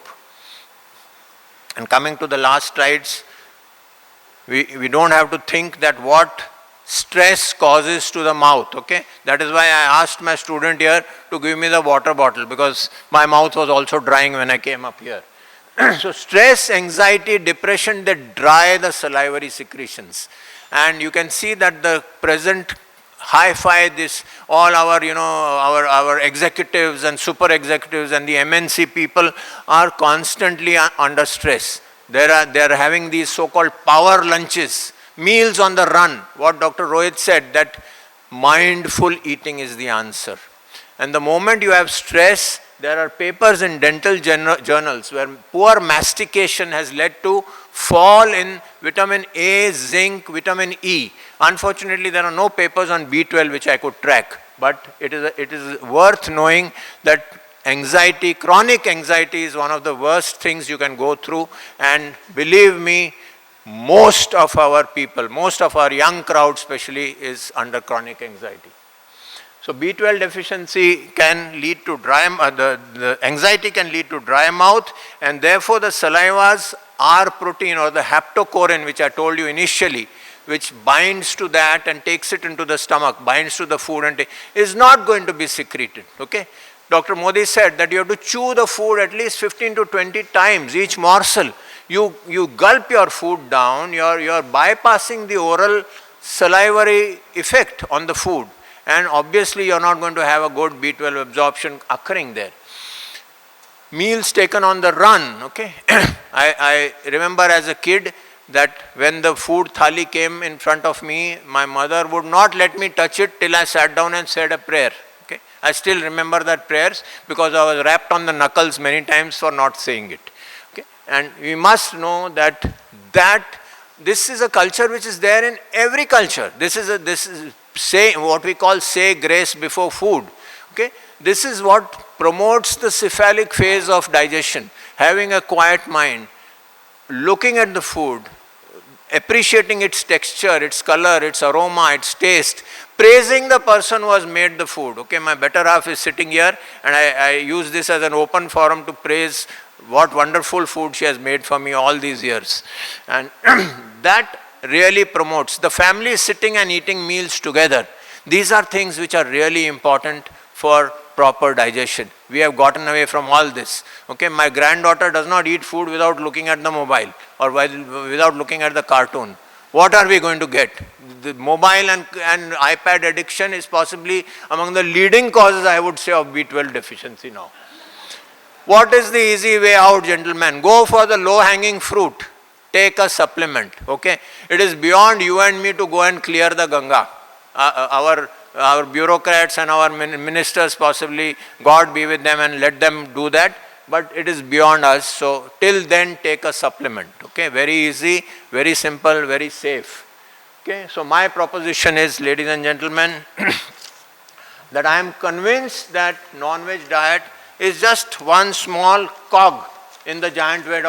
And coming to the last slides, we don't have to think that what stress causes to the mouth, okay? That is why I asked my student here to give me the water bottle, because my mouth was also drying when I came up here. So stress, anxiety, depression, they dry the salivary secretions. And you can see that the present hi-fi, this all our our executives and super executives and the MNC people are constantly under stress. They are having these so-called power lunches, meals on the run. What Dr. Rohit said, that mindful eating is the answer. And the moment you have stress, there are papers in dental journals where poor mastication has led to fall in vitamin A, zinc, vitamin E. Unfortunately, there are no papers on B12 which I could track, but it is worth knowing that anxiety, chronic anxiety is one of the worst things you can go through, and believe me, most of our people, most of our young crowd especially, is under chronic anxiety. So B12 deficiency can lead to the anxiety can lead to dry mouth, and therefore the saliva's R protein, or the haptocorin, which I told you initially, which binds to that and takes it into the stomach, binds to the food and is not going to be secreted, okay? Dr. Modi said that you have to chew the food at least 15 to 20 times each morsel. You gulp your food down, you're bypassing the oral salivary effect on the food, and obviously you're not going to have a good B12 absorption occurring there. Meals taken on the run, okay? I remember as a kid that when the food thali came in front of me, my mother would not let me touch it till I sat down and said a prayer. Okay? I still remember that prayers because I was rapped on the knuckles many times for not saying it. Okay? And we must know that this is a culture which is there in every culture. This is say what we call say grace before food. Okay? This is what promotes the cephalic phase of digestion. Having a quiet mind, looking at the food, appreciating its texture, its color, its aroma, its taste, praising the person who has made the food. Okay, my better half is sitting here, and I use this as an open forum to praise what wonderful food she has made for me all these years. And that really promotes. The family is sitting and eating meals together. These are things which are really important for proper digestion. We have gotten away from all this. Okay, my granddaughter does not eat food without looking at the mobile or without looking at the cartoon. What are we going to get? The mobile and iPad addiction is possibly among the leading causes, I would say, of B12 deficiency now. What is the easy way out, gentlemen? Go for the low-hanging fruit. Take a supplement, okay? It is beyond you and me to go and clear the Ganga. our bureaucrats and our ministers possibly, God be with them and let them do that, but it is beyond us. So till then, take a supplement. Okay, very easy, very simple, very safe. Okay, so my proposition is, ladies and gentlemen, that I am convinced that non-veg diet is just one small cog in the giant web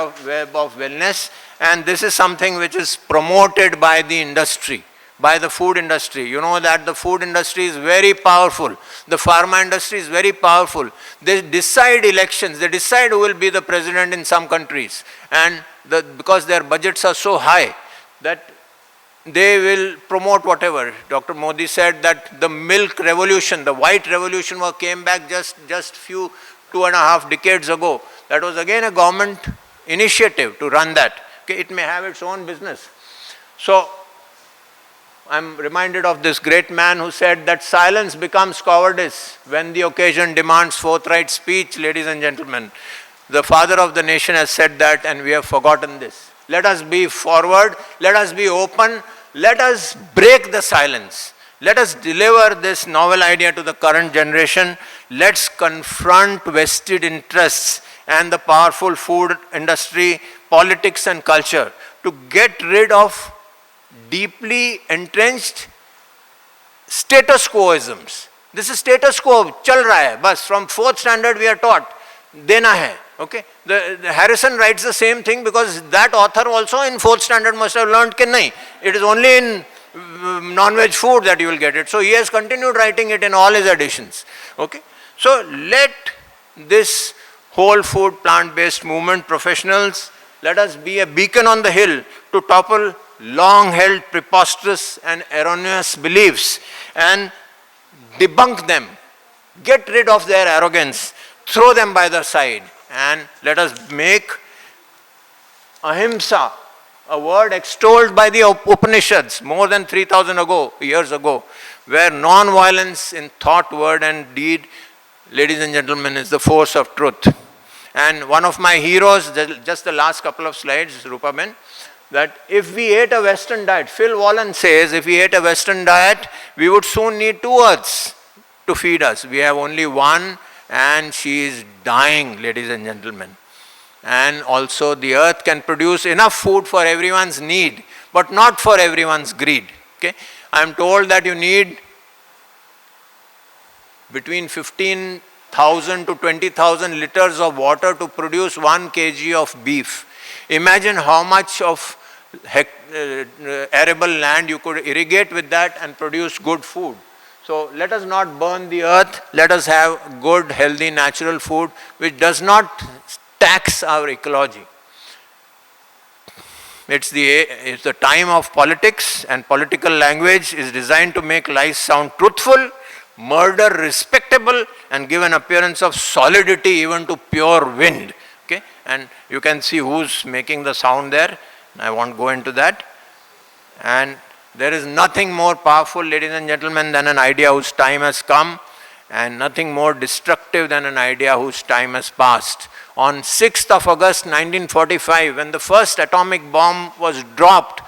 of wellness, and this is something which is promoted by the industry, by the food industry. You know that the food industry is very powerful. The pharma industry is very powerful. They decide elections. They decide who will be the president in some countries. And because their budgets are so high that they will promote whatever. Dr. Modi said that the milk revolution, the white revolution came back just 2.5 decades ago. That was again a government initiative to run that. Okay, it may have its own business. So I'm reminded of this great man who said that silence becomes cowardice when the occasion demands forthright speech, ladies and gentlemen. The father of the nation has said that, and we have forgotten this. Let us be forward, let us be open, let us break the silence. Let us deliver this novel idea to the current generation. Let's confront vested interests and the powerful food industry, politics and culture to get rid of deeply entrenched status quoisms. This is status quo, chal raha hai, bas from 4th standard we are taught, dena hai. Okay, the Harrison writes the same thing because that author also in 4th standard must have learned कि नहीं, it is only in non-veg food that you will get it. So he has continued writing it in all his editions. Okay, so let this whole food plant-based movement professionals, let us be a beacon on the hill to topple long-held preposterous and erroneous beliefs and debunk them, get rid of their arrogance, throw them by the side, and let us make ahimsa a word extolled by the Upanishads more than 3,000 years ago, where non-violence in thought, word and deed, ladies and gentlemen, is the force of truth. And one of my heroes, just the last couple of slides, Rupa Ben, that if we ate a Western diet, Phil Wallen says, if we ate a Western diet, we would soon need 2 earths to feed us. We have only one, and she is dying, ladies and gentlemen. And also the earth can produce enough food for everyone's need, but not for everyone's greed. Okay? I am told that you need between 15,000 to 20,000 liters of water to produce 1 kg of beef. Imagine how much of arable land you could irrigate with that and produce good food. So let us not burn the earth, let us have good, healthy, natural food which does not tax our ecology. It's the time of politics, and political language is designed to make life sound truthful, murder respectable, and give an appearance of solidity even to pure wind. Okay? And you can see who's making the sound there. I won't go into that. And there is nothing more powerful, ladies and gentlemen, than an idea whose time has come, and nothing more destructive than an idea whose time has passed. On 6th of August 1945, when the first atomic bomb was dropped,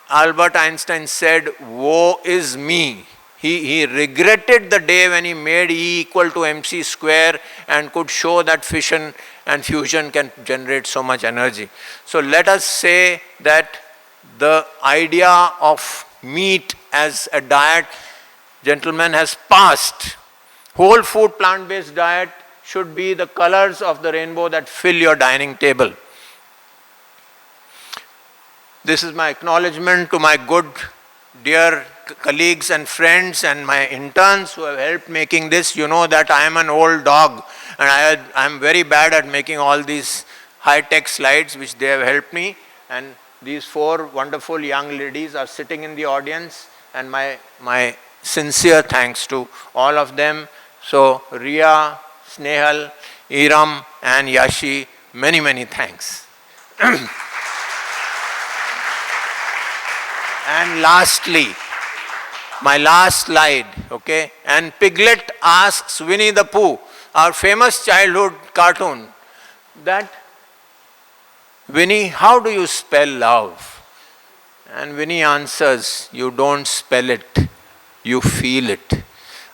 Albert Einstein said, "Woe is me." He regretted the day when he made E equal to mc square and could show that fission and fusion can generate so much energy. So let us say that the idea of meat as a diet, gentlemen, has passed. Whole food plant-based diet should be the colors of the rainbow that fill your dining table. This is my acknowledgement to my good, dear colleagues and friends and my interns who have helped making this. You know that I am an old dog and I am very bad at making all these high-tech slides which they have helped me, and these 4 wonderful young ladies are sitting in the audience, and my sincere thanks to all of them. So Ria, Snehal, Iram and Yashi, many, many thanks. And lastly, my last slide, okay? And Piglet asks Winnie the Pooh, our famous childhood cartoon, that, "Winnie, how do you spell love?" And Winnie answers, "You don't spell it, you feel it.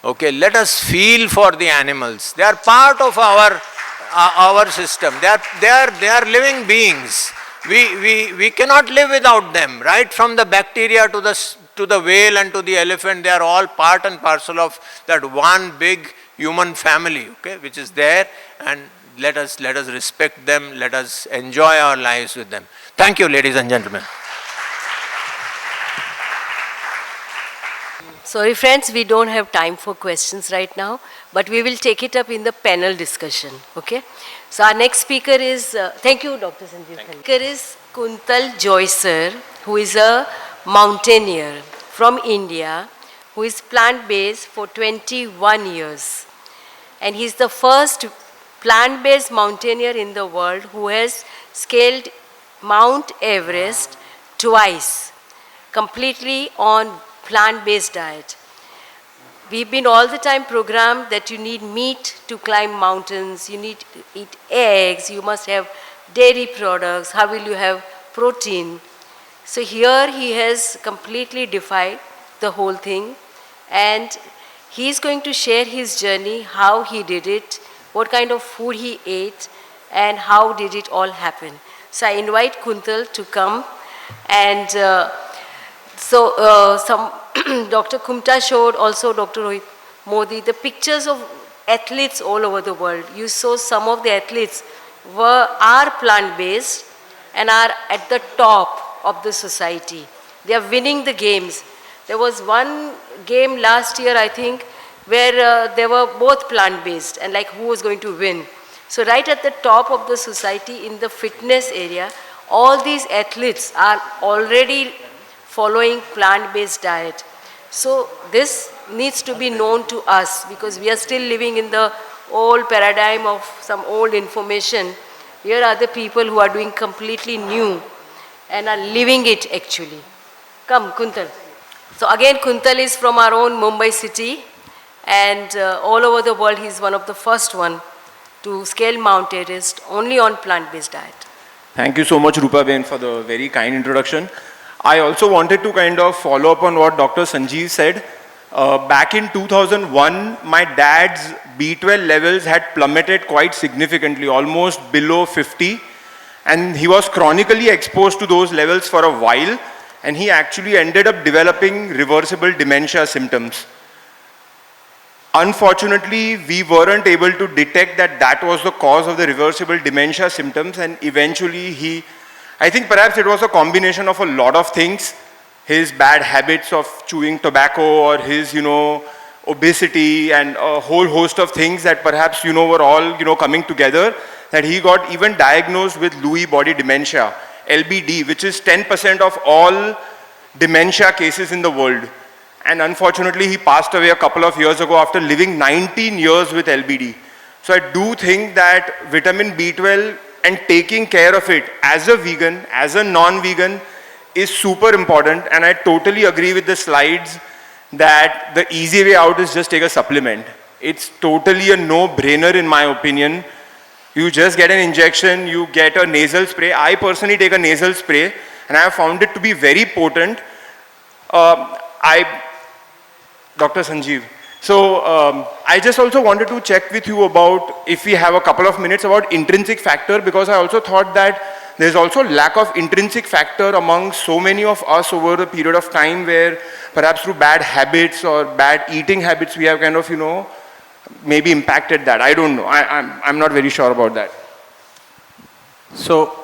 Okay, let us feel for the animals. They are part of our system. They are living beings. We cannot live without them, right? From the bacteria to the whale and to the elephant, they are all part and parcel of that one big human family, okay, which is there, and let us respect them, let us enjoy our lives with them. Thank you, ladies and gentlemen. Sorry friends, we don't have time for questions right now, but we will take it up in the panel discussion, okay? So our next speaker is, thank you Dr. Sanjeev. Speaker is Kuntal Joy sir, who is a mountaineer from India, who is plant-based for 21 years. And he's the first plant-based mountaineer in the world who has scaled Mount Everest twice, completely on plant-based diet. We've been all the time programmed that you need meat to climb mountains, you need to eat eggs, you must have dairy products, how will you have protein? So here he has completely defied the whole thing, and he's going to share his journey, how he did it, what kind of food he ate, and how did it all happen. So I invite Kuntal to come, and some Dr. Kumta showed, also Dr. Rohit Modi, the pictures of athletes all over the world. You saw some of the athletes are plant-based and are at the top of the society. They are winning the games. There was one game last year, I think, where they were both plant-based and like who was going to win. So right at the top of the society in the fitness area, all these athletes are already following plant-based diet. So this needs to be known to us because we are still living in the old paradigm of some old information. Here are the people who are doing completely new and are living it actually. Come, Kuntal. So again, Kuntal is from our own Mumbai city, and all over the world he's one of the first one to scale Mount Everest only on plant-based diet. Thank you so much, Rupa Ben, for the very kind introduction. I also wanted to kind of follow up on what Dr. Sanjeev said. Back in 2001, my dad's B12 levels had plummeted quite significantly, almost below 50. And he was chronically exposed to those levels for a while. And he actually ended up developing reversible dementia symptoms. Unfortunately, we weren't able to detect that that was the cause of the reversible dementia symptoms. And eventually I think perhaps it was a combination of a lot of things. His bad habits of chewing tobacco, or his, obesity, and a whole host of things that perhaps, were all, coming together, that he got even diagnosed with Lewy body dementia, LBD, which is 10% of all dementia cases in the world. And unfortunately, he passed away a couple of years ago after living 19 years with LBD. So I do think that vitamin B12 and taking care of it as a vegan, as a non-vegan, is super important. And I totally agree with the slides that the easy way out is just take a supplement. It's totally a no-brainer in my opinion. You just get an injection, you get a nasal spray. I personally take a nasal spray and I have found it to be very potent. Dr. Sanjeev. So I just also wanted to check with you about, if we have a couple of minutes, about intrinsic factor, because I also thought that there's also lack of intrinsic factor among so many of us over a period of time, where perhaps through bad habits or bad eating habits we have kind of, maybe impacted that. I don't know. I'm not very sure about that. So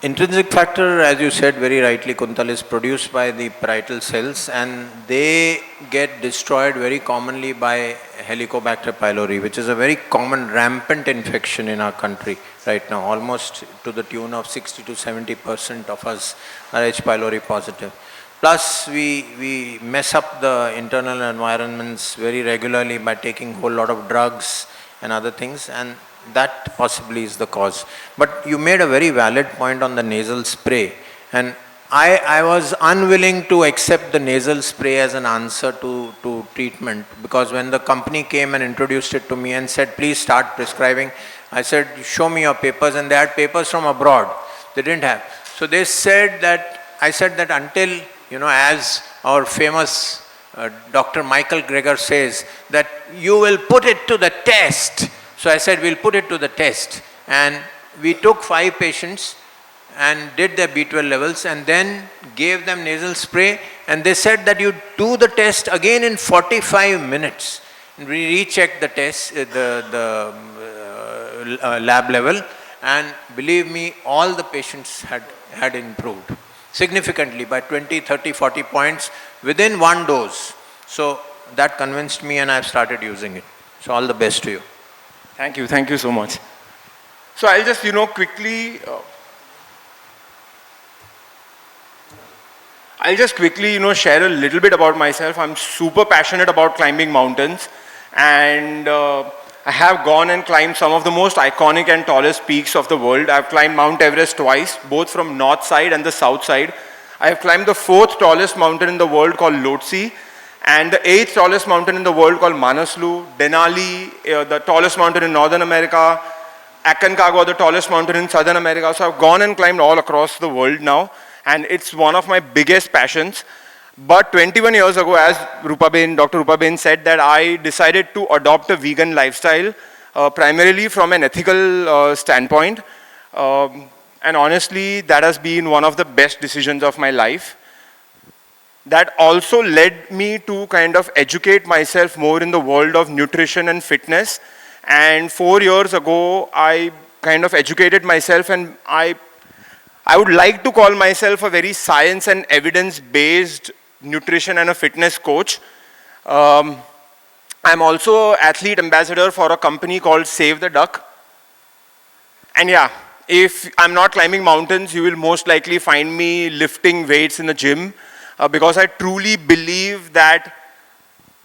intrinsic factor, as you said very rightly, Kuntal, is produced by the parietal cells, and they get destroyed very commonly by Helicobacter pylori, which is a very common rampant infection in our country right now. Almost to the tune of 60 to 70% of us are H. pylori positive. Plus, we mess up the internal environments very regularly by taking a whole lot of drugs and other things, and that possibly is the cause. But you made a very valid point on the nasal spray, and I was unwilling to accept the nasal spray as an answer to treatment, because when the company came and introduced it to me and said, please start prescribing, I said, show me your papers, and they had papers from abroad. They didn't have. So they said that, I said that until, as our famous Dr. Michael Greger says that you will put it to the test. So I said, we'll put it to the test. And we took 5 patients and did their B12 levels and then gave them nasal spray, and they said that you do the test again in 45 minutes. And we rechecked the test, the lab level, and believe me, all the patients had improved significantly by 20, 30, 40 points within one dose. So that convinced me and I've started using it. So all the best to you. Thank you so much. So I'll just, quickly share a little bit about myself. I'm super passionate about climbing mountains, and I have gone and climbed some of the most iconic and tallest peaks of the world. I've climbed Mount Everest twice, both from north side and the south side. I have climbed the 4th tallest mountain in the world called Lhotse, and the 8th tallest mountain in the world called Manaslu, Denali, the tallest mountain in Northern America, Aconcagua, the tallest mountain in Southern America. So I've gone and climbed all across the world now, and it's one of my biggest passions. But 21 years ago, as Dr. Rupa Ben said, that I decided to adopt a vegan lifestyle, primarily from an ethical standpoint. And honestly, that has been one of the best decisions of my life. That also led me to kind of educate myself more in the world of nutrition and fitness. And 4 years ago, I kind of educated myself, and I would like to call myself a very science and evidence-based nutrition and a fitness coach. I'm also athlete ambassador for a company called Save the Duck. And yeah, if I'm not climbing mountains, you will most likely find me lifting weights in the gym, because I truly believe that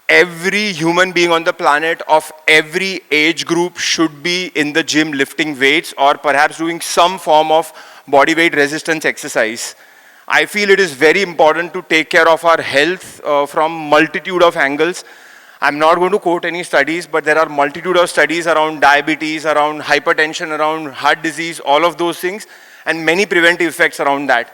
every human being on the planet of every age group should be in the gym lifting weights or perhaps doing some form of body weight resistance exercise. I feel it is very important to take care of our health from multitude of angles. I'm not going to quote any studies, but there are multitude of studies around diabetes, around hypertension, around heart disease, all of those things, and many preventive effects around that.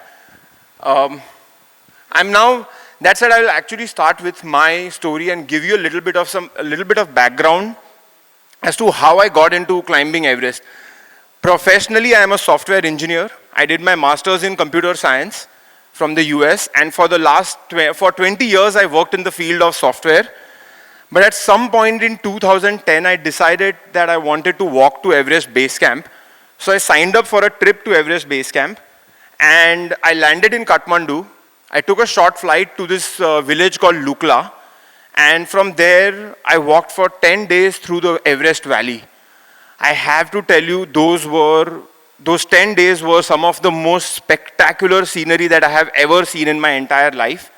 That said, I will actually start with my story and give you a little bit of background as to how I got into climbing Everest. Professionally, I am a software engineer. I did my master's in computer science from the US, and for 20 years, I worked in the field of software. But at some point in 2010, I decided that I wanted to walk to Everest Base Camp. So I signed up for a trip to Everest Base Camp, and I landed in Kathmandu. I took a short flight to this village called Lukla, and from there, I walked for 10 days through the Everest Valley. I have to tell you, those 10 days were some of the most spectacular scenery that I have ever seen in my entire life.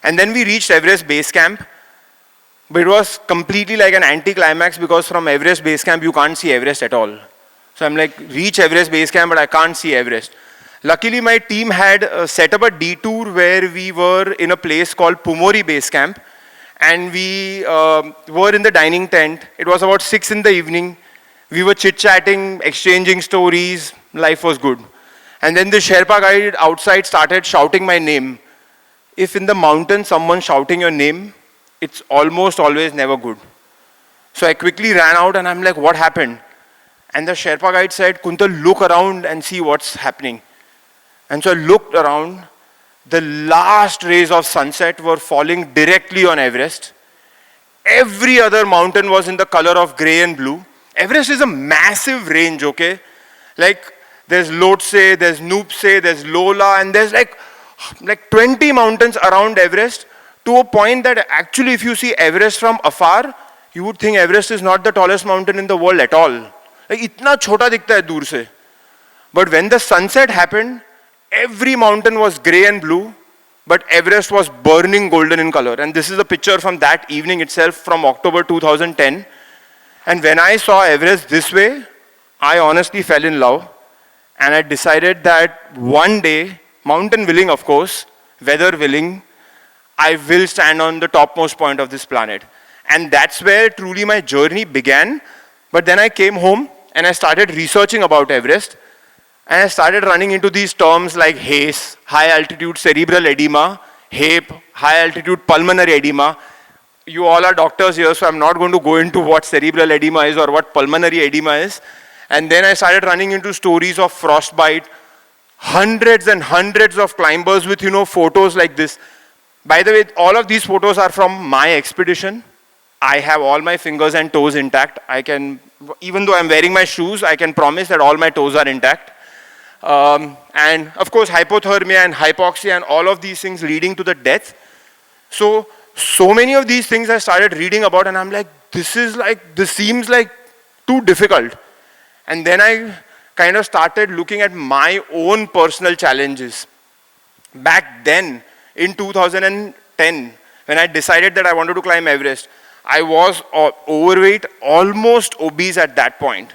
And then we reached Everest Base Camp, but it was completely like an anticlimax, because from Everest Base Camp, you can't see Everest at all. So I'm like, reach Everest Base Camp, but I can't see Everest. Luckily, my team had set up a detour where we were in a place called Pumori Base Camp, and we were in the dining tent. It was about 6 in the evening. We were chit-chatting, exchanging stories. Life was good. And then the Sherpa guide outside started shouting my name. If in the mountain someone's shouting your name, it's almost always never good. So I quickly ran out and I'm like, what happened? And the Sherpa guide said, Kuntal, look around and see what's happening. And so I looked around. The last rays of sunset were falling directly on Everest. Every other mountain was in the color of gray and blue. Everest is a massive range, okay? Like, there's Lhotse, there's Nupse, there's Lola, and there's like 20 mountains around Everest, to a point that actually if you see Everest from afar, you would think Everest is not the tallest mountain in the world at all. Like, itna chota dikhta hai dur se. But when the sunset happened, every mountain was gray and blue, but Everest was burning golden in color. And this is a picture from that evening itself, from October 2010. And when I saw Everest this way, I honestly fell in love. And I decided that one day, mountain willing of course, weather willing, I will stand on the topmost point of this planet. And that's where truly my journey began. But then I came home and I started researching about Everest. And I started running into these terms like HACE, high altitude cerebral edema, HAPE, high altitude pulmonary edema. You all are doctors here, so I'm not going to go into what cerebral edema is or what pulmonary edema is. And then I started running into stories of frostbite, hundreds and hundreds of climbers with, photos like this. By the way, all of these photos are from my expedition. I have all my fingers and toes intact. I can, even though I'm wearing my shoes, I can promise that all my toes are intact. And of course, hypothermia and hypoxia and all of these things leading to the death. So many of these things I started reading about, and I'm like, this seems like too difficult. And then I kind of started looking at my own personal challenges. Back then, in 2010, when I decided that I wanted to climb Everest, I was overweight, almost obese at that point.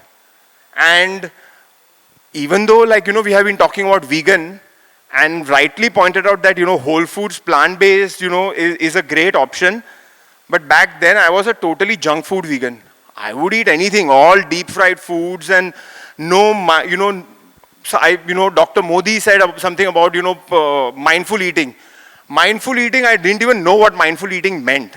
And even though, we have been talking about vegan, and rightly pointed out that, whole foods, plant-based, is a great option. But back then, I was a totally junk food vegan. I would eat anything, all deep fried foods, and no, so Dr. Modi said something about, mindful eating. Mindful eating, I didn't even know what mindful eating meant.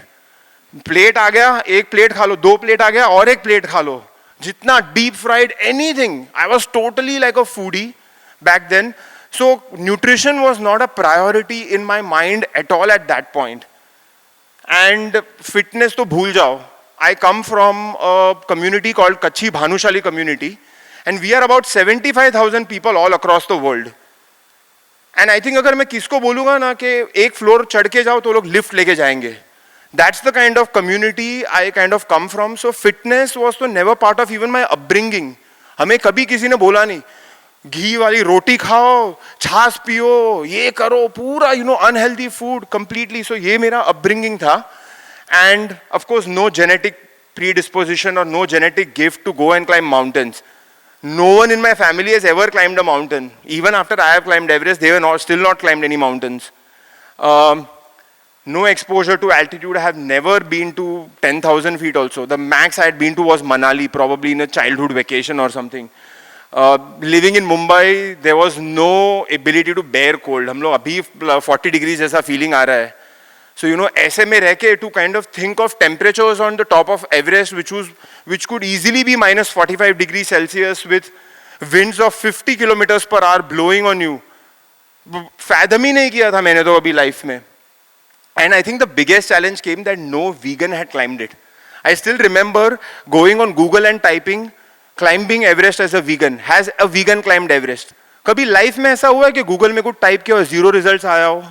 Plate आ गया, एक plate खा लो, दो plate आ गया, और एक plate खा लो. Jitna deep fried, anything. I was totally like a foodie back then. So nutrition was not a priority in my mind at all at that point. And fitness to bhul jao. I come from a community called Kachhi Bhanushali community, and we are about 75,000 people all across the world. And I think अगर मैं किसको बोलूँगा ना कि एक floor चढ़ के जाओ तो लोग लिफ्ट लेके जाएंगे. That's the kind of community I kind of come from. So fitness was so never part of even my upbringing. हमें कभी किसी ने बोला नहीं घी वाली रोटी खाओ, छाछ पियो, ये करो, पूरा unhealthy food completely. So ये मेरा upbringing था. And of course no genetic predisposition or no genetic gift to go and climb mountains. No one in my family has ever climbed a mountain. Even after I have climbed Everest, they were still not climbed any mountains. No exposure to altitude. I have never been to 10,000 feet also. The max I had been to was Manali, probably in a childhood vacation or something. Living in Mumbai, there was no ability to bear cold. हम लोग अभी 40 degrees जैसा feeling आ रहा है. So ऐसे में रह के to kind of think of temperatures on the top of Everest, which could easily be minus 45 degrees Celsius with winds of 50 kilometers per hour blowing on you. Fathom ही नहीं किया था मैंने तो अभी life में. And I think the biggest challenge came that no vegan had climbed it. I still remember going on Google and typing climbing Everest as a vegan. Has a vegan climbed Everest? कभी life में ऐसा हुआ है कि Google में कुछ type किया और zero results आया हो?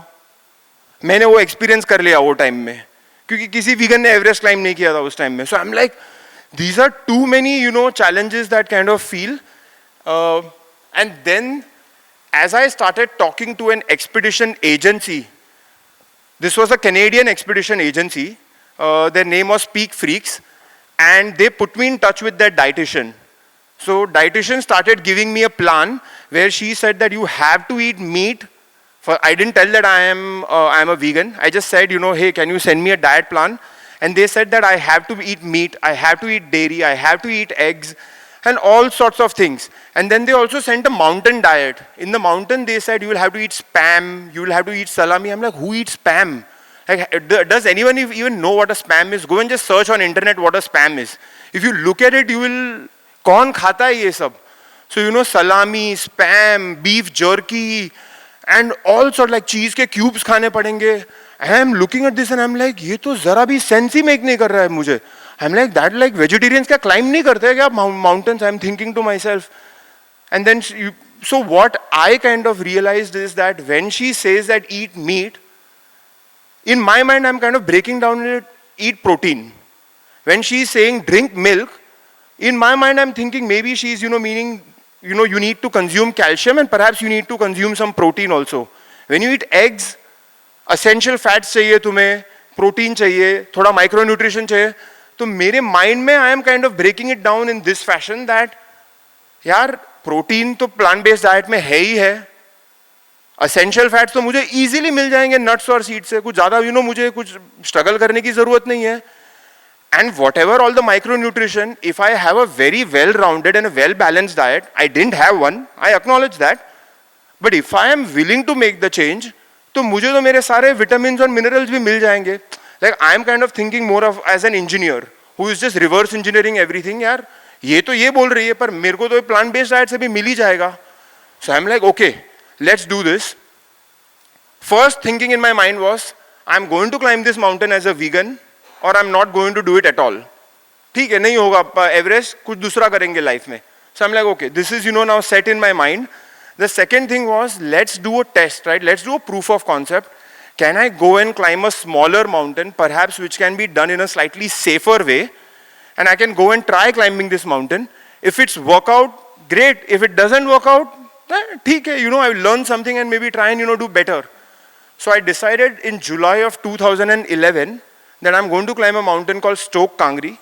मैंने वो experience कर लिया वो time में, क्योंकि किसी vegan ने Everest climb नहीं किया था उस time में. So I'm like, these are too many, challenges that kind of feel. And then, as I started talking to an expedition agency, this was a Canadian expedition agency. Their name was Peak Freaks, and they put me in touch with their dietitian. So dietitian started giving me a plan where she said that you have to eat meat. I didn't tell that I am a vegan. I just said, hey, can you send me a diet plan? And they said that I have to eat meat, I have to eat dairy, I have to eat eggs, and all sorts of things. And then they also sent a mountain diet. In the mountain, they said you will have to eat spam, you will have to eat salami. I'm like, who eats spam? Like, does anyone even know what a spam is? Go and just search on internet what a spam is. If you look at it, you will, kaun khata hai ye sab? So salami, spam, beef jerky, and all sort like cheese ke cubes khane padenge. I am looking at this and I'm like, ये तो जरा भी sense ही make नहीं कर रहा है मुझे. I'm like, that like vegetarians क्या climb नहीं करते हैं क्या mountains? I'm thinking to myself. And then, so what I kind of realized is that when she says that eat meat, in my mind I'm kind of breaking down it, eat protein. When she's saying drink milk, in my mind I'm thinking maybe she's, meaning, you need to consume calcium and perhaps you need to consume some protein also. When you eat eggs, essential fats चाहिए तुम्हें, protein चाहिए, थोड़ा micronutrition चाहिए. तो मेरे mind में I am kind of breaking it down in this fashion that यार protein तो plant based diet में है ही है, essential fats तो मुझे easily मिल जाएंगे nuts और seeds से, कुछ ज़्यादा मुझे कुछ struggle करने की ज़रूरत नहीं है. And whatever all the micronutrition, if I have a very well-rounded and a well-balanced diet, I didn't have one, I acknowledge that. But if I am willing to make the change, तो मुझे तो मेरे सारे vitamins और minerals भी मिल जाएंगे. Like I am kind of thinking more of as an engineer who is just reverse engineering everything. यार ये तो ये बोल रही है पर मेरे को तो plant based diet से भी मिल ही जाएगा. So I'm like, okay, let's do this. First thinking in my mind was, I'm going to climb this mountain as a vegan or I'm not going to do it at all. ठीक है, नहीं होगा Everest, कुछ दूसरा करेंगे life में. So I'm like, okay, this is now set in my mind. The second thing was, let's do a test, right? Let's do a proof of concept. Can I go and climb a smaller mountain, perhaps which can be done in a slightly safer way, and I can go and try climbing this mountain. If it's work out, great. If it doesn't work out, ठीक है, I will learn something and maybe try and do better. So I decided in July of 2011 that I'm going to climb a mountain called Stoke Kangri.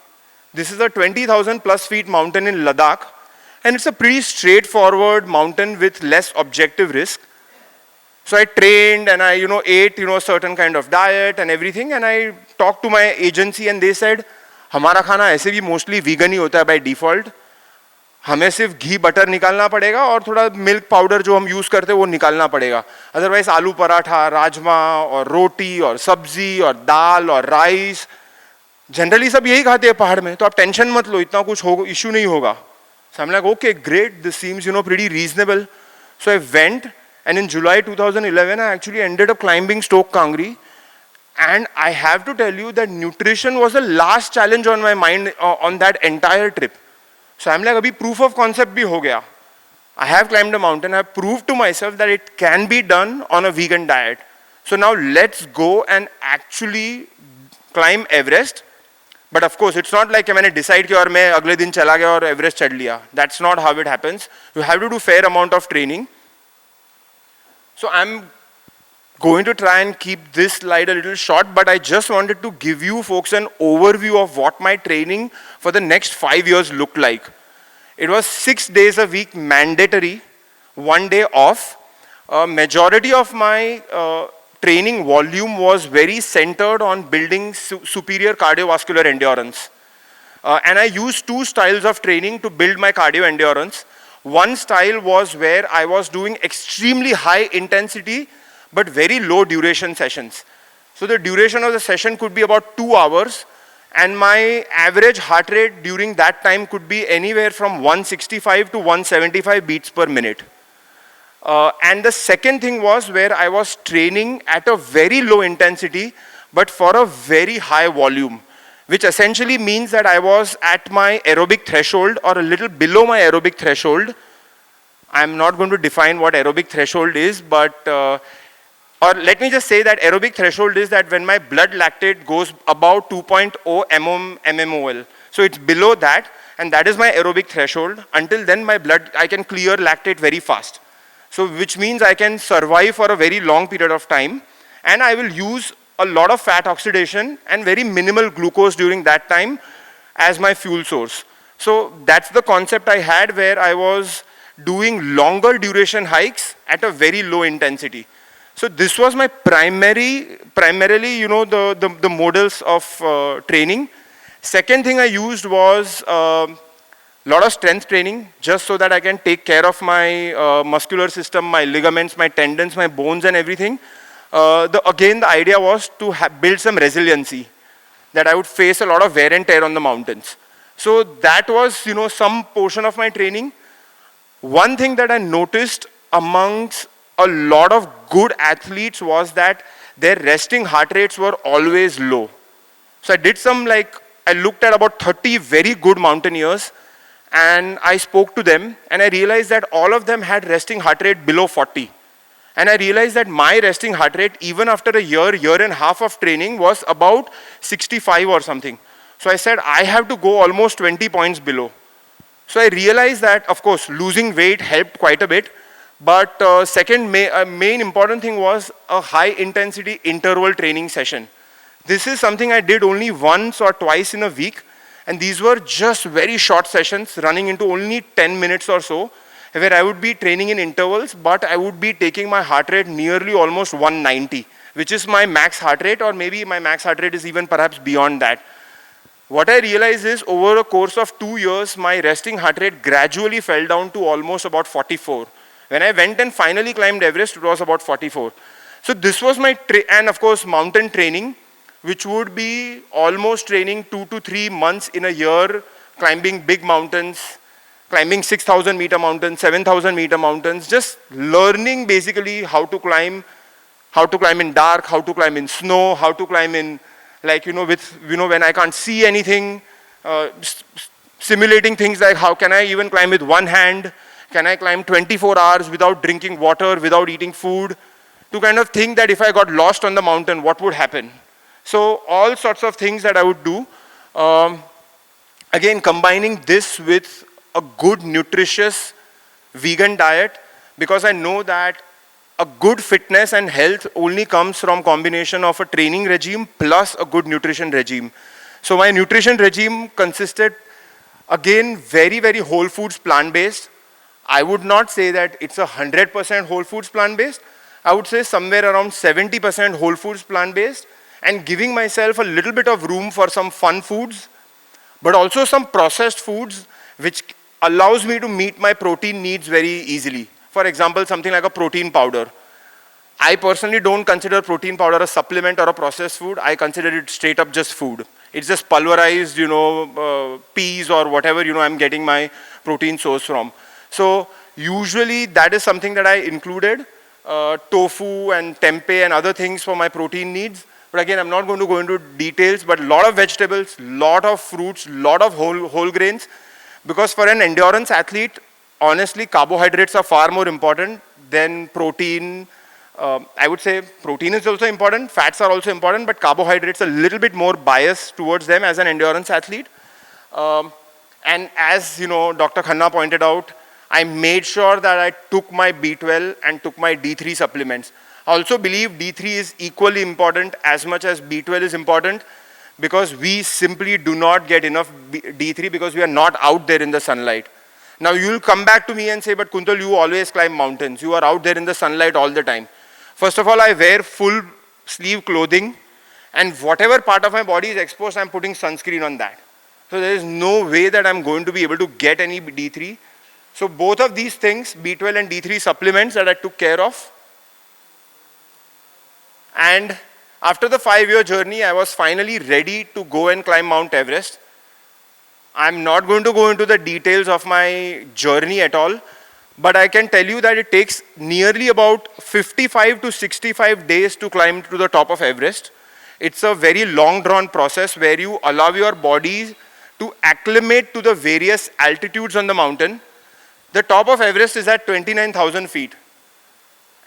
This is a 20,000 plus feet mountain in Ladakh, and it's a pretty straightforward mountain with less objective risk. So I trained and I ate a certain kind of diet and everything, and I talked to my agency and they said, हमारा खाना ऐसे भी mostly vegan ही होता है by default. हमें सिर्फ घी butter निकालना पड़ेगा और थोड़ा मिल्क पाउडर जो हम यूज करते हैं वो निकालना पड़ेगा. अदरवाइज आलू पराठा, राजमा और रोटी और सब्जी और दाल और राइस, जनरली सब यही खाते हैं पहाड़ में, तो आप टेंशन मत लो, इतना कुछ इशू नहीं होगा. So I'm like, okay, great, this seems pretty reasonable. So I went, and in July 2011 I actually ended up climbing Stoke Kangri, and I have to tell you that nutrition was the last challenge on my mind on that entire trip. So I'm like, abhi proof of concept bhi ho gaya. I have climbed a mountain, I have proved to myself that it can be done on a vegan diet. So now let's go and actually climb Everest. But of course, it's not like मैंने decide कि और मैं अगले दिन चला गया और Everest चढ़ लिया. That's not how it happens. You have to do fair amount of training. So I'm going to try and keep this slide a little short, but I just wanted to give you folks an overview of what my training for the next 5 years looked like. It was 6 days a week mandatory, 1 day off. Majority of my training volume was very centered on building superior cardiovascular endurance. And I used 2 styles of training to build my cardio endurance. One style was where I was doing extremely high intensity but very low duration sessions. So the duration of the session could be about 2 hours, and my average heart rate during that time could be anywhere from 165 to 175 beats per minute. And the second thing was where I was training at a very low intensity but for a very high volume, which essentially means that I was at my aerobic threshold or a little below my aerobic threshold. I'm not going to define what aerobic threshold is, but or let me just say that aerobic threshold is that when my blood lactate goes about 2.0 mmol. So it's below that, and that is my aerobic threshold. Until then, I can clear lactate very fast. So which means I can survive for a very long period of time, and I will use a lot of fat oxidation and very minimal glucose during that time as my fuel source. So that's the concept I had, where I was doing longer duration hikes at a very low intensity. So this was my primarily, the models of training. Second thing I used was lot of strength training, just so that I can take care of my muscular system, my ligaments, my tendons, my bones and everything. Again, the idea was to build some resiliency, that I would face a lot of wear and tear on the mountains. So that was, some portion of my training. One thing that I noticed amongst a lot of good athletes was that their resting heart rates were always low. So I did I looked at about 30 very good mountaineers, and I spoke to them, and I realized that all of them had resting heart rate below 40. And I realized that my resting heart rate, even after a year and a half of training, was about 65 or something. So I said, I have to go almost 20 points below. So I realized that, of course, losing weight helped quite a bit, but second main important thing was a high intensity interval training session. This is something I did only once or twice in a week, and these were just very short sessions running into only 10 minutes or so, where I would be training in intervals, but I would be taking my heart rate nearly almost 190, which is my max heart rate, or maybe my max heart rate is even perhaps beyond that. What I realized is over a course of 2 years, my resting heart rate gradually fell down to almost about 44. When I went and finally climbed Everest, it was about 44. So this was my, and of course mountain training, which would be almost training 2 to 3 months in a year, climbing big mountains, climbing 6,000 meter mountains, 7,000 meter mountains, just learning basically how to climb in dark, how to climb in snow, how to climb in, like, when I can't see anything, simulating things like how can I even climb with one hand, can I climb 24 hours without drinking water, without eating food, to kind of think that if I got lost on the mountain, what would happen? So all sorts of things that I would do. Again, combining this with a good, nutritious vegan diet, because I know that a good fitness and health only comes from combination of a training regime plus a good nutrition regime. So my nutrition regime consisted, again, very, very whole foods plant-based. I would not say that it's 100% whole foods plant-based. I would say somewhere around 70% whole foods plant-based, and giving myself a little bit of room for some fun foods, but also some processed foods which allows me to meet my protein needs very easily. For example, something like a protein powder. I personally don't consider protein powder a supplement or a processed food. I consider it straight up just food. It's just pulverized, peas or whatever, I'm getting my protein source from. So usually that is something that I included, tofu and tempeh and other things for my protein needs. But again, I'm not going to go into details, but a lot of vegetables, lot of fruits, lot of whole grains, because for an endurance athlete, honestly, carbohydrates are far more important than protein. I would say protein is also important, fats are also important, but carbohydrates are a little bit more biased towards them as an endurance athlete. And as Dr. Khanna pointed out, I made sure that I took my B12 and took my D3 supplements. I also believe D3 is equally important as much as B12 is important, because we simply do not get enough D3 because we are not out there in the sunlight. Now you'll come back to me and say, but Kuntal, you always climb mountains. You are out there in the sunlight all the time. First of all, I wear full sleeve clothing, and whatever part of my body is exposed, I'm putting sunscreen on that. So there is no way that I'm going to be able to get any D3. So both of these things, B12 and D3 supplements that I took care of. And after the 5-year journey, I was finally ready to go and climb Mount Everest. I'm not going to go into the details of my journey at all, but I can tell you that it takes nearly about 55 to 65 days to climb to the top of Everest. It's a very long drawn process where you allow your body to acclimate to the various altitudes on the mountain. The top of Everest is at 29,000 feet.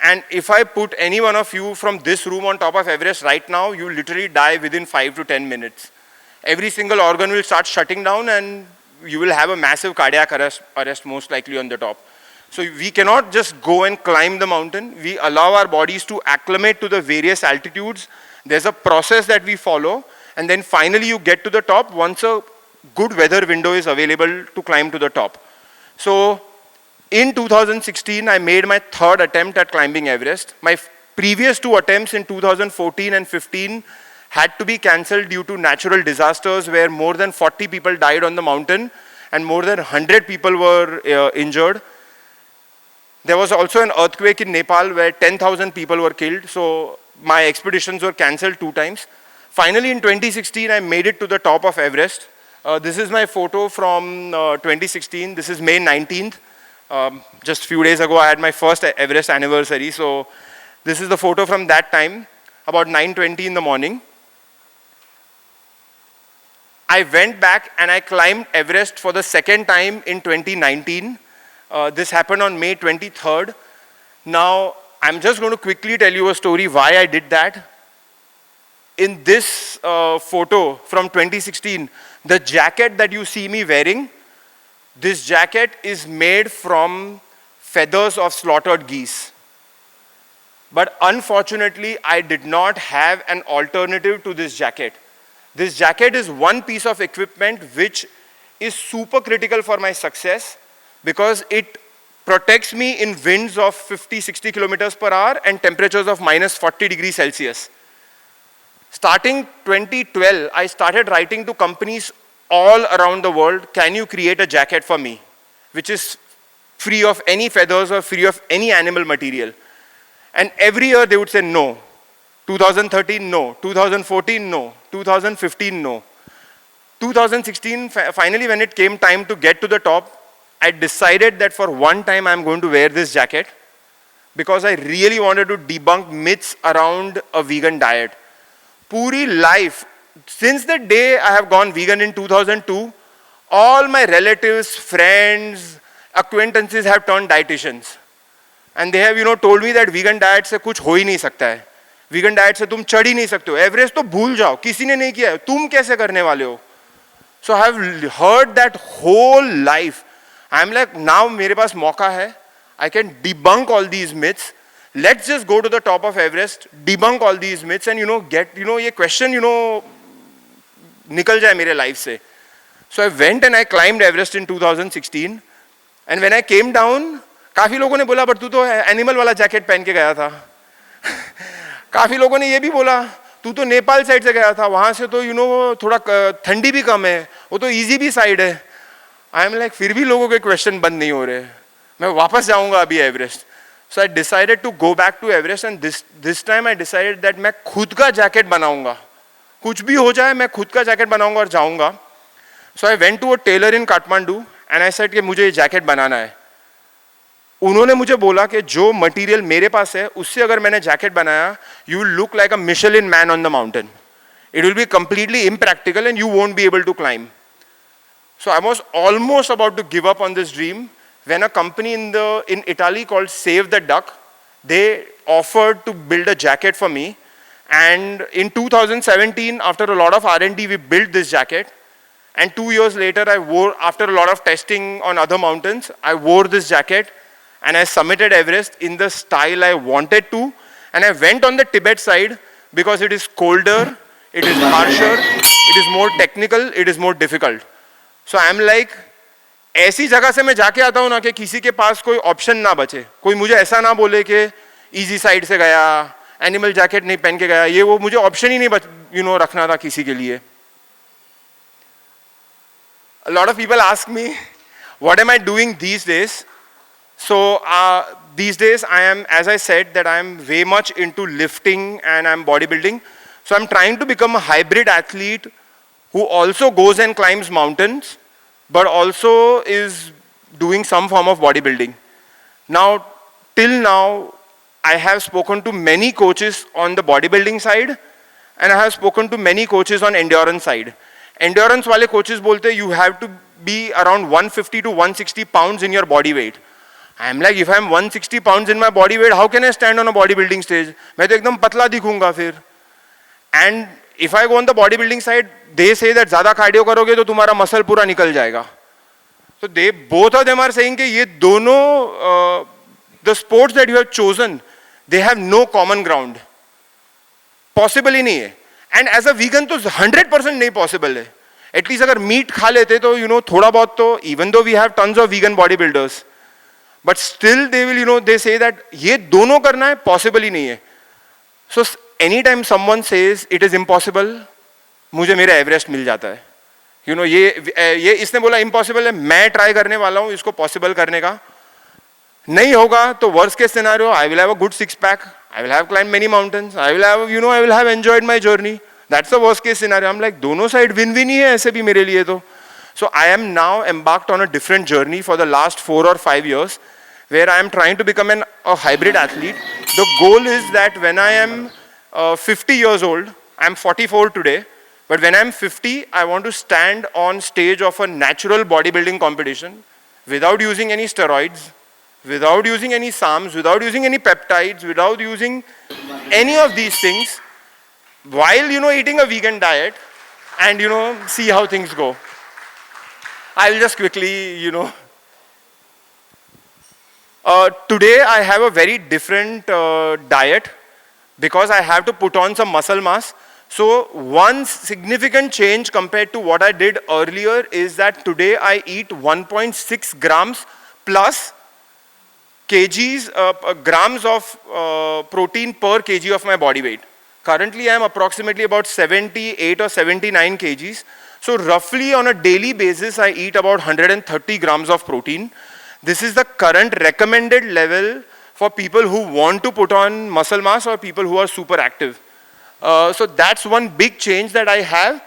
And if I put any one of you from this room on top of Everest right now, you literally die within 5 to 10 minutes. Every single organ will start shutting down and you will have a massive cardiac arrest most likely on the top. So we cannot just go and climb the mountain. We allow our bodies to acclimate to the various altitudes. There's a process that we follow, and then finally you get to the top once a good weather window is available to climb to the top. So in 2016, I made my 3rd attempt at climbing Everest. My previous 2 attempts in 2014 and 15 had to be cancelled due to natural disasters where more than 40 people died on the mountain and more than 100 people were injured. There was also an earthquake in Nepal where 10,000 people were killed, so my expeditions were cancelled 2 times. Finally, in 2016, I made it to the top of Everest. This is my photo from 2016. This is May 19th. Just a few days ago, I had my first Everest anniversary, so this is the photo from that time, about 9:20 in the morning. I went back and I climbed Everest for the 2nd time in 2019. This happened on May 23rd. Now, I'm just going to quickly tell you a story why I did that. In this photo from 2016, the jacket that you see me wearing, this jacket is made from feathers of slaughtered geese. But unfortunately, I did not have an alternative to this jacket. This jacket is one piece of equipment which is super critical for my success because it protects me in winds of 50-60 kilometers per hour and temperatures of minus 40 degrees Celsius. Starting 2012, I started writing to companies all around the world, can you create a jacket for me, which is free of any feathers or free of any animal material. And every year they would say no. 2013, no. 2014, no. 2015, no. 2016, finally when it came time to get to the top, I decided that for one time I'm going to wear this jacket because I really wanted to debunk myths around a vegan diet. Puri life, since the day I have gone vegan in 2002, all my relatives, friends, acquaintances have turned dietitians. And they have, told me that vegan diet से कुछ हो ही नहीं सकता है. Vegan diet से तुम चढ़ ही नहीं सकते हो. एवरेस्ट तो भूल जाओ, किसी ने नहीं किया है, तुम कैसे करने वाले हो? So I have heard that whole life. I'm like, now मेरे पास मौका है. I can debunk all these myths. Let's just go to the top of Everest, debunk all these myths, and get ये question निकल जाए मेरे life से. So I went and I climbed Everest in 2016, and when I came down, काफी लोगों ने बोला, but तू तो एनिमल वाला जैकेट पहन के गया था. काफी लोगों ने ये भी बोला, तू तो नेपाल साइड से गया था, वहां से तो थोड़ा ठंडी भी कम है, वो तो इजी भी साइड है. आई एम लाइक, फिर भी लोगों के क्वेश्चन बंद नहीं हो रहे, मैं वापस जाऊंगा अभी Everest. So I decided to go back to Everest, and this time I decided that मैं खुद का जैकेट बनाऊंगा. कुछ भी हो जाए मैं खुद का जैकेट बनाऊंगा और जाऊंगा. So I went to a tailor in Kathmandu and I said कि मुझे ये जैकेट बनाना है. उन्होंने मुझे बोला कि जो मटेरियल मेरे पास है उससे अगर मैंने जैकेट बनाया, you will look like a Michelin man on the mountain. It will be completely impractical and you won't be able to climb. So I was almost about to give up on this dream when a company in Italy called Save the Duck, they offered to build a jacket for me. And in 2017, after a lot of R&D, we built this jacket. And 2 years later, after a lot of testing on other mountains, I wore this jacket and I summited Everest in the style I wanted to. And I went on the Tibet side because it is colder, it is harsher, it is more technical, it is more difficult. So I am like, ऐसी जगह से मैं जाके आता हूँ ना कि किसी के पास कोई ऑप्शन ना बचे, कोई मुझे ऐसा ना बोले कि इजी साइड से गया, एनिमल जैकेट नहीं पहन के गया, ये वो मुझे ऑप्शन ही नहीं रखना था किसी के लिए. A lot of people ask me, what am I doing these days? So these days I am, as I said, that I am way much into lifting and I'm bodybuilding. So I'm trying to become a hybrid athlete who also goes and climbs mountains, but also is doing some form of bodybuilding. Now, till now, I have spoken to many coaches on the bodybuilding side, and I have spoken to many coaches on endurance side. Endurance wale coaches bolte, you have to be around 150 to 160 pounds in your body weight. I am like, if I am 160 pounds in my body weight, how can I stand on a bodybuilding stage? मैं तो एकदम पतला दिखूंगा फिर. And if I go on the bodybuilding side, they say that ज़्यादा cardio करोगे तो तुम्हारा muscle पूरा निकल जाएगा. So they, both of them are saying कि ये दोनों the sports that you have chosen, they have no common ground. Possible ही नहीं है. And as a vegan तो 100% नहीं possible है. At least अगर meat खा लेते तो थोड़ा बहुत तो, even though we have tons of vegan bodybuilders, but still they will they say that ये दोनों करना है, possible ही नहीं है. So anytime someone says it is impossible, मुझे मेरा एवरेस्ट मिल जाता है. ये इसने बोला impossible है, मैं ट्राई करने वाला हूँ इसको possible करने का. नहीं होगा तो worst case scenario, I will have a good six pack, I will have climbed many mountains, I will have I will have enjoyed my journey. That's the worst case scenario. I'm like, दोनों side win-win ही है ऐसे भी मेरे लिए तो. So I am now embarked on a different journey for the last 4 or 5 years, where I am trying to become a hybrid athlete. The goal is that when I am 50 years old, I am 44 today, but when I am 50, I want to stand on stage of a natural bodybuilding competition without using any steroids, without using any SARMs, without using any peptides, without using any of these things, while eating a vegan diet, and see how things go. I will just quickly today I have a very different diet because I have to put on some muscle mass. So one significant change compared to what I did earlier is that today I eat 1.6 grams plus grams of protein per kg of my body weight. Currently I am approximately about 78 or 79 kgs. So roughly on a daily basis I eat about 130 grams of protein. This is the current recommended level for people who want to put on muscle mass or people who are super active. So that's one big change that I have.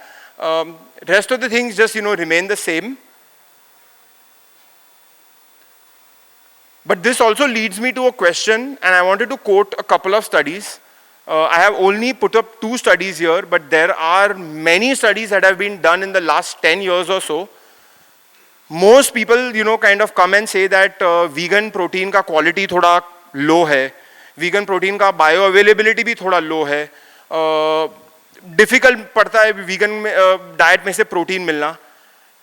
Rest of the things just, remain the same. But this also leads me to a question, and I wanted to quote a couple of studies. I have only put up 2 studies here, but there are many studies that have been done in the last 10 years or so. Most people, kind of come and say that vegan protein ka quality thoda low hai. Vegan protein ka bioavailability bhi thoda low hai. Difficult padta hai vegan diet mein se protein milna.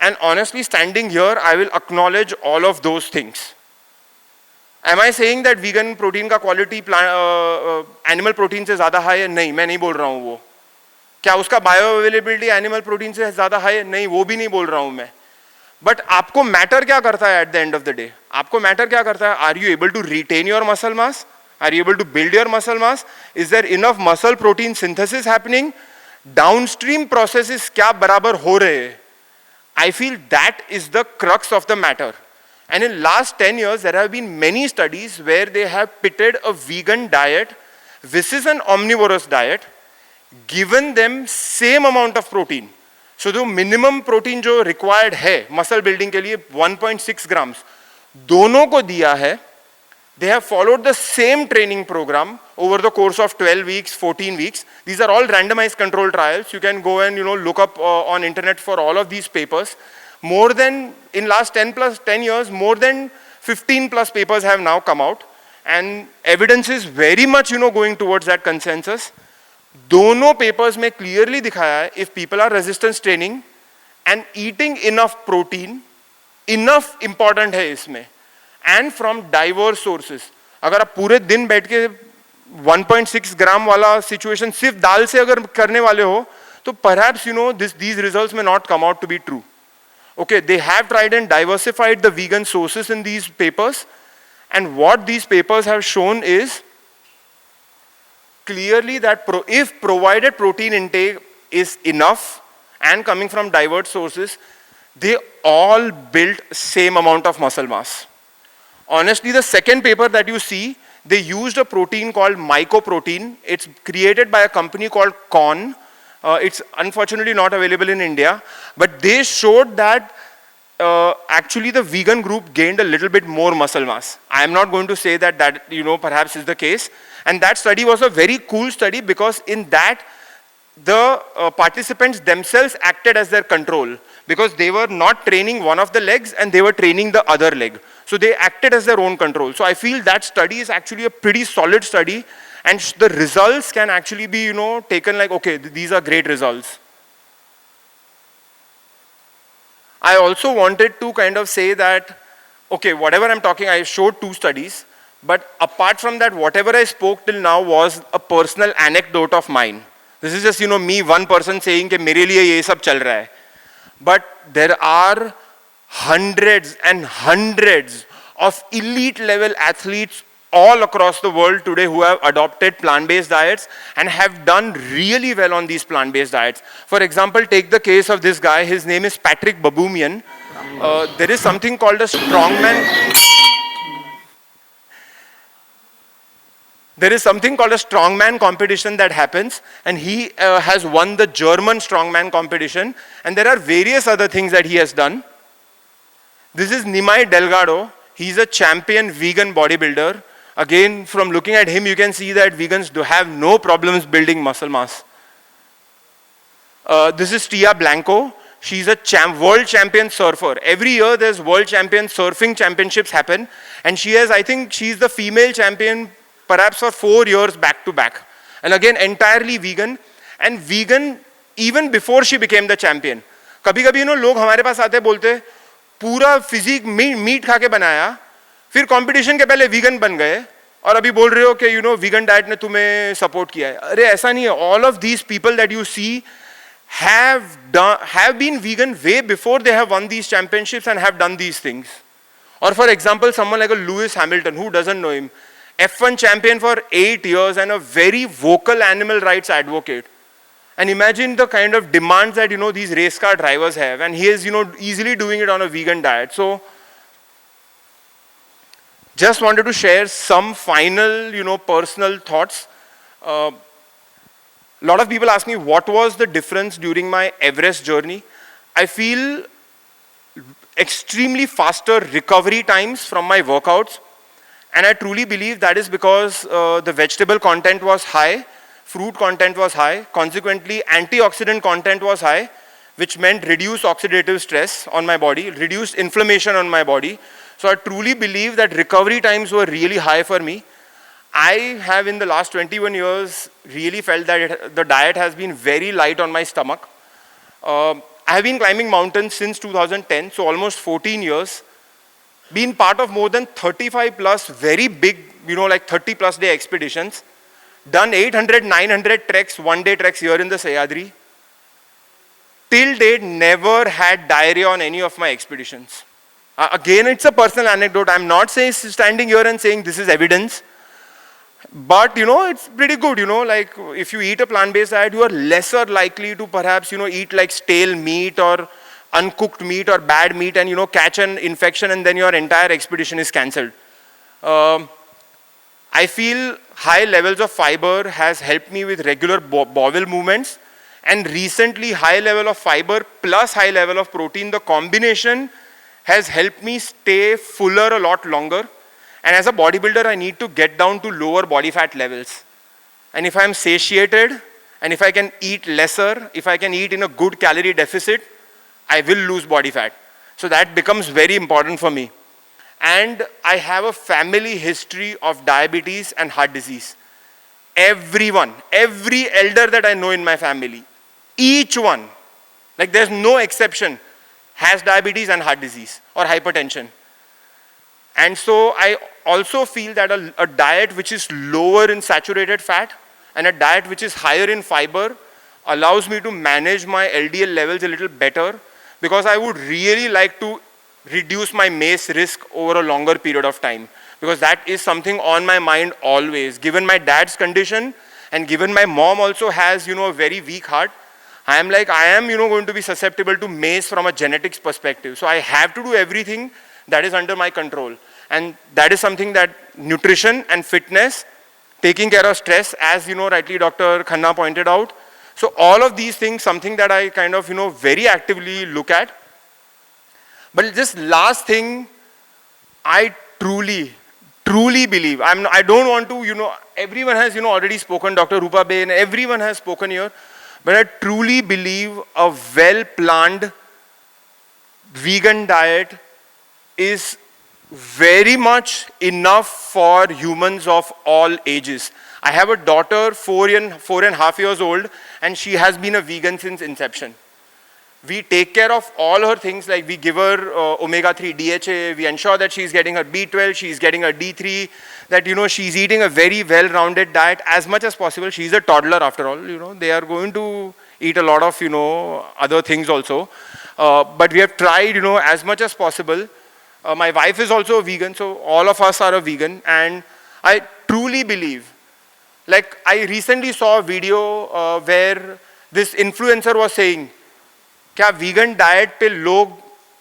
And honestly, standing here, I will acknowledge all of those things. Am I saying that vegan protein का quality animal protein से ज़्यादा high है? नहीं, मैं नहीं बोल रहा हूँ वो. क्या उसका bioavailability animal protein से ज़्यादा high है? नहीं, वो भी नहीं बोल रहा हूँ मैं. But आपको matter क्या करता है at the end of the day? आपको matter क्या करता है? Are you able to retain your muscle mass? Are you able to build your muscle mass? Is there enough muscle protein synthesis happening? Downstream processes क्या बराबर हो रहे हैं? I feel that is the crux of the matter. And in last 10 years, there have been many studies where they have pitted a vegan diet versus an omnivorous diet, given them same amount of protein. So the minimum protein जो required है muscle building के लिए 1.6 grams, दोनों को दिया है. They have followed the same training program over the course of 12 weeks, 14 weeks. These are all randomized control trials. You can go and look up on internet for all of these papers. More than, in last 10 years, more than 15 plus papers have now come out, and evidence is very much, going towards that consensus. दोनों papers में clearly दिखाया है, if people are resistance training and eating enough protein, enough important है इसमें, and from diverse sources. अगर आप पूरे दिन बैठ के 1.6 ग्राम वाला situation सिर्फ दाल से अगर करने वाले हो, तो perhaps, these results may not come out to be true. Okay, they have tried and diversified the vegan sources in these papers, and what these papers have shown is clearly that if provided protein intake is enough and coming from diverse sources, they all build same amount of muscle mass. Honestly, the second paper that you see, they used a protein called mycoprotein. It's created by a company called Corn. It's unfortunately not available in India, but they showed that actually the vegan group gained a little bit more muscle mass. I am not going to say that perhaps is the case. And that study was a very cool study because in that the participants themselves acted as their control because they were not training one of the legs and they were training the other leg. So they acted as their own control. So I feel that study is actually a pretty solid study. And the results can actually be, taken like, okay, these are great results. I also wanted to kind of say that, okay, whatever I'm talking, I showed 2 studies, but apart from that, whatever I spoke till now was a personal anecdote of mine. This is just, me, one person saying कि मेरे लिए ये सब चल रहा है. But there are hundreds and hundreds of elite level athletes all across the world today who have adopted plant-based diets and have done really well on these plant-based diets. For example, take the case of this guy. His name is Patrick Baboumian. There is something called a strongman. There is something called a strongman competition that happens, and he has won the German strongman competition, and there are various other things that he has done. This is Nimai Delgado. He's a champion vegan bodybuilder. Again, from looking at him, you can see that vegans do have no problems building muscle mass. This is Tia Blanco. She's a world champion surfer. Every year there's world champion surfing championships happen, and she has, I think she's the female champion perhaps for 4 years back to back. And again, entirely vegan, and vegan even before she became the champion. कभी-कभी लोग हमारे पास आते बोलते पूरा physique meet खा के बनाया, फिर कंपटीशन के पहले वीगन बन गए और अभी बोल रहे हो कि वीगन डाइट ने तुम्हें सपोर्ट किया है. अरे ऐसा नहीं है. All of these people that you see have been vegan way before they have won these championships and have done these things. Or for example, someone like a Lewis Hamilton, who doesn't know him, F1 champion for 8 years and a very vocal animal rights advocate. And imagine the kind of demands that these race car drivers have, and he is easily doing it on a vegan diet. So Just wanted to share some final, personal thoughts. A lot of people ask me what was the difference during my Everest journey. I feel extremely faster recovery times from my workouts, and I truly believe that is because the vegetable content was high, fruit content was high, consequently antioxidant content was high, which meant reduced oxidative stress on my body, reduced inflammation on my body. So I truly believe that recovery times were really high for me. I have in the last 21 years really felt that the diet has been very light on my stomach. I have been climbing mountains since 2010, so almost 14 years. Been part of more than 35 plus very big, like 30 plus day expeditions. Done 800, 900 treks, one-day treks here in the Sahyadri. Till date, never had diarrhea on any of my expeditions. Again, it's a personal anecdote. I'm not standing here and saying this is evidence. But, it's pretty good, like if you eat a plant-based diet, you are lesser likely to perhaps, eat like stale meat or uncooked meat or bad meat and, catch an infection and then your entire expedition is cancelled. I feel high levels of fiber has helped me with regular bowel movements, and recently high level of fiber plus high level of protein, the combination has helped me stay fuller a lot longer. And as a bodybuilder, I need to get down to lower body fat levels. And if I'm satiated, and if I can eat lesser, if I can eat in a good calorie deficit, I will lose body fat. So that becomes very important for me. And I have a family history of diabetes and heart disease. Everyone, every elder that I know in my family, each one, like there's no exception, has diabetes and heart disease or hypertension. And so I also feel that a diet which is lower in saturated fat and a diet which is higher in fiber allows me to manage my LDL levels a little better, because I would really like to reduce my MACE risk over a longer period of time, because that is something on my mind always. Given my dad's condition and given my mom also has, a very weak heart, I am, going to be susceptible to MACE from a genetics perspective. So I have to do everything that is under my control. And that is something that nutrition and fitness, taking care of stress, as rightly Dr. Khanna pointed out. So all of these things, something that I kind of, very actively look at. But this last thing, I truly believe, I don't want to, everyone has, already spoken, Dr. Rupa Bain, everyone has spoken here. But I truly believe a well-planned vegan diet is very much enough for humans of all ages. I have a daughter, 4.5 years old, and she has been a vegan since inception. We take care of all her things, like we give her omega-3 DHA, we ensure that she's getting her B12, she's getting her D3, that, she's eating a very well-rounded diet as much as possible. She's a toddler after all, they are going to eat a lot of, other things also. But we have tried, as much as possible. My wife is also a vegan, so all of us are a vegan, and I truly believe, like I recently saw a video where this influencer was saying, क्या vegan diet पे लोग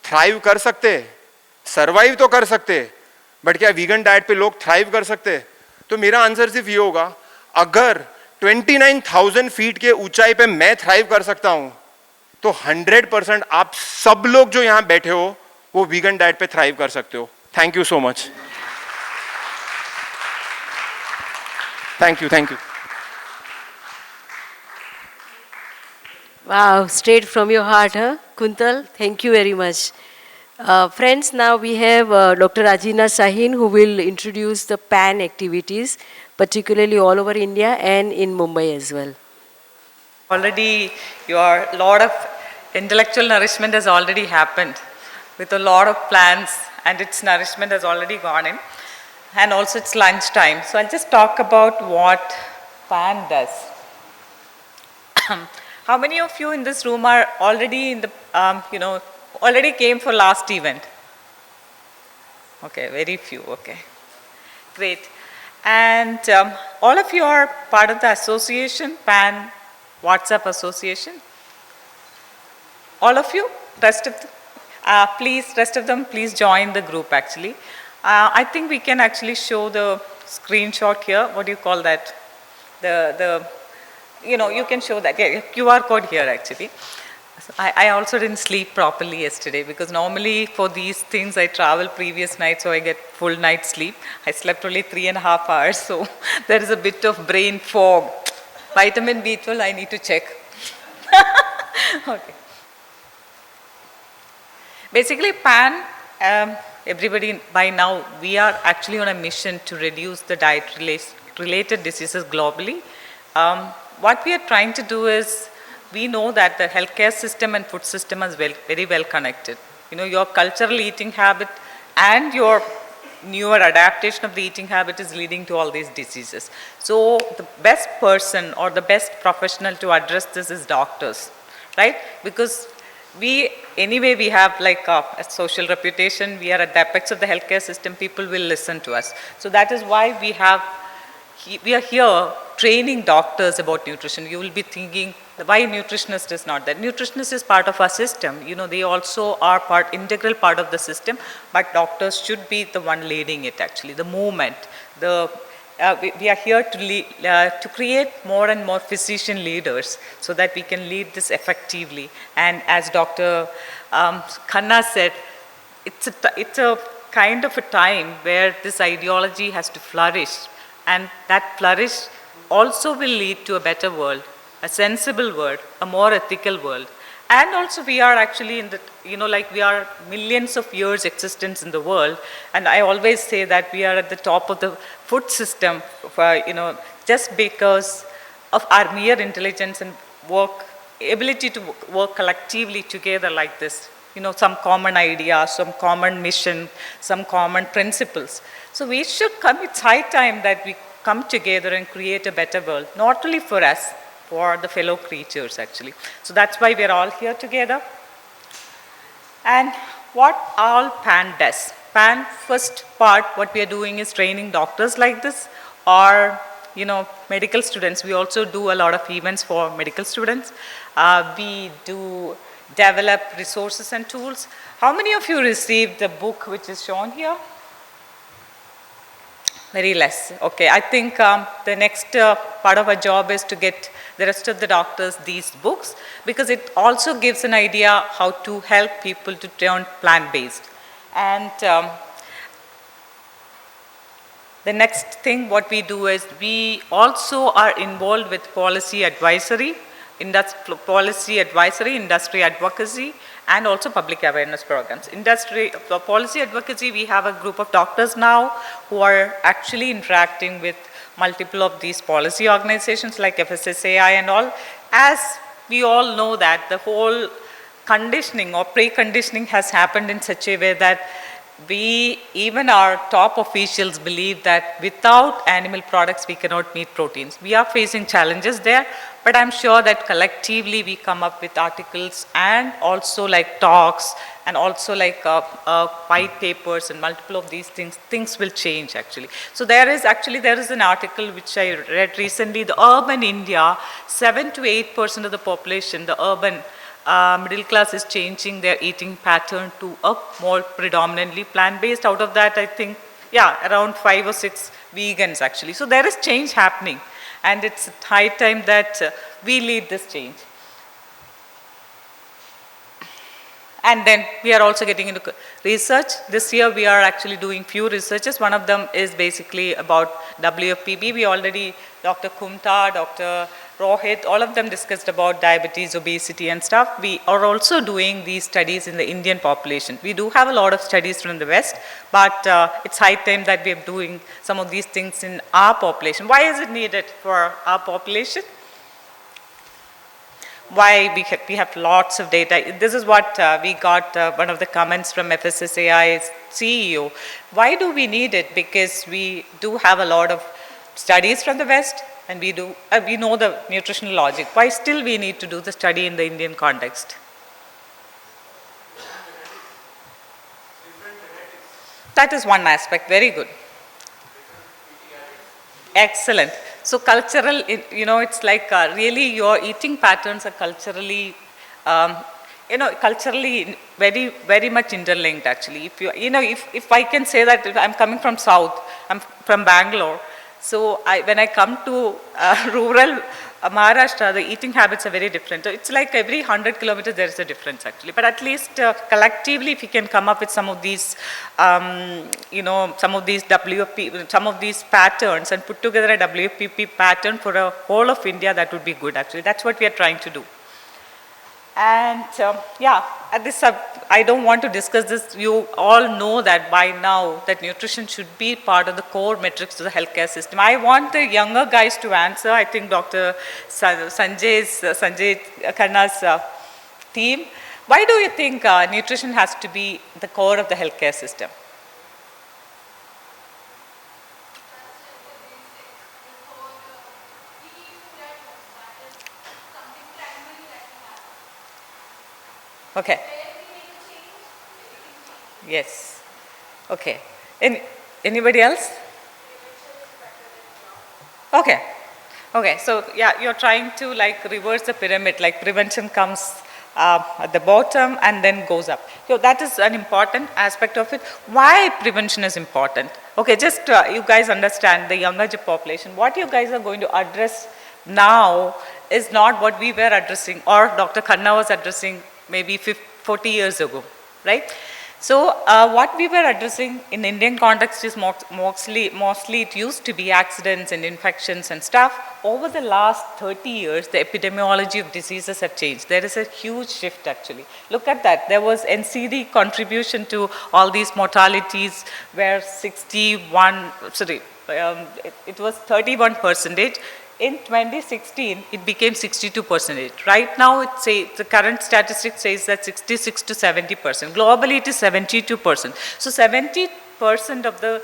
thrive कर सकते हैं, survive तो कर सकते हैं, but क्या vegan diet पे लोग thrive कर सकते हैं? तो मेरा आंसर सिर्फ ये होगा, अगर 29,000 फीट के ऊंचाई पे मैं thrive कर सकता हूं, तो 100% आप सब लोग जो यहाँ बैठे हो, वो vegan diet पे thrive कर सकते हो. Thank you so much. Thank you. Wow, straight from your heart, huh? Kuntal, thank you very much. Friends, now we have Dr. Ajina Sahin, who will introduce the PAN activities, particularly all over India and in Mumbai as well. Already your lot of intellectual nourishment has already happened with a lot of plans, and its nourishment has already gone in. And also it's lunch time. So I'll just talk about what PAN does. How many of you in this room are already in the, already came for last event? Okay, very few, okay. Great. And all of you are part of the association, PAN WhatsApp association? All of you? Rest of them, please join the group actually. I think we can actually show the screenshot here. What do you call that? You can show that. Yeah, QR code here actually. I also didn't sleep properly yesterday because normally for these things I travel previous night, so I get full night sleep. I slept only 3.5 hours, so there is a bit of brain fog. Vitamin B12 I need to check. Okay. Basically, everybody by now, we are actually on a mission to reduce the diet-related diseases globally. What we are trying to do is, we know that the healthcare system and food system is very well connected. Your cultural eating habit and your newer adaptation of the eating habit is leading to all these diseases. So the best person or the best professional to address this is doctors, right? Because we have like a social reputation, we are at the apex of the healthcare system, people will listen to us. So that is why we are here training doctors about nutrition. You will be thinking, why nutritionist is not there? Nutritionist is part of our system. They also are integral part of the system, but doctors should be the one leading it actually, the movement. We are here to create more and more physician leaders so that we can lead this effectively. And as Dr. Khanna said, it's a kind of a time where this ideology has to flourish, and that flourish also will lead to a better world, a sensible world, a more ethical world. And also we are actually in the, we are millions of years existence in the world. And I always say that we are at the top of the food system, just because of our mere intelligence and ability to work collectively together like this. Some common idea, some common mission, some common principles. So we should it's high time that we come together and create a better world, not only for us, for the fellow creatures actually. So that's why we're all here together. And what all PAN does. PAN, first part, what we are doing is training doctors like this, or medical students. We also do a lot of events for medical students. We do develop resources and tools. How many of you received the book which is shown here? Very less. Okay, I think the next part of our job is to get the rest of the doctors these books, because it also gives an idea how to help people to turn plant-based. And the next thing what we do is we also are involved with policy advisory, industry advocacy, and also public awareness programs. Policy advocacy, we have a group of doctors now who are actually interacting with multiple of these policy organizations like FSSAI and all. As we all know that the whole conditioning or preconditioning has happened in such a way that even our top officials believe that without animal products we cannot meet proteins. We are facing challenges there, but I'm sure that collectively we come up with articles and also like talks and also like white papers and multiple of these things will change actually. So there is an article which I read recently, the urban India, 7 to 8% of the population, the urban middle class is changing their eating pattern to a more predominantly plant-based. Out of that, I think, around 5 or 6 vegans actually. So there is change happening, and it's high time that we lead this change. And then we are also getting into research. This year we are actually doing few researches. One of them is basically about WFPB. We already, Dr. Kumta, Dr. Rohit, all of them discussed about diabetes, obesity and stuff. We are also doing these studies in the Indian population. We do have a lot of studies from the West, but it's high time that we are doing some of these things in our population. Why is it needed for our population? Why we have lots of data. This is what we got, one of the comments from FSSAI's CEO. Why do we need it? Because we do have a lot of studies from the West, and we know the nutritional logic. Why still we need to do the study in the Indian context? That is one aspect. Very good. Excellent. So cultural, it's like really your eating patterns are culturally culturally very, very much interlinked actually. If I can say that I'm coming from South, I'm from Bangalore, so when I come to rural Maharashtra, the eating habits are very different. So it's like every 100 kilometers there is a difference actually. But at least collectively, if we can come up with some of these, some of these WFP, some of these patterns and put together a WFPP pattern for a whole of India, that would be good actually. That's what we are trying to do. And at this, I don't want to discuss this. You all know that by now that nutrition should be part of the core metrics to the healthcare system. I want the younger guys to answer. I think Dr. Sanjay Khanna's theme. Why do you think nutrition has to be the core of the healthcare system? Okay. Yes. Okay. Anybody else? Okay. Okay. So yeah, you're trying to like reverse the pyramid. Like prevention comes at the bottom and then goes up. So that is an important aspect of it. Why prevention is important? Okay, just you guys understand the younger population. What you guys are going to address now is not what we were addressing or Dr. Khanna was addressing maybe 40 years ago, right? So what we were addressing in Indian context is mostly it used to be accidents and infections and stuff. Over the last 30 years, the epidemiology of diseases have changed. There is a huge shift actually. Look at that. There was NCD contribution to all these mortalities where it was 31%. In 2016, it became 62%. Right now, the current statistic says that 66 to 70%. Globally, it is 72%. So 70% of the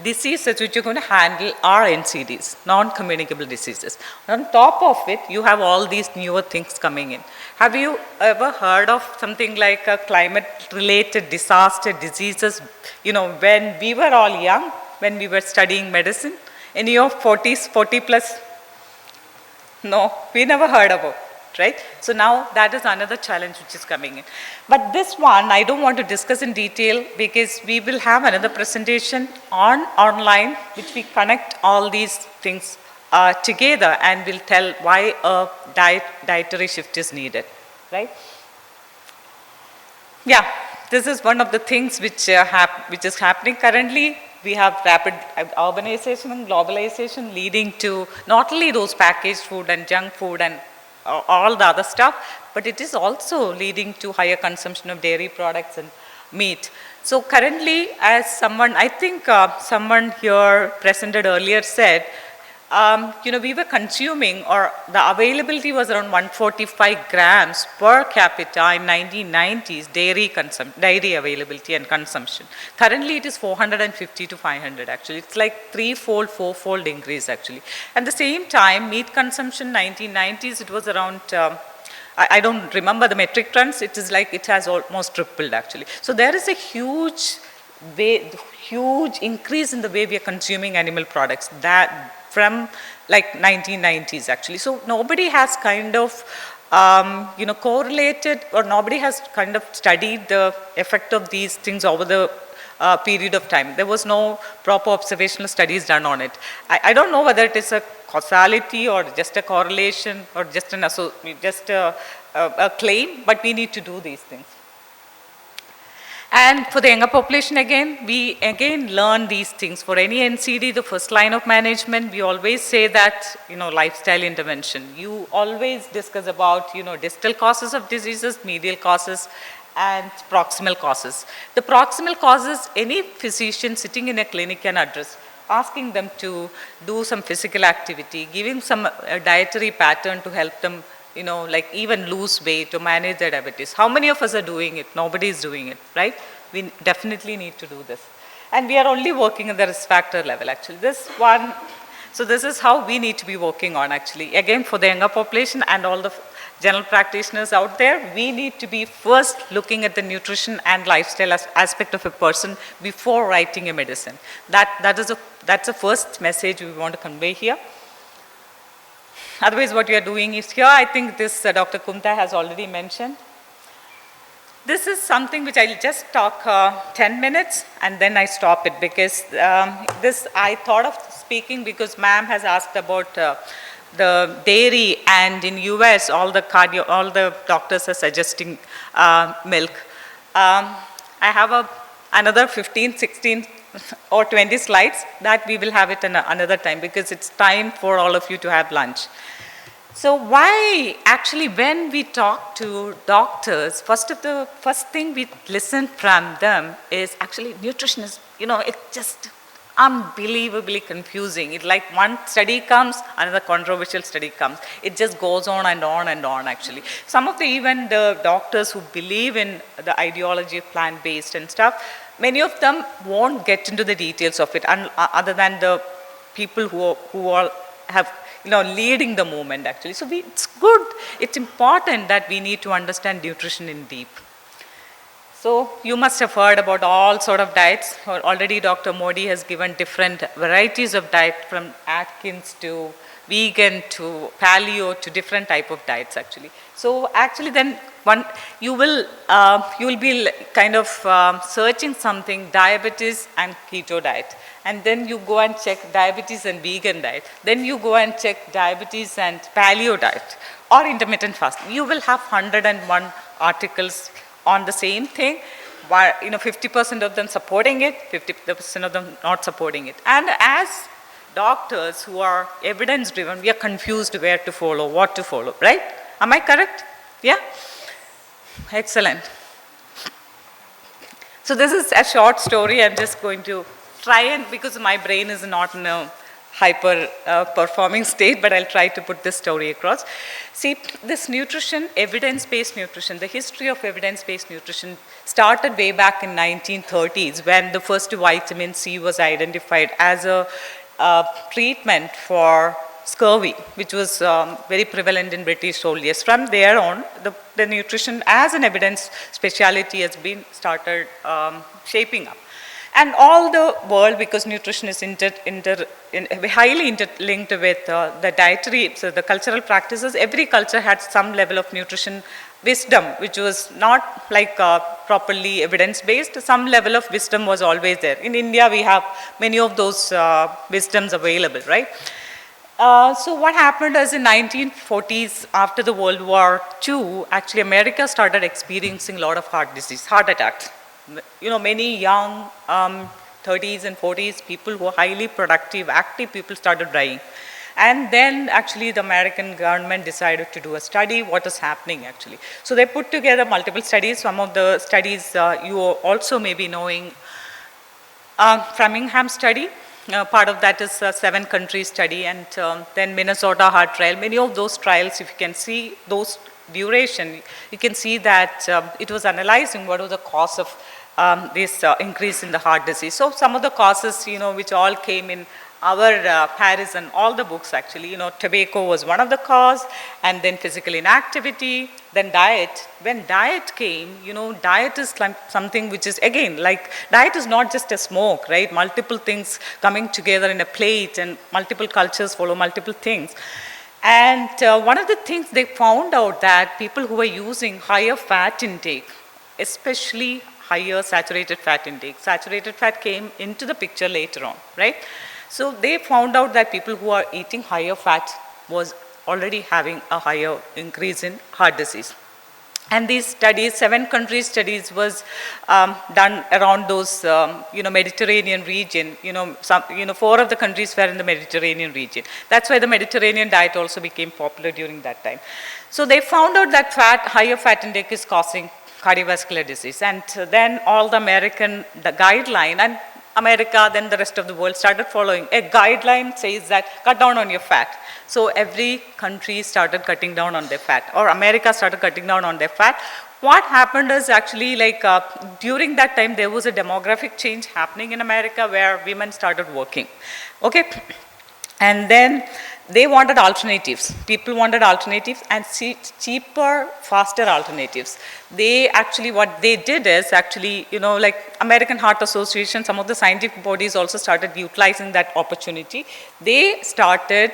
diseases which you're going to handle are NCDs, non-communicable diseases. On top of it, you have all these newer things coming in. Have you ever heard of something like a climate-related disaster diseases? When we were all young, when we were studying medicine, in your 40s, 40 plus, no, we never heard about, right? So now that is another challenge which is coming in. But this one, I don't want to discuss in detail because we will have another presentation online which we connect all these things together and will tell why a dietary shift is needed, right? Yeah, this is one of the things which is happening currently. We have rapid urbanization and globalization leading to not only those packaged food and junk food and all the other stuff, but it is also leading to higher consumption of dairy products and meat. So currently, as someone, I think someone here presented earlier said, we were consuming, or the availability was around 145 grams per capita in 1990s, dairy availability and consumption. Currently, it is 450 to 500 actually. It's like 3-fold, 4-fold increase actually. At the same time, meat consumption 1990s, it was around, I don't remember the metric tons, it is like it has almost tripled actually. So there is a huge increase in the way we are consuming animal products from like 1990s actually. So nobody has kind of correlated, or nobody has kind of studied the effect of these things over the period of time. There was no proper observational studies done on it. I don't know whether it is a causality or just a correlation or just a claim, but we need to do these things. And for the younger population, we learn these things. For any NCD, the first line of management, we always say that, lifestyle intervention. You always discuss about, distal causes of diseases, medial causes, and proximal causes. The proximal causes, any physician sitting in a clinic can address, asking them to do some physical activity, giving some dietary pattern to help them like even lose weight or manage their diabetes. How many of us are doing it? Nobody is doing it, right? We definitely need to do this. And we are only working at the risk factor level, actually. So this is how we need to be working on, actually. Again, for the younger population and all the general practitioners out there, we need to be first looking at the nutrition and lifestyle aspect of a person before writing a medicine. That's the first message we want to convey here. Otherwise, what we are doing is here, I think this Dr. Kumta has already mentioned. This is something which I'll just talk 10 minutes and then I stop it because this I thought of speaking because ma'am has asked about the dairy, and in US all the doctors are suggesting milk. I have another 15, 16 or 20 slides that we will have it another time because it's time for all of you to have lunch. So why actually when we talk to doctors, first thing we listen from them is actually nutrition is, it's just unbelievably confusing. It's like one study comes, another controversial study comes. It just goes on and on and on actually. Some of even the doctors who believe in the ideology of plant-based and stuff, many of them won't get into the details of it other than the people who all have leading the movement actually. So it's good, it's important that we need to understand nutrition in deep. So you must have heard about all sort of diets. Already Dr. Modi has given different varieties of diet from Atkins to vegan to paleo to different type of diets actually. So actually then you will be kind of searching something diabetes and keto diet. And then you go and check diabetes and vegan diet. Then you go and check diabetes and paleo diet or intermittent fasting. You will have 101 articles on the same thing, 50% of them supporting it, 50% of them not supporting it. And as doctors who are evidence driven, we are confused where to follow, what to follow, right? Am I correct? Yeah? Excellent. So this is a short story. I'm just going to try and, because my brain is not in a hyper performing state, but I'll try to put this story across. See, this nutrition, evidence-based nutrition, the history of evidence-based nutrition started way back in 1930s when the first vitamin C was identified as a treatment for scurvy, which was very prevalent in British soldiers. From there on, the nutrition as an evidence specialty has been started shaping up. And all the world, because nutrition is highly interlinked with the dietary, so the cultural practices, every culture had some level of nutrition wisdom, which was not like properly evidence-based. Some level of wisdom was always there. In India, we have many of those wisdoms available, right? So what happened is in 1940s, after the World War II, actually America started experiencing a lot of heart disease, heart attacks. Many young 30s and 40s people who are highly productive, active people started dying. And then actually the American government decided to do a study, what is happening actually. So they put together multiple studies. Some of the studies you also may be knowing, Framingham study. Part of that is a 7-country study, and then Minnesota Heart Trial. Many of those trials, if you can see those duration, you can see that it was analyzing what was the cause of this increase in the heart disease. So some of the causes, which all came in our Paris and all the books actually, tobacco was one of the cause, and then physical inactivity, then diet. When diet came, diet is something which is, again, like diet is not just a smoke, right? Multiple things coming together in a plate, and multiple cultures follow multiple things. And one of the things they found out that people who were using higher fat intake, especially higher saturated fat intake, saturated fat came into the picture later on, right? So they found out that people who are eating higher fat was already having a higher increase in heart disease. And these studies, 7-country studies was done around those, Mediterranean region. 4 of the countries were in the Mediterranean region. That's why the Mediterranean diet also became popular during that time. So they found out that higher fat intake is causing cardiovascular disease. And then all the guideline, and America, then the rest of the world started following. A guideline says that cut down on your fat. So every country started cutting down on their fat, or America started cutting down on their fat. What happened is actually during that time there was a demographic change happening in America where women started working. Okay, and then they wanted alternatives. People wanted alternatives and cheaper, faster alternatives. They actually, what they did is actually, American Heart Association, some of the scientific bodies also started utilizing that opportunity. They started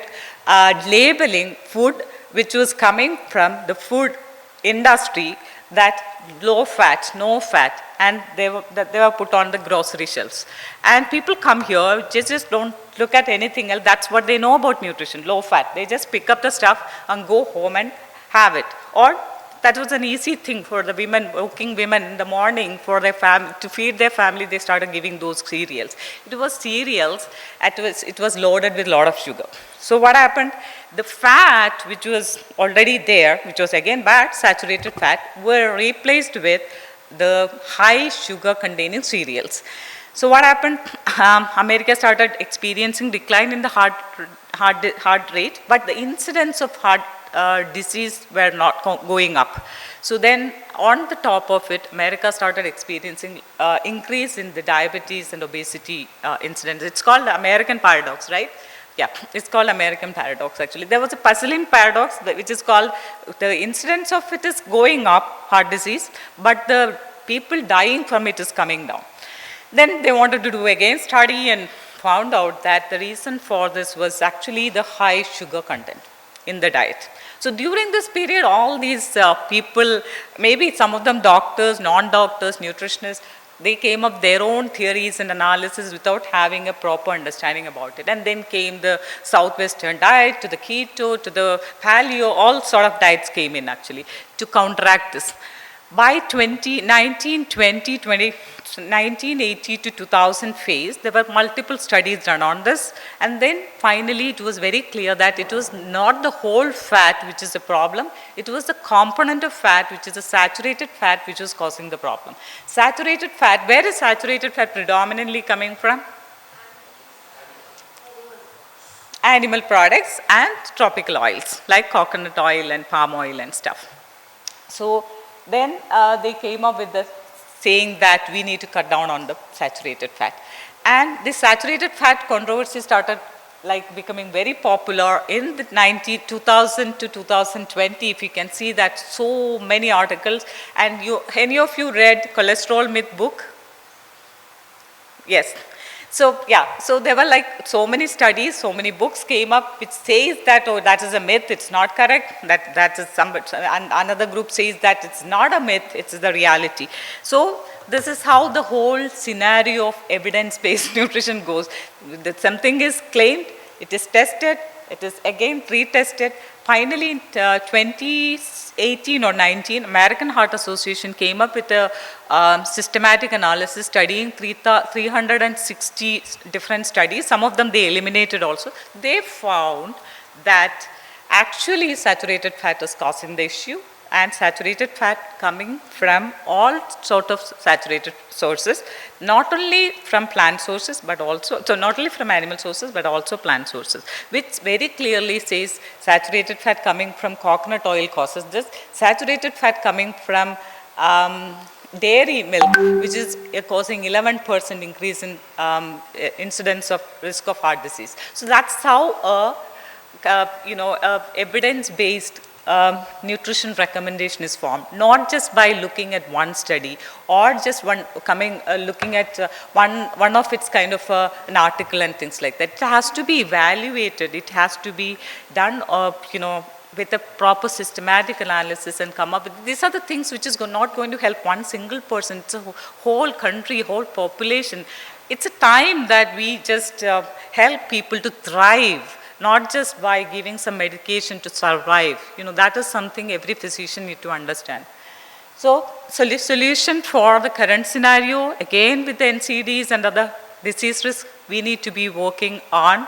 labeling food which was coming from the food industry that low fat, no fat, and they were put on the grocery shelves. And people come here, just don't look at anything else. That's what they know about nutrition, low fat. They just pick up the stuff and go home and have it. Or that was an easy thing for the women, working women in the morning for their family, to feed their family, they started giving those cereals. It was cereals, it was loaded with a lot of sugar. So what happened? The fat which was already there, which was again bad, saturated fat, were replaced with the high sugar containing cereals. So what happened? America started experiencing decline in the heart rate, but the incidence of heart disease were not going up. So then on the top of it, America started experiencing increase in the diabetes and obesity incidence. It's called the American paradox, right? Yeah, it's called American paradox actually. There was a puzzling paradox which is called the incidence of it is going up, heart disease, but the people dying from it is coming down. Then they wanted to do again study and found out that the reason for this was actually the high sugar content in the diet. So during this period, all these people, maybe some of them doctors, non-doctors, nutritionists, they came up their own theories and analysis without having a proper understanding about it. And then came the Southwestern diet, to the keto, to the paleo, all sort of diets came in actually to counteract this. By 1980 to 2000 phase, there were multiple studies done on this, and then finally it was very clear that it was not the whole fat which is the problem, it was the component of fat which is a saturated fat which was causing the problem. Saturated fat, where is saturated fat predominantly coming from? Animal products and tropical oils like coconut oil and palm oil and stuff. So then they came up with the saying that we need to cut down on the saturated fat. And the saturated fat controversy started like becoming very popular in the 2000 to 2020. If you can see that so many articles, and any of you read Cholesterol Myth book? Yes. So yeah, so there were like so many studies, so many books came up which says that, oh, that is a myth, it's not correct, that is and another group says that it's not a myth, it's the reality. So this is how the whole scenario of evidence-based nutrition goes. That something is claimed, it is tested, it is again retested. Finally in 2018 or 19, American Heart Association came up with a systematic analysis studying 360 different studies. Some of them they eliminated also. They found that actually saturated fat is causing the issue, and saturated fat coming from all sort of saturated sources, not only from plant sources but also, so not only from animal sources but also plant sources, which very clearly says saturated fat coming from coconut oil causes this, saturated fat coming from dairy milk, which is causing 11% increase in incidence of risk of heart disease. So that's how evidence-based nutrition recommendation is formed, not just by looking at one study or just looking at one of its kind of an article and things like that. It has to be evaluated. It has to be done, with a proper systematic analysis and come up with. These are the things which is not going to help one single person. It's a whole country, whole population. It's a time that we just help people to thrive, not just by giving some medication to survive. That is something every physician needs to understand. So solution for the current scenario, again with the NCDs and other disease risk, we need to be working on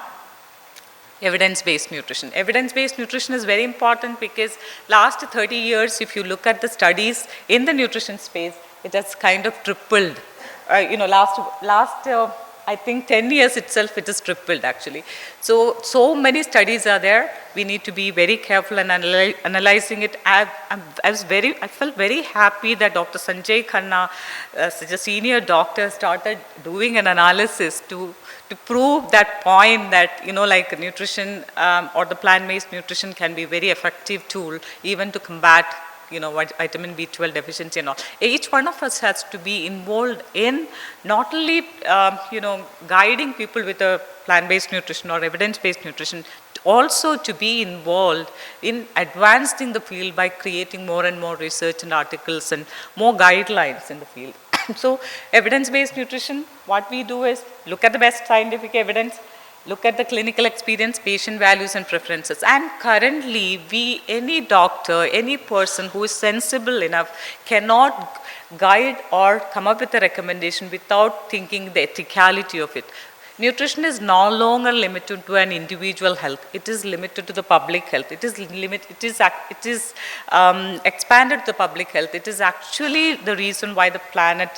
evidence-based nutrition. Evidence-based nutrition is very important because last 30 years, if you look at the studies in the nutrition space, it has kind of tripled. I think 10 years itself, it has tripled actually. So many studies are there. We need to be very careful in analyzing it. I felt very happy that Dr. Sanjay Khanna, such a senior doctor, started doing an analysis to prove that point that, like nutrition or the plant-based nutrition can be a very effective tool even to combat vitamin B12 deficiency and all. Each one of us has to be involved in not only, guiding people with a plant-based nutrition or evidence-based nutrition, also to be involved in advancing the field by creating more and more research and articles and more guidelines in the field. So evidence-based nutrition, what we do is look at the best scientific evidence, look at the clinical experience, patient values and preferences. And currently, any doctor, any person who is sensible enough cannot guide or come up with a recommendation without thinking the ethicality of it. Nutrition is no longer limited to an individual health. It is limited to the public health. It is expanded to the public health. It is actually the reason why the planet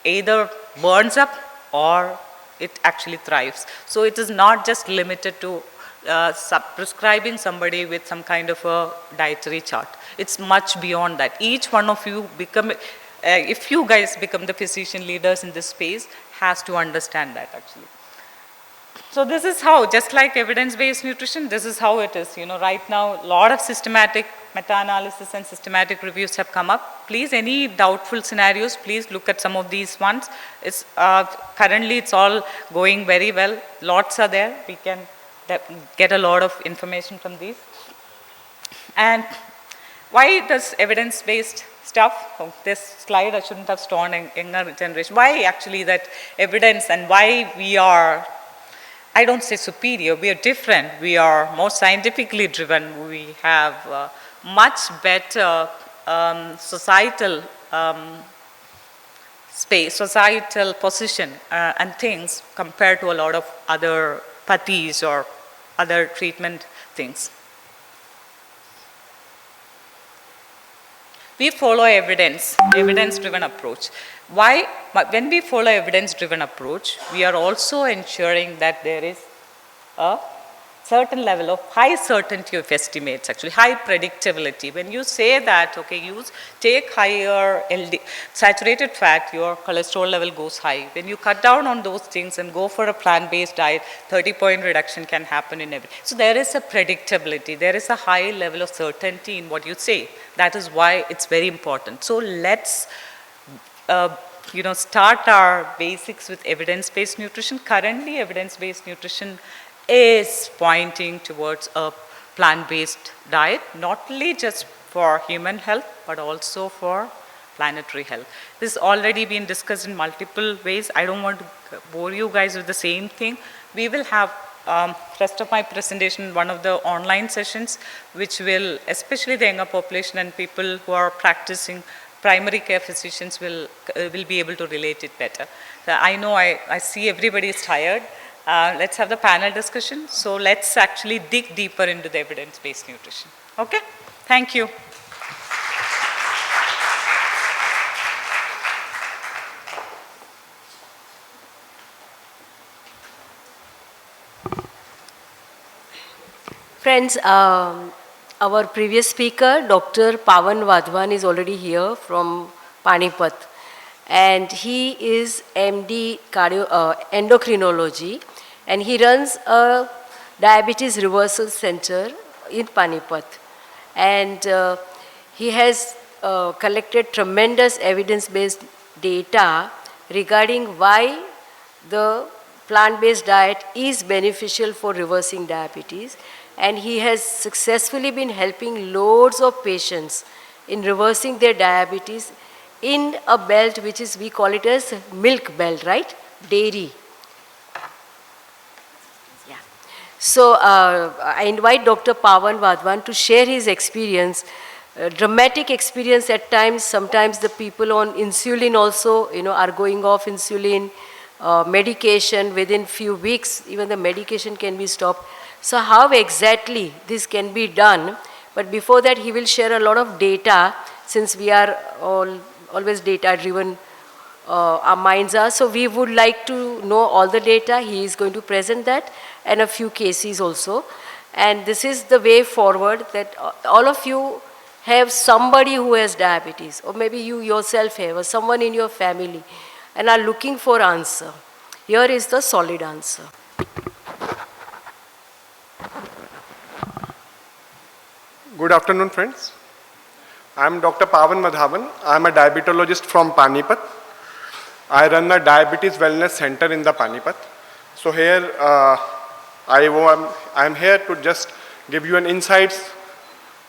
either burns up or it actually thrives. So it is not just limited to prescribing somebody with some kind of a dietary chart. It's much beyond that. Each one of you if you guys become the physician leaders in this space, has to understand that actually. So this is how, just like evidence-based nutrition, this is how it is. Right now, a lot of systematic meta-analysis and systematic reviews have come up. Please, any doubtful scenarios, please look at some of these ones. Currently, it's all going very well. Lots are there. We can get a lot of information from these. And why does evidence-based stuff, this slide I shouldn't have shown in younger generation. Why actually that evidence and why we are, I don't say superior, we are different. We are more scientifically driven. We have much better societal space, societal position and things compared to a lot of other pathies or other treatment things. We follow evidence-driven approach. Why? When we follow evidence-driven approach, we are also ensuring that there is a certain level of high certainty of estimates, actually high predictability. When you say that, okay, you take higher saturated fat, your cholesterol level goes high. When you cut down on those things and go for a plant-based diet, 30-point reduction can happen in every. So there is a predictability. There is a high level of certainty in what you say. That is why it's very important. So let's start our basics with evidence-based nutrition. Currently, evidence-based nutrition is pointing towards a plant-based diet, not only just for human health, but also for planetary health. This has already been discussed in multiple ways. I don't want to bore you guys with the same thing. We will have rest of my presentation, one of the online sessions, which will, especially the younger population and people who are practicing primary care physicians will be able to relate it better. So I know I see everybody is tired. Let's have the panel discussion. So let's actually dig deeper into the evidence-based nutrition. Okay? Thank you. Friends, our previous speaker, Dr. Pawan Wadhwan, is already here from Panipat. And he is MD endocrinology, and he runs a diabetes reversal center in Panipat. And he has collected tremendous evidence-based data regarding why the plant-based diet is beneficial for reversing diabetes. And he has successfully been helping loads of patients in reversing their diabetes in a belt which is, we call it as milk belt, right? Dairy. Yeah. So I invite Dr. Pawan Wadhwan to share his experience, dramatic experience at times. Sometimes the people on insulin also, are going off insulin, medication within few weeks, even the medication can be stopped. So how exactly this can be done? But before that, he will share a lot of data, since we are always data-driven, our minds are. So we would like to know all the data. He is going to present that, and a few cases also. And this is the way forward, that all of you have somebody who has diabetes, or maybe you yourself have, or someone in your family, and are looking for answer. Here is the solid answer. Good afternoon, friends. I am Dr. Pawan Wadhwan. I am a diabetologist from Panipat. I run a diabetes wellness center in the Panipat. So here I'm here to just give you an insights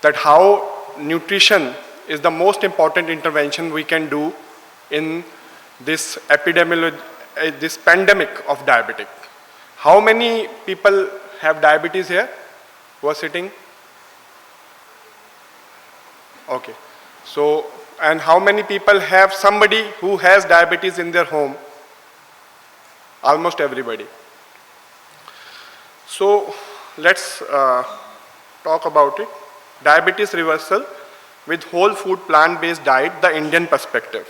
that how nutrition is the most important intervention we can do in this this pandemic of diabetic. How many people have diabetes here who are sitting? Okay. So, and how many people have somebody who has diabetes in their home? Almost everybody. So, let's talk about it. Diabetes reversal with whole food plant-based diet, the Indian perspective.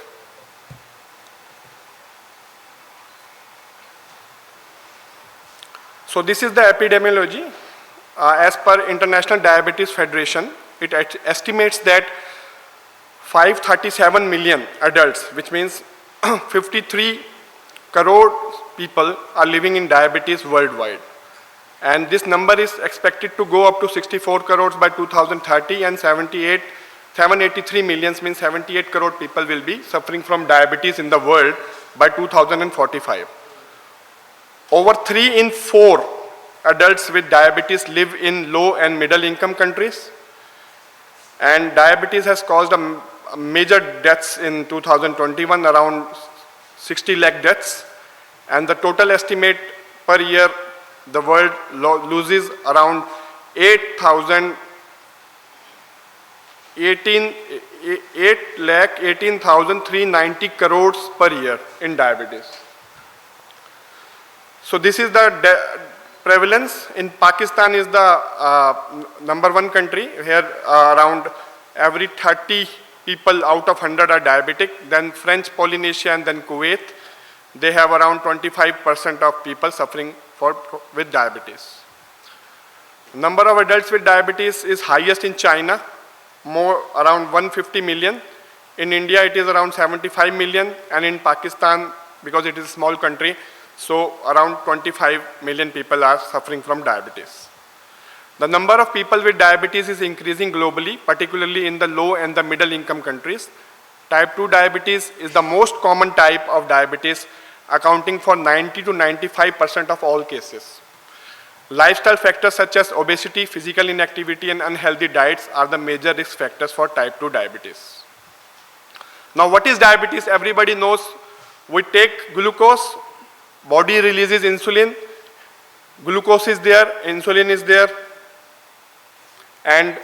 So this is the epidemiology. As per International Diabetes Federation, it estimates that 537 million adults, which means 53 crore people are living in diabetes worldwide. And this number is expected to go up to 64 crores by 2030, and 783 millions means 78 crore people will be suffering from diabetes in the world by 2045. Over 3 in 4 adults with diabetes live in low and middle income countries. And diabetes has caused a major deaths in 2021, around 60 lakh deaths. And the total estimate per year, the world loses around 8,18,390 crores per year in diabetes. So this is the prevalence. In Pakistan is the number 1 country. Here around every 30 people out of 100 are diabetic. Then French Polynesia and then Kuwait. They have around 25% of people suffering with diabetes. Number of adults with diabetes is highest in China, around 150 million. In India it is around 75 million, and in Pakistan, because it is a small country, so around 25 million people are suffering from diabetes. The number of people with diabetes is increasing globally, particularly in the low and the middle income countries. Type 2 diabetes is the most common type of diabetes, accounting for 90 to 95% of all cases. Lifestyle factors such as obesity, physical inactivity, and unhealthy diets are the major risk factors for type 2 diabetes. Now, what is diabetes? Everybody knows. We take glucose, body releases insulin, glucose is there, insulin is there, and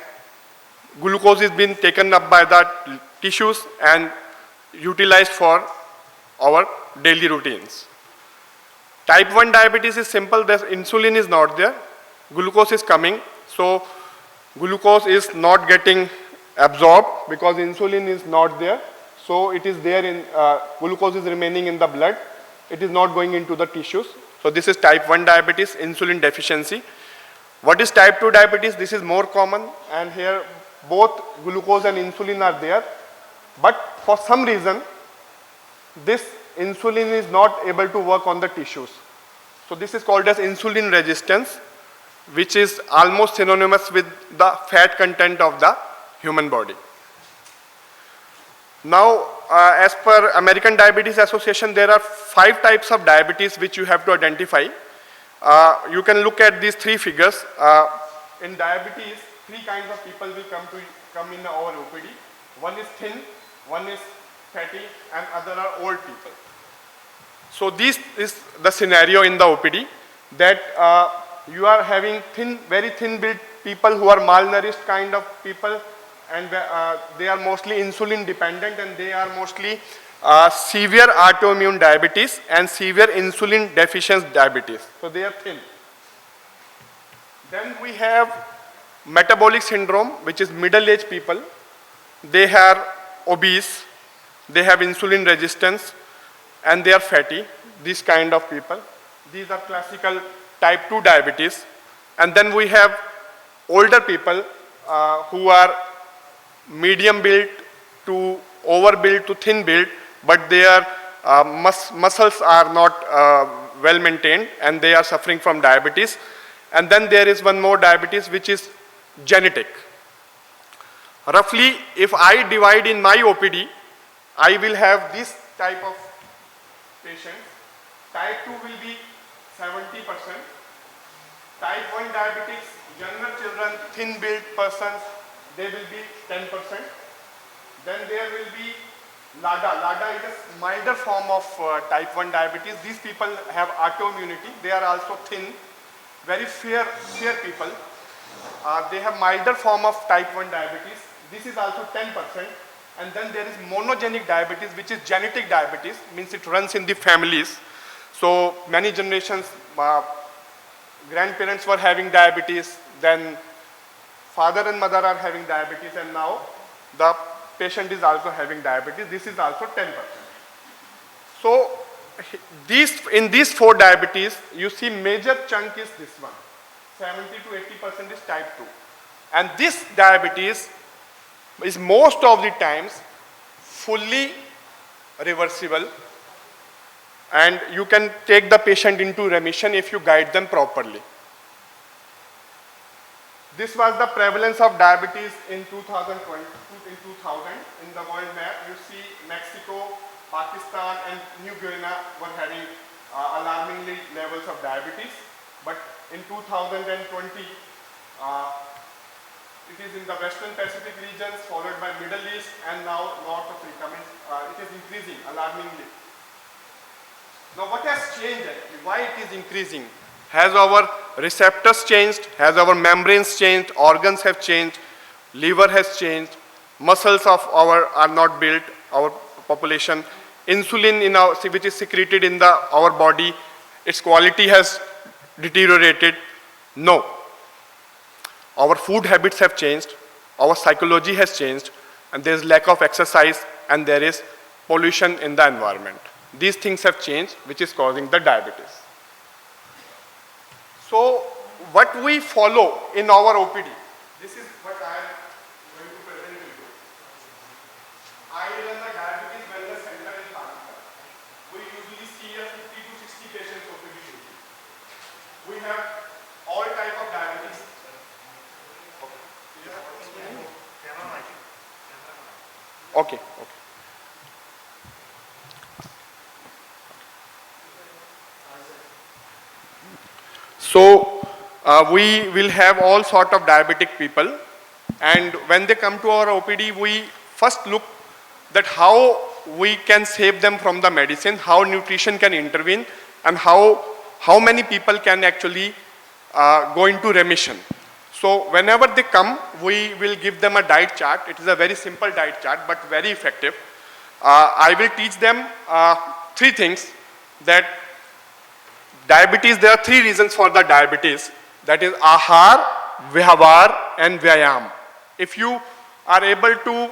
glucose is being taken up by the tissues and utilized for our daily routines. Type 1 diabetes is simple. The insulin is not there, glucose is coming, so glucose is not getting absorbed because insulin is not there. So it is there in, glucose is remaining in the blood, it is not going into the tissues. So this is type 1 diabetes, insulin deficiency. What is type 2 diabetes? This is more common, and here both glucose and insulin are there, but for some reason this insulin is not able to work on the tissues. So this is called as insulin resistance, which is almost synonymous with the fat content of the human body. Now, as per American Diabetes Association, there are 5 types of diabetes which you have to identify. You can look at these 3 figures. In diabetes, 3 kinds of people will come in our OPD. One is thin, one is fatty, and other are old people. So this is the scenario in the OPD, that you are having very thin built people who are malnourished kind of people, and they are mostly insulin dependent, and they are mostly severe autoimmune diabetes and severe insulin deficiency diabetes. So they are thin. Then we have metabolic syndrome, which is middle-aged people. They are obese, they have insulin resistance, and they are fatty, these kind of people. These are classical type 2 diabetes. And then we have older people who are medium built to overbuilt to thin built, but their muscles are not well maintained, and they are suffering from diabetes. And then there is one more diabetes, which is genetic. Roughly, if I divide in my OPD, I will have this type of patients. Type 2 will be 70%, Type 1 diabetics, younger children, thin-built persons, they will be 10%. Then there will be LADA. LADA is a milder form of type 1 diabetes. These people have autoimmunity. They are also thin, very fair people. They have milder form of type 1 diabetes. This is also 10%. And then there is monogenic diabetes, which is genetic diabetes, means it runs in the families. So many generations, grandparents were having diabetes, then father and mother are having diabetes, and now the patient is also having diabetes. This is also 10%. So in these 4 diabetes, you see major chunk is this one. 70 to 80% is type 2. And this diabetes is most of the times fully reversible, and you can take the patient into remission if you guide them properly. This was the prevalence of diabetes in 2000. In the world map, you see Mexico, Pakistan and New Guinea were having alarmingly levels of diabetes. But in 2020, it is in the Western Pacific regions, followed by Middle East, and now North Africa. It is increasing alarmingly. Now what has changed actually? Why it is increasing? Has our receptors changed? Has our membranes changed? Organs have changed? Liver has changed? Muscles of are not built, our population. Insulin which is secreted in our body, its quality has deteriorated? No. Our food habits have changed, our psychology has changed, and there is lack of exercise, and there is pollution in the environment. These things have changed, which is causing the diabetes. So what we follow in our OPD, this is what I am going to present to you. I run the Diabetes Wellness Center in Pakistan. We usually see 50 to 60 patients OPD. We have all type of diabetes. Okay. So we will have all sort of diabetic people, and when they come to our OPD, we first look that how we can save them from the medicine, how nutrition can intervene, and how many people can actually go into remission. So whenever they come, we will give them a diet chart. It is a very simple diet chart, but very effective. I will teach them 3 things. That diabetes, there are 3 reasons for the diabetes. That is Ahar, Vyavar and Vyayam. If you are able to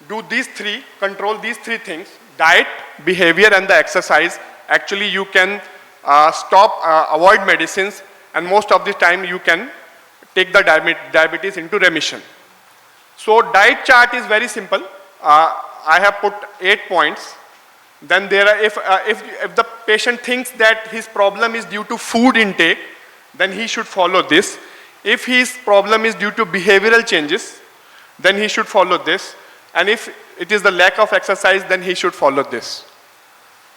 do these 3, control these 3 things, diet, behavior and the exercise, actually you can avoid medicines, and most of the time you can take the diabetes into remission. So diet chart is very simple. I have put 8 points. Then there are, if the patient thinks that his problem is due to food intake, then he should follow this. If his problem is due to behavioral changes, then he should follow this. And if it is the lack of exercise, then he should follow this.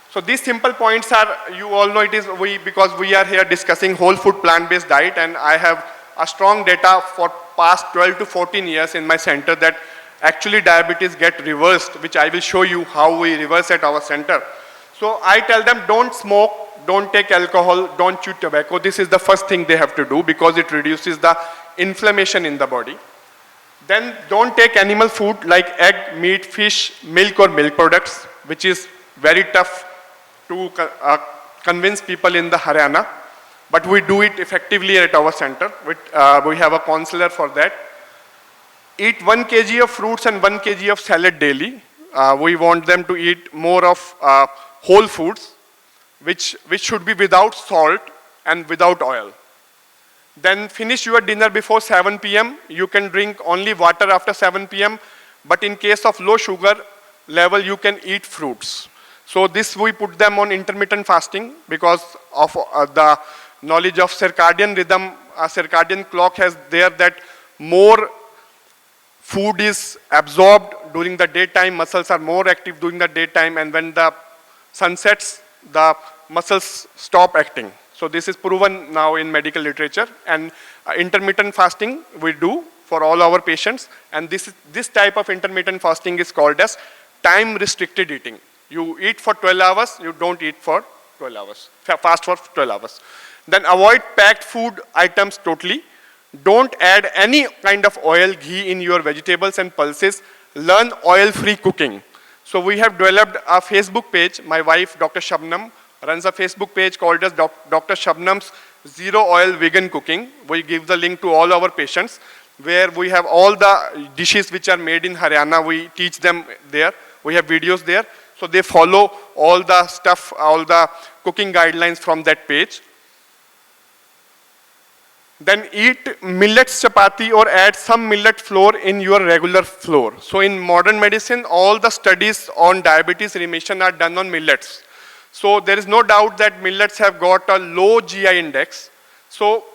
So these simple points are, you all know it is because we are here discussing whole food plant-based diet, and I have a strong data for past 12 to 14 years in my center that actually diabetes get reversed, which I will show you how we reverse at our center. So I tell them, don't smoke, don't take alcohol, don't chew tobacco. This is the first thing they have to do because it reduces the inflammation in the body. Then don't take animal food like egg, meat, fish, milk or milk products, which is very tough to convince people in the Haryana. But we do it effectively at our center. We have a counselor for that. Eat 1 kg of fruits and 1 kg of salad daily. We want them to eat more of whole foods, which should be without salt and without oil. Then finish your dinner before 7 p.m. You can drink only water after 7 p.m. But in case of low sugar level, you can eat fruits. So this we put them on intermittent fasting because of the knowledge of circadian rhythm. Circadian clock has there that more food is absorbed during the daytime, muscles are more active during the daytime, and when the sun sets, the muscles stop acting. So this is proven now in medical literature, and intermittent fasting we do for all our patients, and this type of intermittent fasting is called as time restricted eating. You eat for 12 hours, you don't eat for 12 hours, fast for 12 hours. Then avoid packed food items totally. Don't add any kind of oil, ghee in your vegetables and pulses. Learn oil-free cooking. So we have developed a Facebook page. My wife, Dr. Shabnam, runs a Facebook page called as Dr. Shabnam's Zero Oil Vegan Cooking. We give the link to all our patients, where we have all the dishes which are made in Haryana. We teach them there. We have videos there. So they follow all the stuff, all the cooking guidelines from that page. Then eat millets chapati or add some millet flour in your regular flour. So in modern medicine, all the studies on diabetes remission are done on millets. So there is no doubt that millets have got a low GI index. So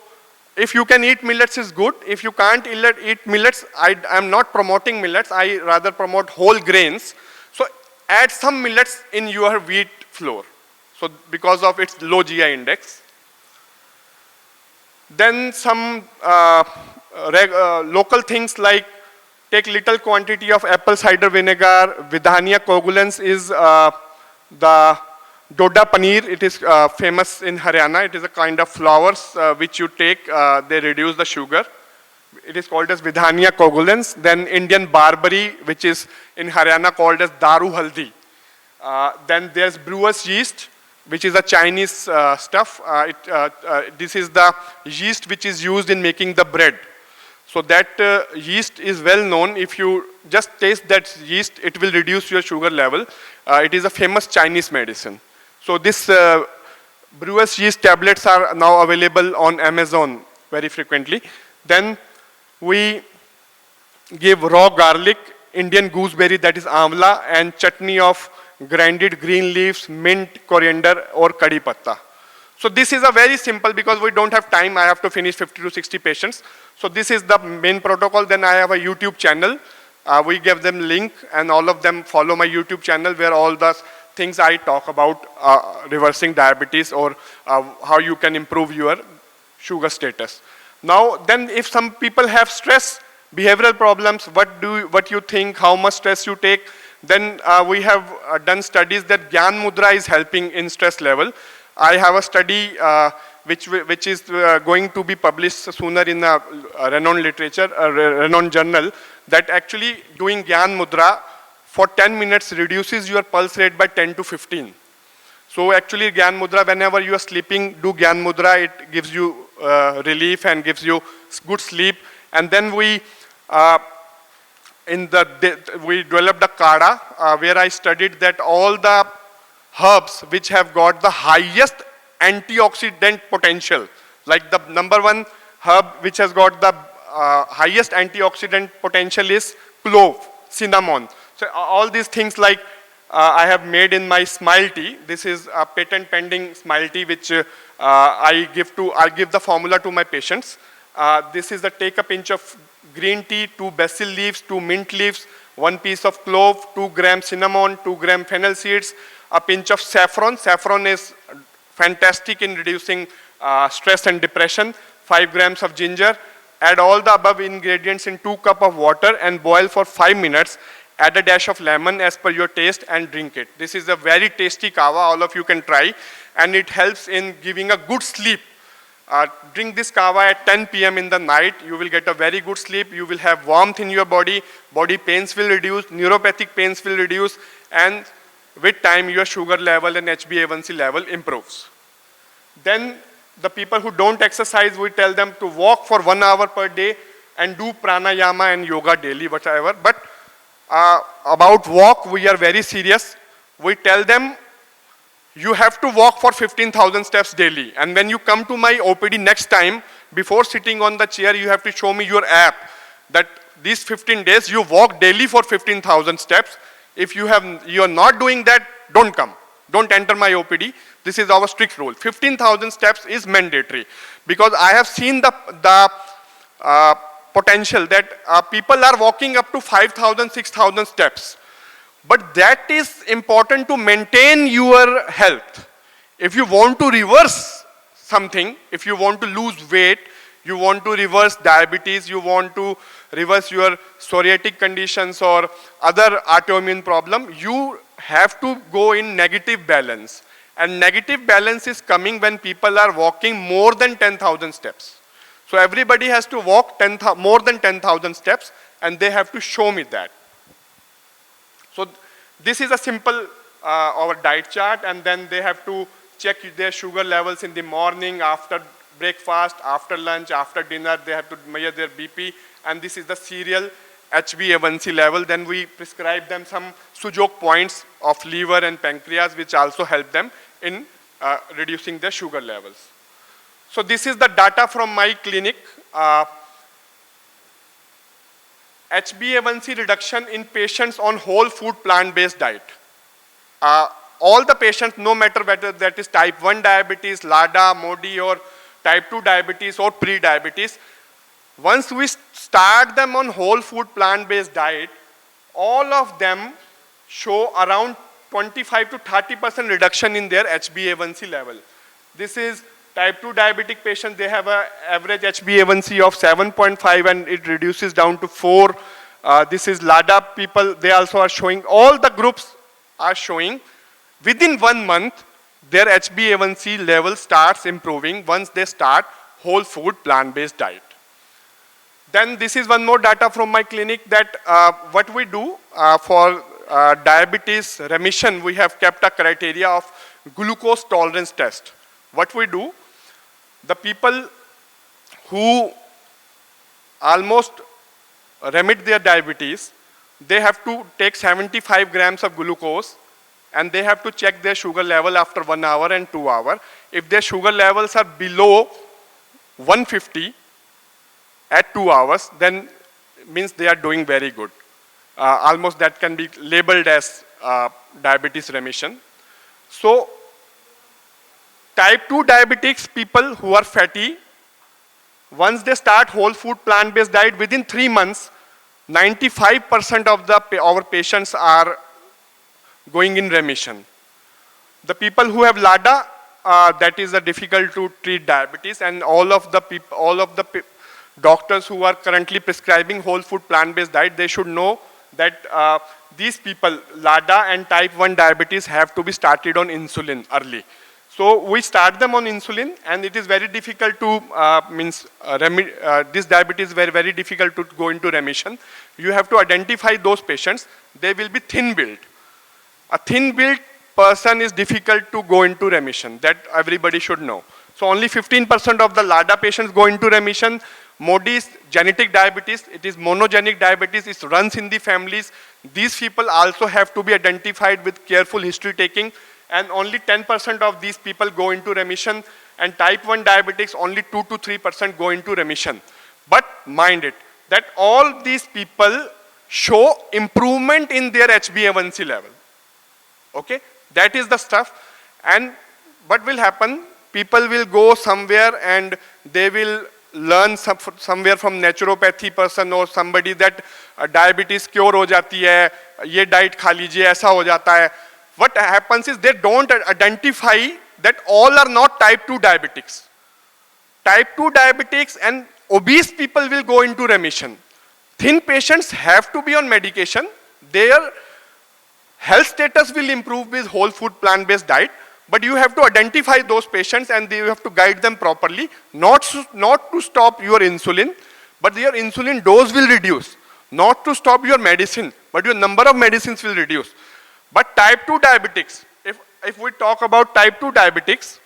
if you can eat millets is good. If you can't eat millets, I am not promoting millets. I rather promote whole grains. So add some millets in your wheat flour. So because of its low GI index. Then some local things like take little quantity of apple cider vinegar. Vidhania coagulans is the Doda paneer. It is famous in Haryana. It is a kind of flowers which you take, they reduce the sugar. It is called as Vidhania coagulans. Then Indian barberry, which is in Haryana called as Daru Haldi. Then there's brewer's yeast, which is a Chinese stuff. This is the yeast which is used in making the bread. So that yeast is well known. If you just taste that yeast, it will reduce your sugar level. It is a famous Chinese medicine. So this brewer's yeast tablets are now available on Amazon very frequently. Then we give raw garlic, Indian gooseberry, that is amla, and chutney of grinded green leaves, mint, coriander, or kadhi patta. So this is a very simple, because we don't have time, I have to finish 50 to 60 patients. So this is the main protocol. Then I have a YouTube channel. We give them link, and all of them follow my YouTube channel, where all the things I talk about reversing diabetes, or how you can improve your sugar status. Now, then if some people have stress, behavioral problems, what you think, how much stress you take, then we have done studies that Gyan Mudra is helping in stress level. I have a study which is going to be published sooner in a renowned literature, a renowned journal, that actually doing Gyan Mudra for 10 minutes reduces your pulse rate by 10 to 15. So actually Gyan Mudra, whenever you are sleeping, do Gyan Mudra, it gives you relief and gives you good sleep. And then we developed a kada where I studied that all the herbs which have got the highest antioxidant potential, like the number one herb which has got the highest antioxidant potential is clove, cinnamon. So all these things, like I have made in my Smile tea. This is a patent pending Smile tea which I give the formula to my patients. This is the take a pinch of green tea, 2 basil leaves, 2 mint leaves, 1 piece of clove, 2 grams cinnamon, 2 gram fennel seeds, a pinch of saffron. Saffron is fantastic in reducing stress and depression. 5 grams of ginger. Add all the above ingredients in 2 cups of water and boil for 5 minutes. Add a dash of lemon as per your taste and drink it. This is a very tasty kava, all of you can try, and it helps in giving a good sleep. Drink this kava at 10 p.m. in the night. You will get a very good sleep. You will have warmth in your body. Body pains will reduce. Neuropathic pains will reduce. And with time, your sugar level and HbA1c level improves. Then the people who don't exercise, we tell them to walk for 1 hour per day and do pranayama and yoga daily, whatever. But about walk, we are very serious. We tell them you have to walk for 15,000 steps daily. And when you come to my OPD next time, before sitting on the chair, you have to show me your app that these 15 days you walk daily for 15,000 steps. If you are not doing that, don't come. Don't enter my OPD. This is our strict rule. 15,000 steps is mandatory, because I have seen the potential that people are walking up to 5,000, 6,000 steps. But that is important to maintain your health. If you want to reverse something, if you want to lose weight, you want to reverse diabetes, you want to reverse your psoriatic conditions or other autoimmune problem, you have to go in negative balance. And negative balance is coming when people are walking more than 10,000 steps. So everybody has to walk more than 10,000 steps, and they have to show me that. So this is a simple our diet chart, and then they have to check their sugar levels in the morning, after breakfast, after lunch, after dinner. They have to measure their BP, and this is the serial HbA1c level. Then we prescribe them some Sujok points of liver and pancreas, which also help them in reducing their sugar levels. So this is the data from my clinic. HbA1c reduction in patients on whole food plant-based diet. All the patients, no matter whether that is type 1 diabetes, LADA, MODI, or type 2 diabetes or pre-diabetes, once we start them on whole food plant-based diet, all of them show around 25 to 30% reduction in their HbA1c level. This is type 2 diabetic patients, they have an average HbA1c of 7.5 and it reduces down to 4. This is LADA people, they also are showing, all the groups are showing within 1 month their HbA1c level starts improving once they start whole food plant-based diet. Then this is one more data from my clinic that what we do for diabetes remission, we have kept a criteria of glucose tolerance test. What we do, the people who almost remit their diabetes, they have to take 75 grams of glucose and they have to check their sugar level after 1 hour and 2 hours. If their sugar levels are below 150 at 2 hours, then means they are doing very good. Almost that can be labeled as diabetes remission. So type 2 diabetics, people who are fatty, once they start whole food plant-based diet, within 3 months, 95% of our patients are going in remission. The people who have LADA, that is a difficult to treat diabetes, and all of the doctors who are currently prescribing whole food plant-based diet, they should know that these people, LADA and type 1 diabetes, have to be started on insulin early. So we start them on insulin, and it is very difficult to, this diabetes is very, very difficult to go into remission. You have to identify those patients. They will be thin-built. A thin-built person is difficult to go into remission. That everybody should know. So only 15% of the LADA patients go into remission. MODI is genetic diabetes. It is monogenic diabetes. It runs in the families. These people also have to be identified with careful history taking. And only 10% of these people go into remission, and type 1 diabetics, only 2 to 3% go into remission. But mind it, that all these people show improvement in their HbA1c level. Okay, that is the stuff. And what will happen, people will go somewhere and they will learn somewhere from naturopathy person or somebody that diabetes cure ho jati hai, ye diet kha lijiye, aisa ho jata hai. What happens is they don't identify that all are not type 2 diabetics. Type 2 diabetics and obese people will go into remission. Thin patients have to be on medication. Their health status will improve with whole food plant-based diet, but you have to identify those patients and you have to guide them properly, not to stop your insulin, but your insulin dose will reduce. Not to stop your medicine, but your number of medicines will reduce. But type 2 diabetics, if we talk about type 2 diabetics,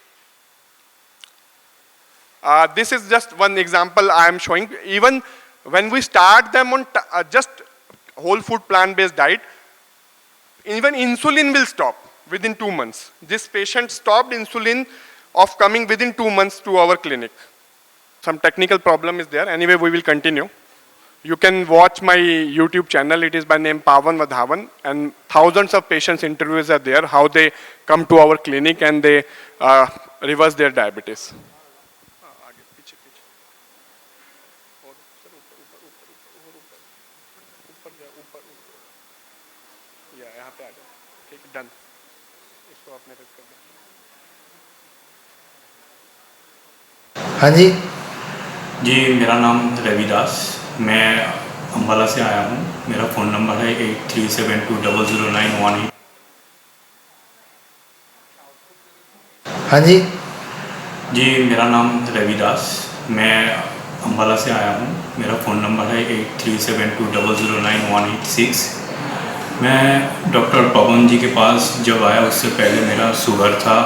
this is just one example I am showing. Even when we start them on just whole food plant-based diet, even insulin will stop within 2 months. This patient stopped insulin of coming within 2 months to our clinic. Some technical problem is there. Anyway, we will continue. You can watch my YouTube channel. It is by name Pawan Vadhavan, and thousands of patients interviews are there, how they come to our clinic and they reverse their diabetes. Done. इसको आपने रख कर दिया. हाँ जी। जी मेरा नाम रविदास, मैं अम्बाला से आया हूँ। मेरा फ़ोन नंबर है 8372009118। हाँ जी। जी मेरा नाम रविदास, मैं अम्बाला से आया हूँ। मेरा फ़ोन नंबर है 8372009186। मैं डॉक्टर पवन जी के पास जब आया उससे पहले मेरा शुगर था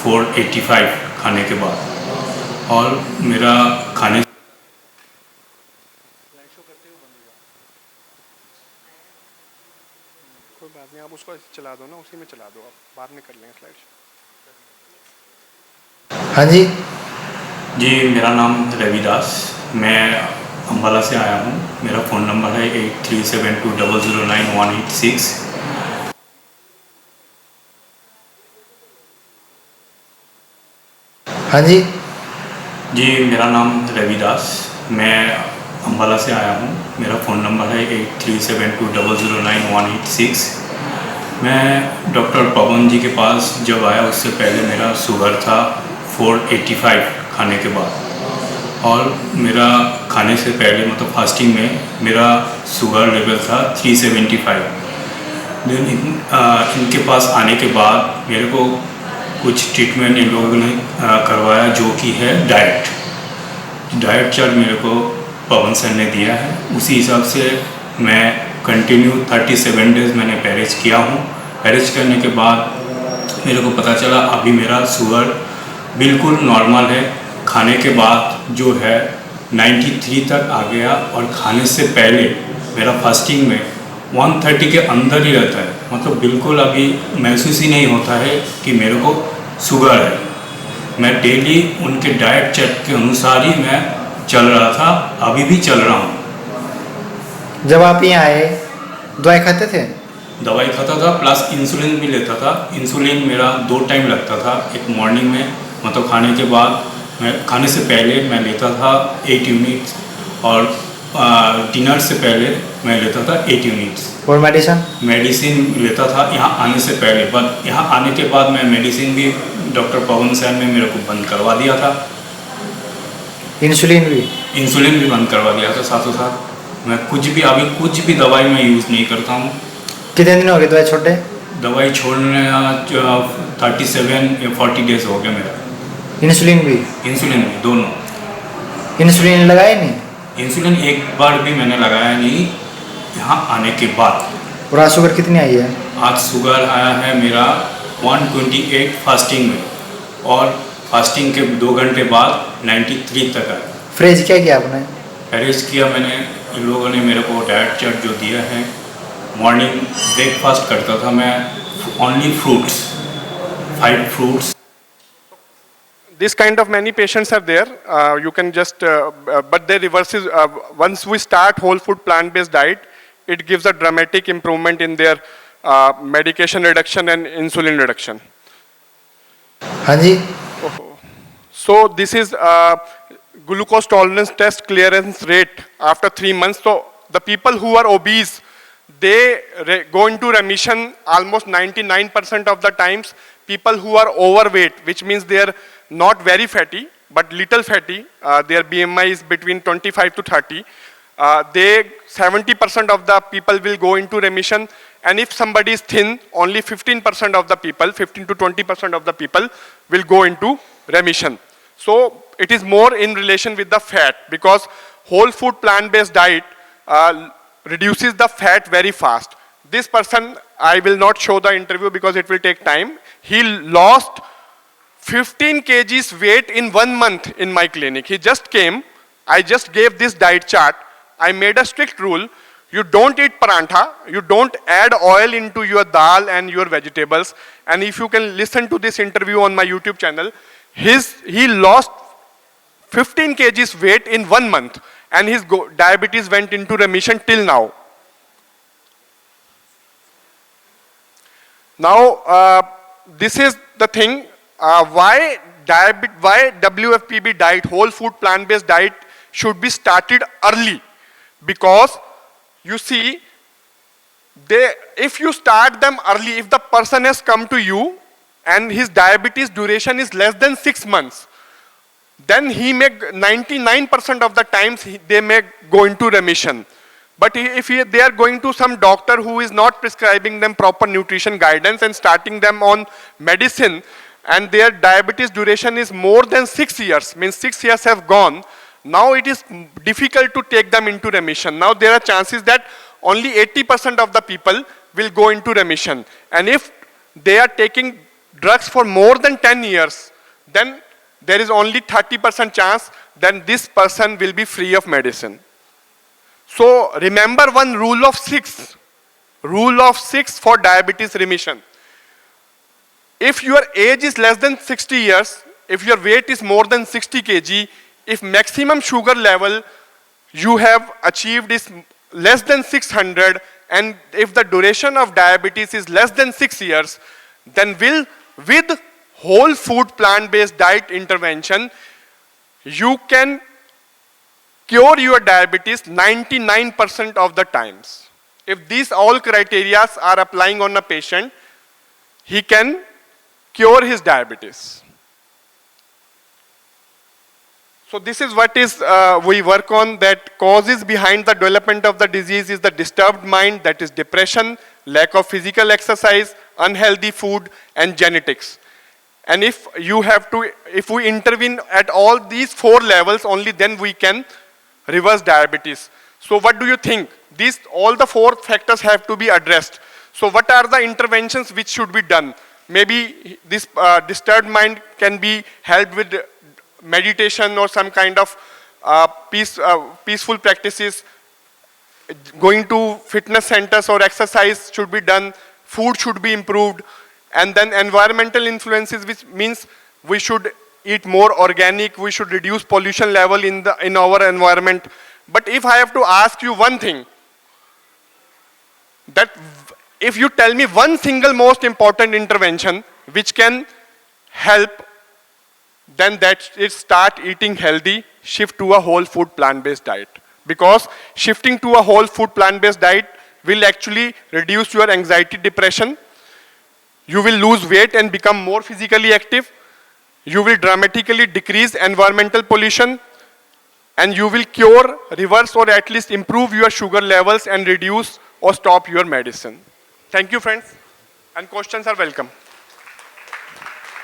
485 खाने के बाद, और मेरा खाने कोई बात नहीं, आप उसको चला दो ना, उसी में चला दो, आप बाद में कर लेंगे स्लाइड। हाँ जी। जी मेरा नाम रविदास, मैं अम्बाला से आया हूँ। मेरा फ़ोन नंबर है 8372009186। हाँ जी। जी मेरा नाम रविदास, मैं अम्बाला से आया हूँ। मेरा फ़ोन नंबर है 8372009186। मैं डॉक्टर पवन जी के पास जब आया उससे पहले मेरा शुगर था 485 खाने के बाद, और मेरा खाने से पहले मतलब फास्टिंग में मेरा शुगर लेवल था 375। देन इनके पास आने के बाद मेरे को कुछ ट्रीटमेंट इन लोगों ने करवाया, जो कि है डाइट चार्ट मेरे को पवन सर ने दिया है। उसी हिसाब से मैं कंटिन्यू 37 डेज़ मैंने परहेज किया हूँ। परहेज करने के बाद मेरे को पता चला अभी मेरा शुगर बिल्कुल नॉर्मल है। खाने के बाद जो है 93 तक आ गया, और खाने से पहले मेरा फास्टिंग में 130 के अंदर ही रहता है। मतलब बिल्कुल अभी महसूस ही नहीं होता है कि मेरे को शुगर है। मैं डेली उनके डाइट चार्ट के अनुसार ही मैं चल रहा था, अभी भी चल रहा हूँ। जब आप यहाँ आए दवाई खाते थे? दवाई खाता था, प्लस इंसुलिन भी लेता था। इंसुलिन मेरा 2 टाइम लगता था, एक मॉर्निंग में मतलब खाने के बाद, मैं खाने से पहले मैं लेता था 8 यूनिट्स, और डिनर से पहले मैं लेता था 8 यूनिट्स। और मेडिसिन लेता था यहाँ आने से पहले, बट यहाँ आने के बाद मैं मेडिसिन भी डॉक्टर पवन सर ने मेरे को बंद करवा दिया था। इंसुलिन भी बंद करवा दिया था साथों साथ। मैं कुछ भी दवाई मैं यूज़ नहीं करता हूँ। कितने दिन हो गए दवाई छोड़े? दवाई छोड़ने 37 या 40 डेज हो गया मेरा। इंसुलिन भी दोनों। इंसुलिन लगाए नहीं? इंसुलिन एक बार भी मैंने लगाया नहीं यहाँ आने के बाद। और आज शुगर कितनी आई है? आज शुगर आया है मेरा 128 फास्टिंग में, और फास्टिंग के 2 घंटे बाद 93 तक आया। फ्रेज क्या किया आपने? परहेज किया मैंने। इन लोगों ने मेरे को डाइट चार्ट जो दिया है, मॉर्निंग ब्रेकफास्ट करता था मैं only fruits, 5 fruits. This kind of many patients are there. You can just, but their reverses, once we start whole food plant-based diet, it gives a dramatic improvement in their medication reduction and insulin reduction. हाँ जी। So this is glucose tolerance test clearance rate after 3 months. So the people who are obese, they go into remission almost 99% of the times. People who are overweight, which means they are not very fatty, but little fatty, their BMI is between 25 to 30. 70% of the people will go into remission. And if somebody is thin, only 15% of the people, 15 to 20% of the people will go into remission. So it is more in relation with the fat, because whole food plant-based diet reduces the fat very fast. This person, I will not show the interview because it will take time. He lost 15 kgs weight in 1 month in my clinic. He just came, I just gave this diet chart. I made a strict rule. You don't eat parantha, you don't add oil into your dal and your vegetables. And if you can listen to this interview on my YouTube channel, he lost 15 kgs weight in 1 month, and his diabetes went into remission till now. Now, this is the thing, why WFPB diet, whole food plant-based diet, should be started early. Because you see, if you start them early, if the person has come to you and his diabetes duration is less than 6 months, then he may 99% of the times they may go into remission. But if they are going to some doctor who is not prescribing them proper nutrition guidance and starting them on medicine, and their diabetes duration is more than 6 years, means 6 years have gone, now it is difficult to take them into remission. Now there are chances that only 80% of the people will go into remission. And if they are taking drugs for more than 10 years, then there is only 30% chance that this person will be free of medicine. So remember one rule of 6. Rule of 6 for diabetes remission. If your age is less than 60 years, if your weight is more than 60 kg, if maximum sugar level you have achieved is less than 600, and if the duration of diabetes is less than 6 years, then with whole food plant-based diet intervention, you can cure your diabetes 99% of the times. If these all criteria are applying on a patient, he can cure his diabetes. So this is what is we work on, that causes behind the development of the disease is the disturbed mind, that is depression, lack of physical exercise, unhealthy food, and genetics. And if we intervene at all these 4 levels, only then we can reverse diabetes. So what do you think? All the 4 factors have to be addressed. So what are the interventions which should be done? Maybe this disturbed mind can be helped with meditation or some kind of peaceful practices. Going to fitness centers or exercise should be done. Food should be improved. And then environmental influences, which means we should eat more organic, we should reduce pollution level in our environment. But if I have to ask you one thing, that if you tell me one single most important intervention which can help, then that is start eating healthy, shift to a whole food plant-based diet. Because shifting to a whole food plant-based diet will actually reduce your anxiety, depression. You will lose weight and become more physically active. You will dramatically decrease environmental pollution, and you will cure, reverse, or at least improve your sugar levels and reduce or stop your medicine. Thank you, friends, and questions are welcome.